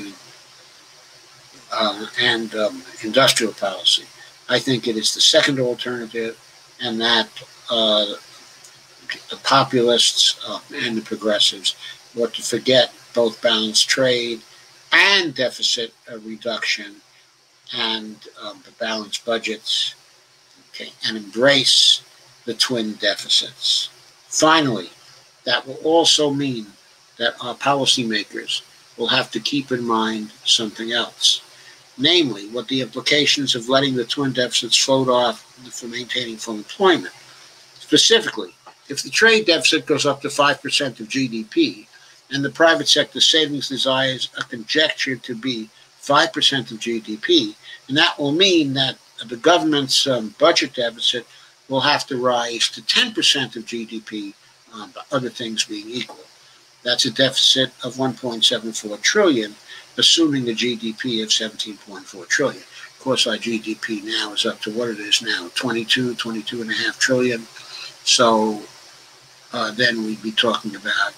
and industrial policy. I think it is the second alternative, and that the populists and the progressives ought to forget both balanced trade and deficit reduction and the balanced budgets, and embrace the twin deficits. Finally, that will also mean that our policymakers will have to keep in mind something else, namely what the implications of letting the twin deficits float off for maintaining full employment. Specifically, if the trade deficit goes up to 5% of GDP and the private sector savings desires are conjectured to be 5% of GDP, and that will mean that the government's budget deficit will have to rise to 10% of GDP, other things being equal. That's a deficit of $1.74 trillion, assuming a GDP of $17.4 trillion. Of course, our GDP now is up to what it is now, 22.5 trillion. So then we'd be talking about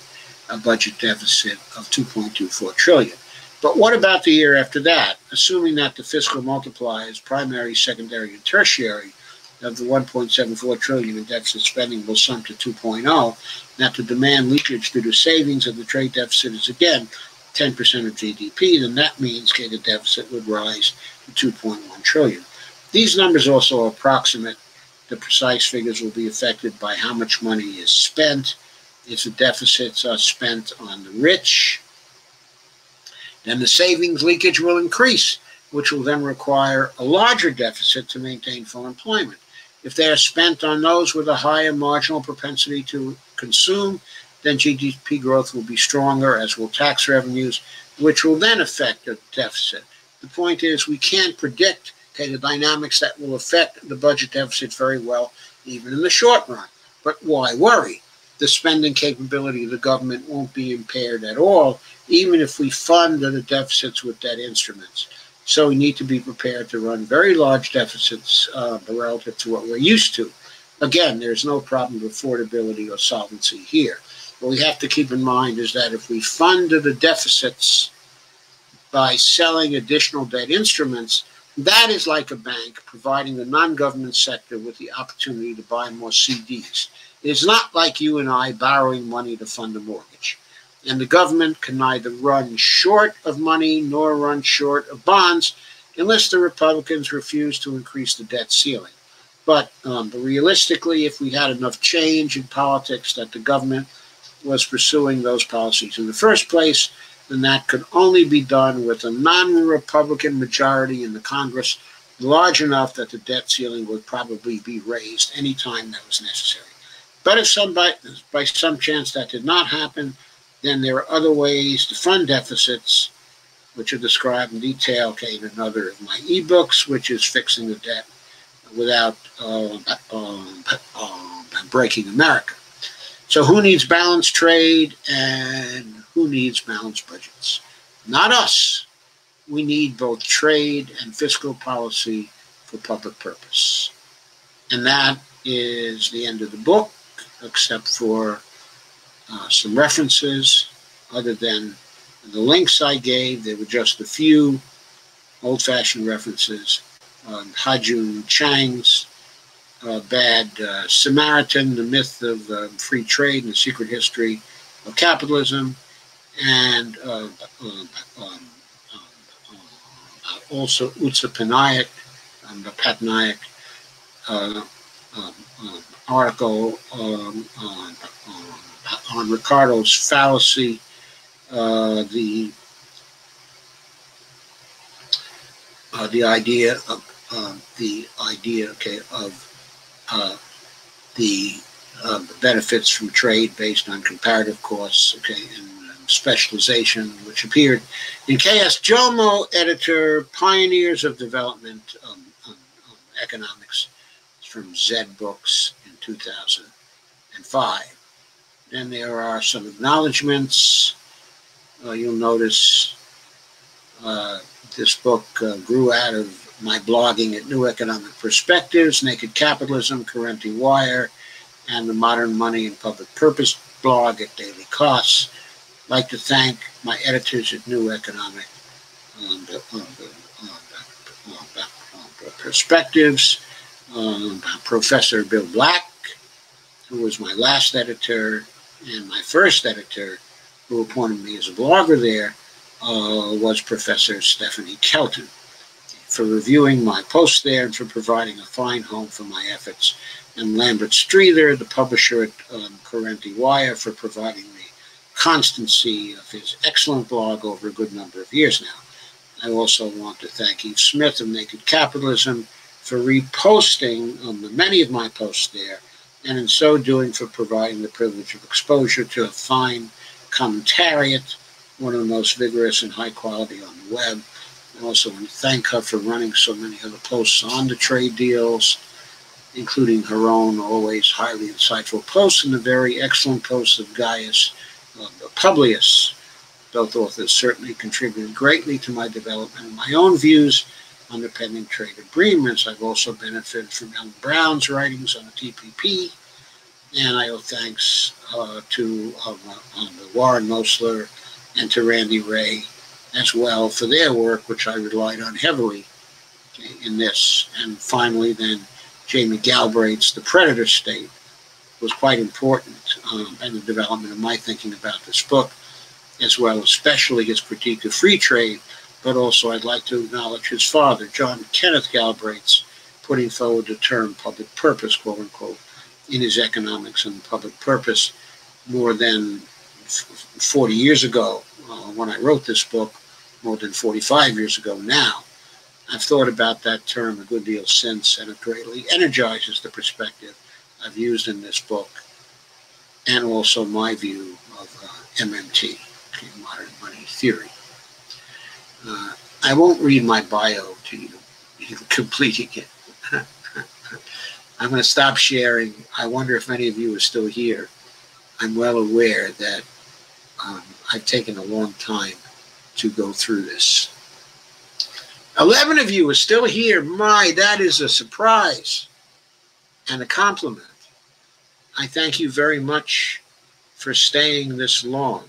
a budget deficit of 2.24 trillion. But what about the year after that? Assuming that the fiscal multipliers, primary, secondary, and tertiary, of the 1.74 trillion in deficit spending will sum to 2.0, that the demand leakage due to savings of the trade deficit is again 10% of GDP, then that means the deficit would rise to 2.1 trillion. These numbers also approximate. The precise figures will be affected by how much money is spent. If the deficits are spent on the rich, then the savings leakage will increase, which will then require a larger deficit to maintain full employment. If they are spent on those with a higher marginal propensity to consume, then GDP growth will be stronger, as will tax revenues, which will then affect the deficit. The point is, we can't predict the dynamics that will affect the budget deficit very well, even in the short run. But why worry? The spending capability of the government won't be impaired at all, even if we fund the deficits with debt instruments. So we need to be prepared to run very large deficits relative to what we're used to. Again, there's no problem of affordability or solvency here. What we have to keep in mind is that if we fund the deficits by selling additional debt instruments, that is like a bank providing the non-government sector with the opportunity to buy more CDs. It's not like you and I borrowing money to fund a mortgage. And the government can neither run short of money nor run short of bonds unless the Republicans refuse to increase the debt ceiling. But realistically, if we had enough change in politics that the government was pursuing those policies in the first place, then that could only be done with a non-Republican majority in the Congress large enough that the debt ceiling would probably be raised any time that was necessary. But if by some chance that did not happen, then there are other ways to fund deficits, which are described in detail in another of my ebooks, which is Fixing the Debt Without Breaking America. So who needs balanced trade and who needs balanced budgets? Not us. We need both trade and fiscal policy for public purpose. And that is the end of the book, except for some references. Other than the links I gave, there were just a few old-fashioned references. Ha-Joon Chang's Bad Samaritan, The Myth of Free Trade and the Secret History of Capitalism, and also Utsa Patnaik article on Ricardo's fallacy, the idea of the benefits from trade based on comparative costs, and specialization, which appeared in K.S. Jomo, editor, Pioneers of Development Economics, from Zed Books in 2005. Then there are some acknowledgments. You'll notice this book grew out of my blogging at New Economic Perspectives, Naked Capitalism, Currenti Wire, and the Modern Money and Public Purpose blog at Daily Costs. I'd like to thank my editors at New Economic Perspectives, Professor Bill Black, who was my last editor, and my first editor, who appointed me as a blogger there, was Professor Stephanie Kelton, for reviewing my posts there and for providing a fine home for my efforts, and Lambert Streether, the publisher at Currenti Wire, for providing the constancy of his excellent blog over a good number of years now. I also want to thank Eve Smith of Naked Capitalism for reposting many of my posts there, and in so doing for providing the privilege of exposure to a fine commentariat, one of the most vigorous and high quality on the web. I also want to thank her for running so many other posts on the trade deals, including her own always highly insightful posts and the very excellent posts of Gaius Publius. Both authors certainly contributed greatly to my development and my own views on the pending trade agreements. I've also benefited from Ellen Brown's writings on the TPP, and I owe thanks to Warren Mosler and to Randy Ray as well for their work, which I relied on heavily in this. And finally, then, Jamie Galbraith's The Predator State was quite important in the development of my thinking about this book, as well, especially his critique of free trade, but also I'd like to acknowledge his father, John Kenneth Galbraith's putting forward the term public purpose, quote unquote, in his Economics and Public Purpose more than 40 years ago when I wrote this book, more than 45 years ago now. I've thought about that term a good deal since, and it greatly energizes the perspective I've used in this book, and also my view of MMT, modern money theory. I won't read my bio to you, completing it. I'm going to stop sharing. I wonder if many of you are still here. I'm well aware that I've taken a long time to go through this. 11 of you are still here. My, that is a surprise and a compliment. I thank you very much for staying this long.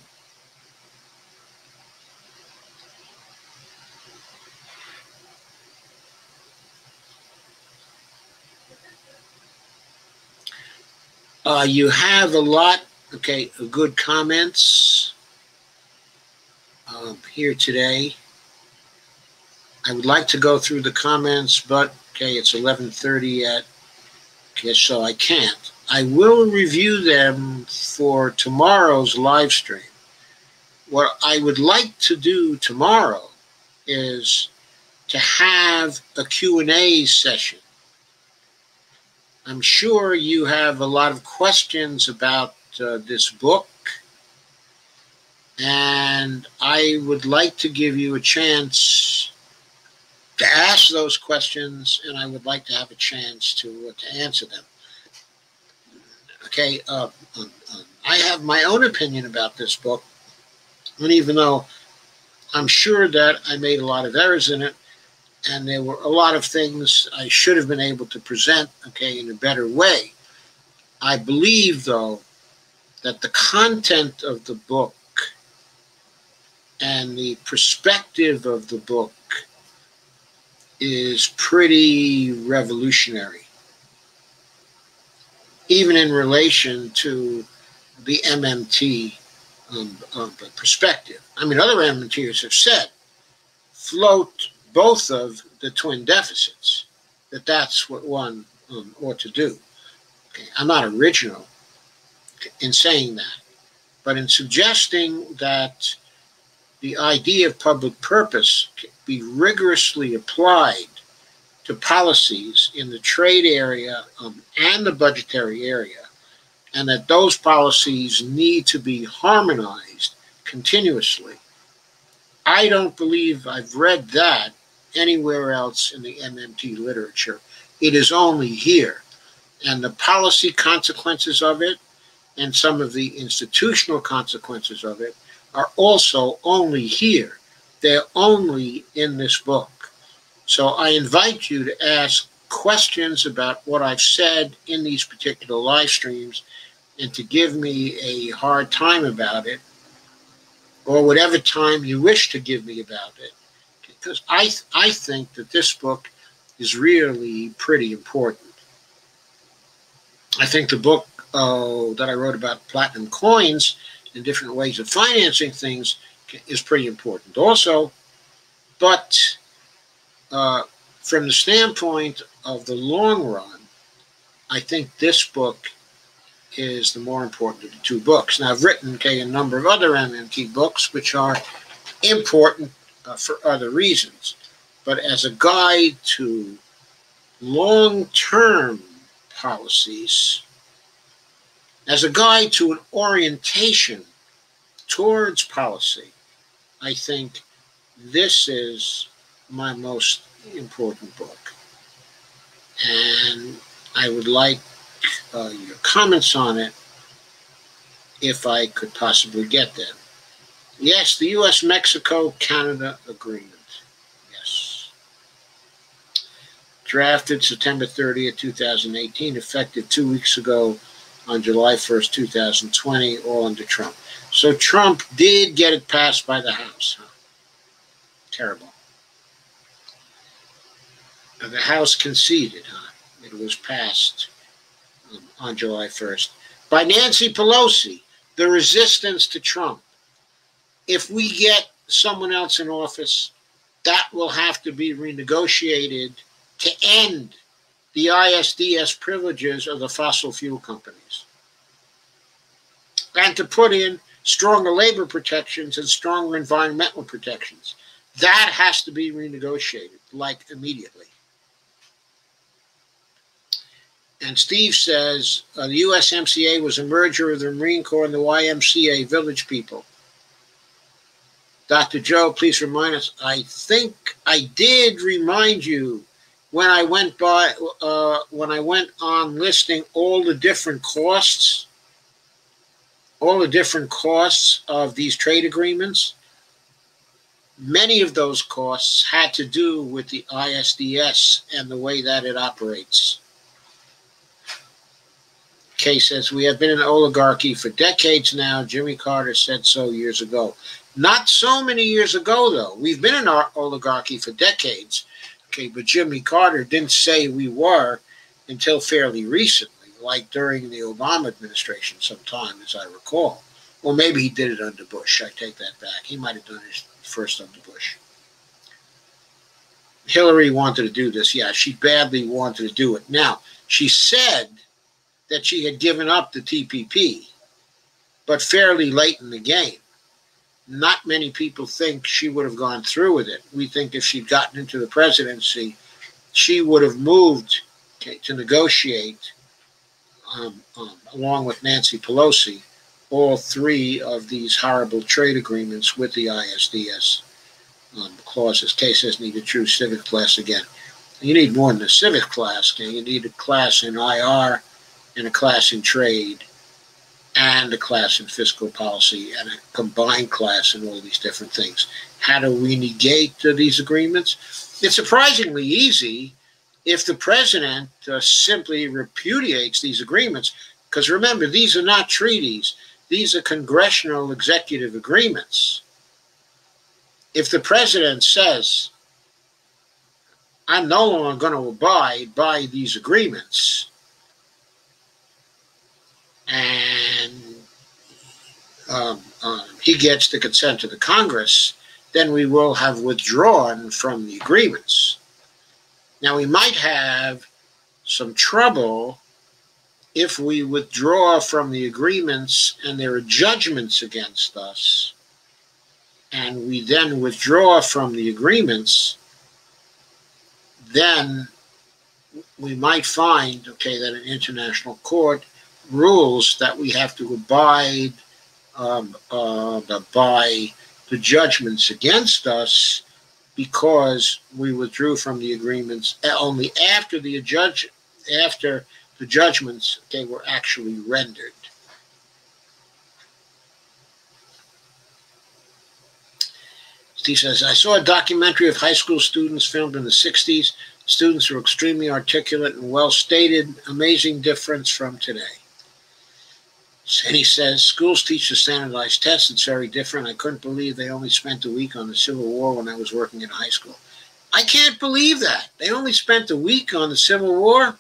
You have a lot, of good comments here today. I would like to go through the comments, but, it's 11:30 at Okay, so I can't. I will review them for tomorrow's live stream. What I would like to do tomorrow is to have a Q&A session. I'm sure you have a lot of questions about this book, and I would like to give you a chance to ask those questions, and I would like to have a chance to answer them. Okay, I have my own opinion about this book, and even though I'm sure that I made a lot of errors in it, and there were a lot of things I should have been able to present, okay, in a better way, I believe, though, that the content of the book and the perspective of the book is pretty revolutionary, even in relation to the MMT perspective. I mean, other MMTers have said, float both of the twin deficits, that's what one ought to do. Okay, I'm not original in saying that, but in suggesting that the idea of public purpose be rigorously applied to policies in the trade area and the budgetary area, and that those policies need to be harmonized continuously. I don't believe I've read that anywhere else in the MMT literature. It is only here. And the policy consequences of it and some of the institutional consequences of it are also only here. They're only in this book. So I invite you to ask questions about what I've said in these particular live streams and to give me a hard time about it, or whatever time you wish to give me about it, because I think that this book is really pretty important. I think the book that I wrote about platinum coins and different ways of financing things is pretty important also. But from the standpoint of the long run, I think this book is the more important of the two books. Now, I've written a number of other MMT books, which are important for other reasons. But as a guide to long-term policies, as a guide to an orientation towards policy, I think this is my most important book. And I would like your comments on it if I could possibly get them. Yes, the U.S.-Mexico-Canada Agreement. Yes. Drafted September 30th, 2018, effective 2 weeks ago on July 1st, 2020, all under Trump. So Trump did get it passed by the House. Huh? Terrible. The House conceded. Huh? It was passed on July 1st by Nancy Pelosi, the resistance to Trump. If we get someone else in office, that will have to be renegotiated to end the ISDS privileges of the fossil fuel companies and to put in stronger labor protections and stronger environmental protections. That has to be renegotiated, like immediately. And Steve says the USMCA was a merger of the Marine Corps and the YMCA Village People. Dr. Joe, please remind us. I think I did remind you when I went on listing all the different costs of these trade agreements. Many of those costs had to do with the ISDS and the way that it operates. Kay says, we have been an oligarchy for decades now. Jimmy Carter said so years ago. Not so many years ago, though. We've been an oligarchy for decades. Okay, but Jimmy Carter didn't say we were until fairly recently, like during the Obama administration sometime, as I recall. Or maybe he did it under Bush. I take that back. He might have done it first under Bush. Hillary wanted to do this. Yeah, she badly wanted to do it. Now, she said that she had given up the TPP, but fairly late in the game. Not many people think she would have gone through with it. We think if she'd gotten into the presidency, she would have moved to negotiate, along with Nancy Pelosi, all three of these horrible trade agreements with the ISDS clauses. Kay says need a true civic class again. You need more than a civic class. Okay? You need a class in IR and a class in trade and a class in fiscal policy and a combined class in all these different things. How do we negate these agreements? It's surprisingly easy if the president simply repudiates these agreements, because remember, these are not treaties. These are congressional executive agreements. If the president says, I'm no longer going to abide by these agreements, and he gets the consent of the Congress, then we will have withdrawn from the agreements. Now, we might have some trouble if we withdraw from the agreements and there are judgments against us, and we then withdraw from the agreements. Then we might find, okay, that an international court rules that we have to abide by the judgments against us because we withdrew from the agreements only after the judgments, okay, were actually rendered. Steve says, I saw a documentary of high school students filmed in the 60s. Students were extremely articulate and well stated. Amazing difference from today. And he says, schools teach the standardized tests. It's very different. I couldn't believe they only spent a week on the Civil War when I was working in high school. I can't believe that. They only spent a week on the Civil War?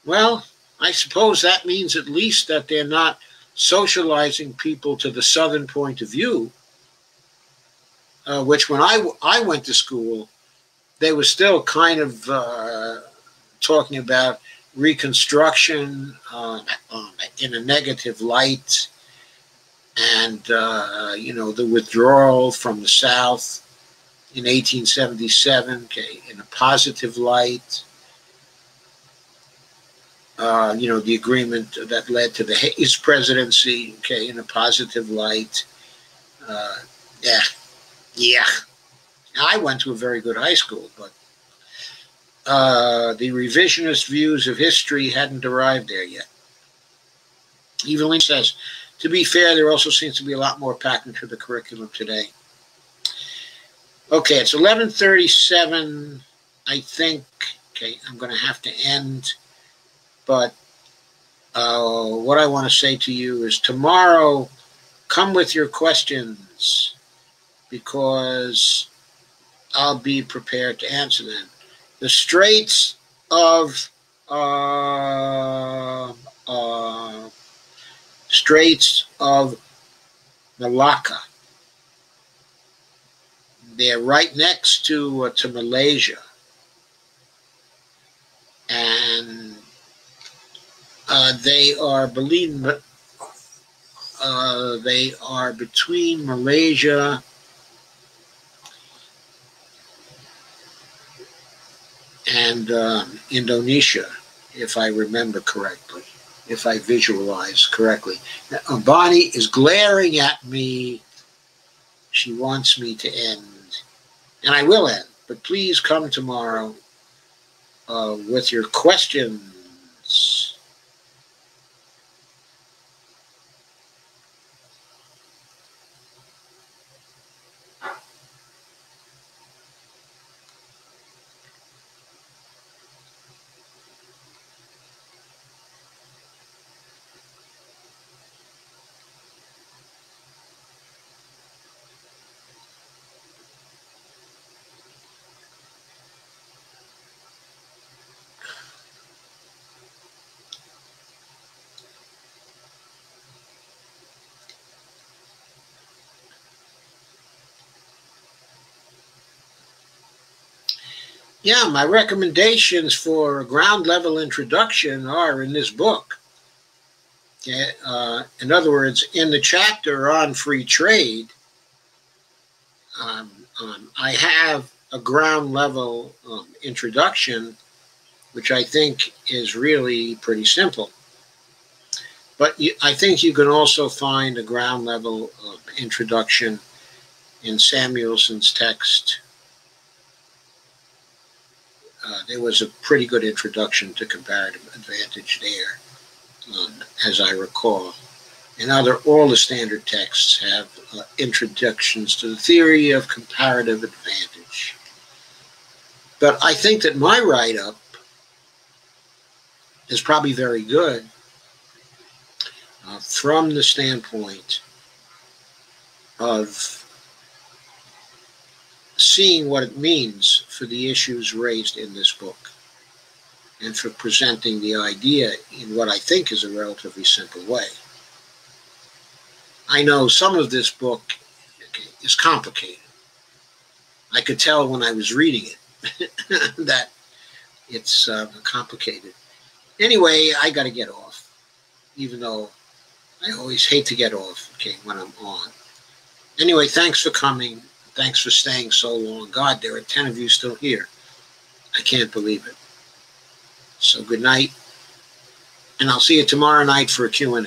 Well, I suppose that means at least that they're not socializing people to the Southern point of view, which when I went to school, they were still kind of talking about Reconstruction in a negative light, and the withdrawal from the South in 1877, okay, in a positive light. The agreement that led to the Hayes presidency, okay, in a positive light. Yeah. I went to a very good high school, but the revisionist views of history hadn't arrived there yet. Evelyn says, to be fair, there also seems to be a lot more packed into the curriculum today. Okay, it's 11:37, I think. Okay, I'm going to have to end. But what I want to say to you is tomorrow, come with your questions, because I'll be prepared to answer them. The Straits of Malacca. They're right next to Malaysia, and they are between Malaysia and Indonesia, if I remember correctly, if I visualize correctly. Now, Bonnie is glaring at me. She wants me to end, and I will end, but please come tomorrow with your questions. Yeah, my recommendations for a ground level introduction are in this book. Okay? In other words, in the chapter on free trade, I have a ground level introduction, which I think is really pretty simple. But I think you can also find a ground level introduction in Samuelson's text. There was a pretty good introduction to comparative advantage there, as I recall. And all the standard texts have introductions to the theory of comparative advantage. But I think that my write-up is probably very good from the standpoint of seeing what it means for the issues raised in this book and for presenting the idea in what I think is a relatively simple way. I know some of this book is complicated. I could tell when I was reading it that it's complicated. Anyway, I got to get off, even though I always hate to get off, when I'm on. Anyway, thanks for coming. Thanks for staying so long. God, there are 10 of you still here. I can't believe it. So good night, and I'll see you tomorrow night for a Q&A.